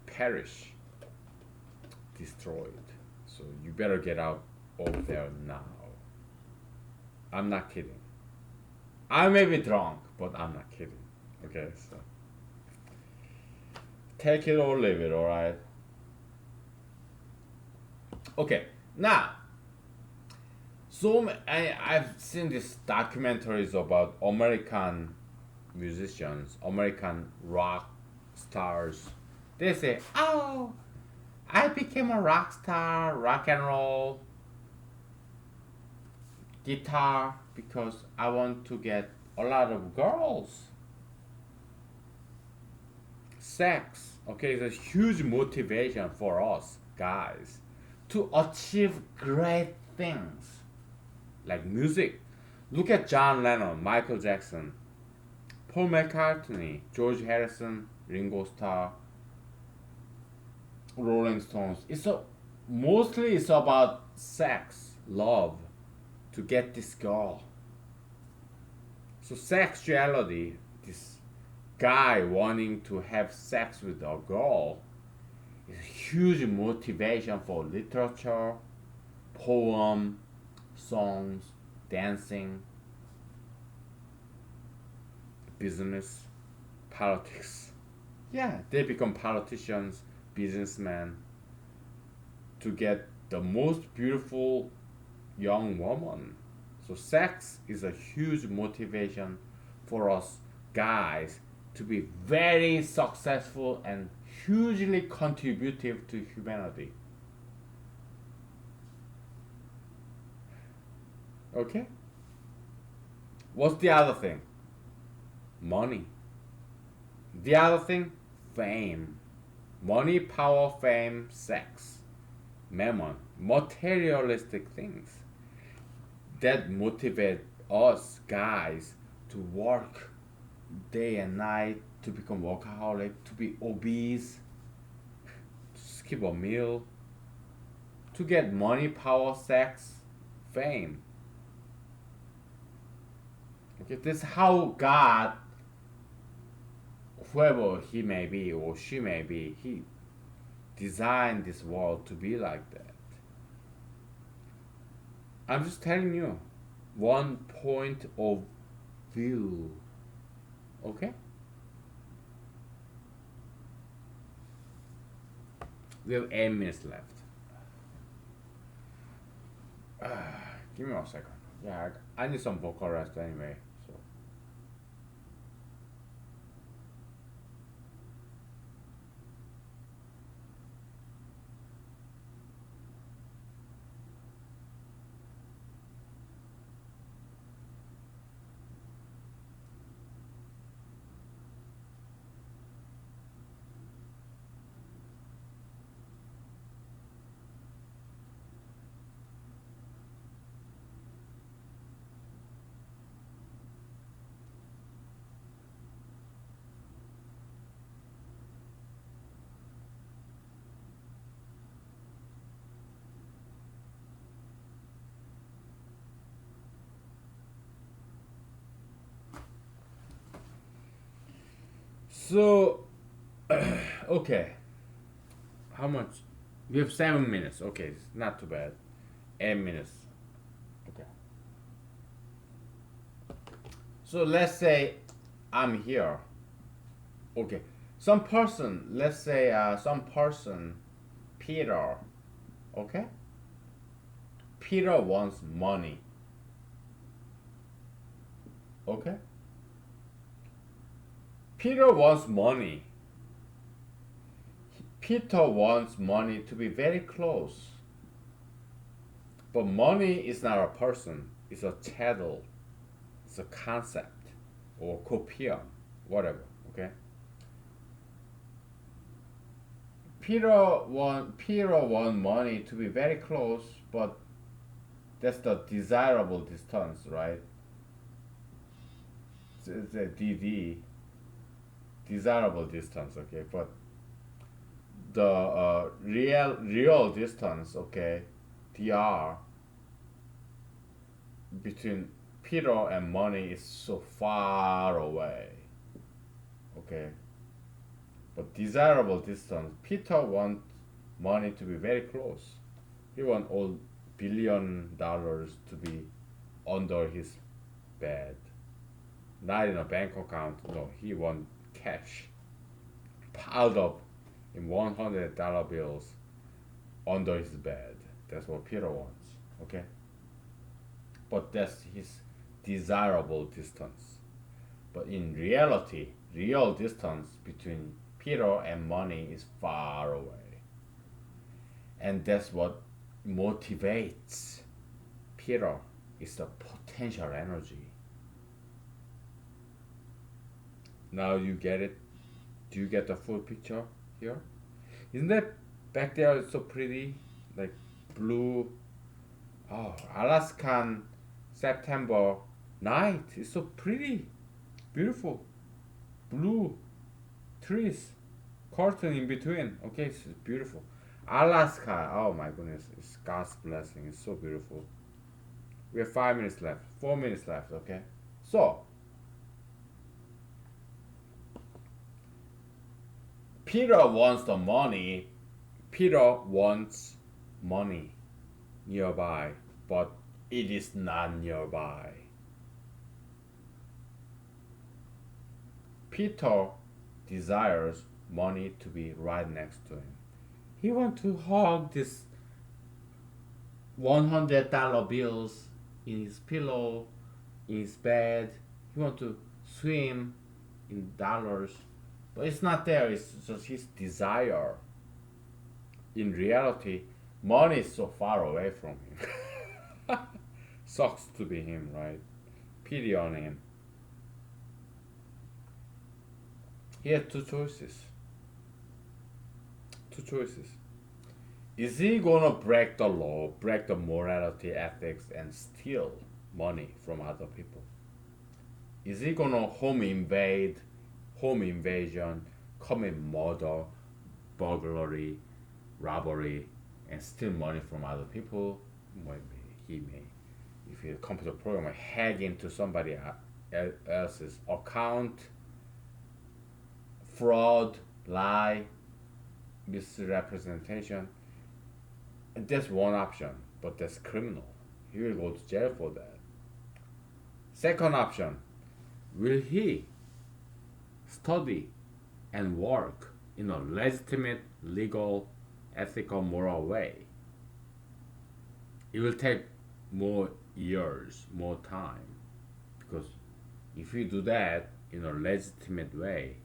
[SPEAKER 1] perish, destroyed. So you better get out of there now. I'm not kidding. I may be drunk, but I'm not kidding. Okay, so take it or leave it, alright? Okay, now, I've seen these documentaries about American musicians, American rock stars. They say, oh, I became a rock star, rock and roll, guitar, because I want to get a lot of girls. Sex, okay, is a huge motivation for us guys to achieve great things like music. Look at John Lennon, Michael Jackson, Paul McCartney, George Harrison, Ringo Starr, Rolling Stones. Mostly it's about sex, love, to get this girl. So sexuality, this guy wanting to have sex with a girl, is a huge motivation for literature, poem, songs, dancing, business, politics. Yeah, they become politicians, businessmen to get the most beautiful young woman. So sex is a huge motivation for us guys to be very successful and hugely contributive to humanity. Okay? What's the other thing? Money. The other thing? Fame. Money, power, fame, sex, mammon, materialistic things that motivate us guys to work day and night, to become workaholic, to be obese, to skip a meal, to get money, power, sex, fame. Okay, this is how God, whoever he may be or she may be, design this world to be like that. I'm just telling you one point of view. Okay? We have 8 minutes left. Give me 1 second. Yeah, I need some vocal rest anyway. So so okay. How much? We have 7 minutes. Okay, it's not too bad. 8 minutes. Okay. So let's say I'm here. Okay. Some person, let's say some person, Peter. Okay? Peter wants money. Okay? Peter wants money. Peter wants money to be very close. But money is not a person, it's a chattel, it's a concept or copium, whatever. Okay? Peter want money to be very close, but that's the desirable distance, right? It's a DD, desirable distance, okay? But the real distance, okay, DR between Peter and money is so far away, okay? But desirable distance, Peter wants money to be very close. He wants all $1 billion to be under his bed, not in a bank account. No, he wants cash piled up in $100 bills under his bed. That's what Peter wants. Okay, but that's his desirable distance. But in reality, real distance between Peter and money is far away. And that's what motivates Peter is the potential energy. Now you get it? Do you get the full picture here? Isn't that back there so pretty? Like blue. Oh, Alaskan September night. It's so pretty. Beautiful. Blue trees. Curtain in between. Okay, it's beautiful. Alaska. Oh my goodness. It's God's blessing. It's so beautiful. We have 5 minutes left. 4 minutes left. Okay. So, Peter wants the money. Peter wants money nearby, but it is not nearby. Peter desires money to be right next to him. He wants to hug this $100 bills in his pillow, in his bed. He wants to swim in dollars, but it's not there. It's just his desire. In reality, money is so far away from him. Sucks to be him, right? Pity on him. He has two choices. Two choices. Is he gonna break the law, break the morality, ethics, and steal money from other people? Is he gonna home invasion, commit murder, burglary, robbery, and steal money from other people? Maybe he may. If a computer program hack into somebody else's account, fraud, lie, misrepresentation. And that's one option, but that's criminal. He will go to jail for that. Second option, will he study and work in a legitimate, legal, ethical, moral way? It will take more years, more time. Because if you do that in a legitimate way,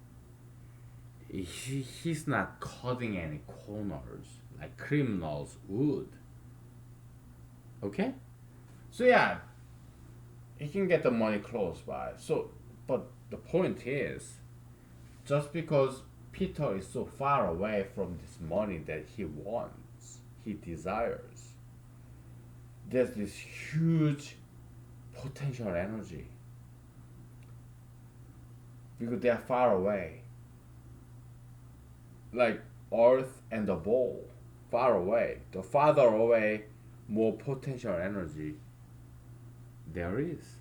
[SPEAKER 1] he's not cutting any corners like criminals would. Okay? So yeah, he can get the money close by. So, but the point is, just because Peter is so far away from this money that he wants, he desires, there's this huge potential energy because they are far away, like Earth and the ball, far away. The farther away, more potential energy there is.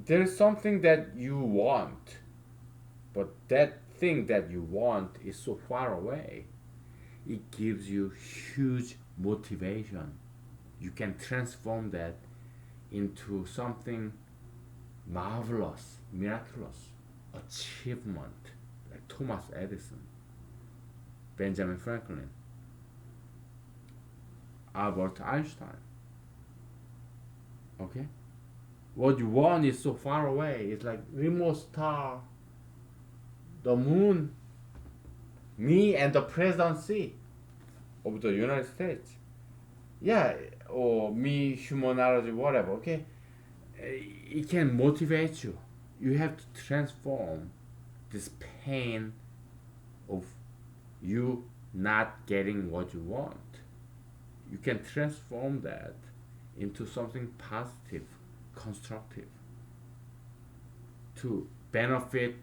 [SPEAKER 1] There is something that you want, but that thing that you want is so far away. It gives you huge motivation. You can transform that into something marvelous, miraculous, achievement, like Thomas Edison, Benjamin Franklin, Albert Einstein. Okay? What you want is so far away. It's like remote star, the moon, me and the presidency of the United States. Yeah, or me, humanology, whatever, okay? It can motivate you. You have to transform this pain of you not getting what you want. You can transform that into something positive, constructive, to benefit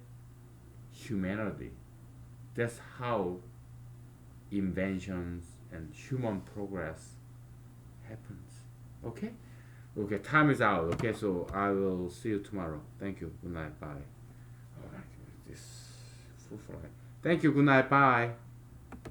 [SPEAKER 1] humanity. That's how inventions and human progress happens. Okay? Okay, time is out. Okay, so I will see you tomorrow. Thank you. Good night. Bye. Oh my God, this full flight. Thank you. Good night. Bye.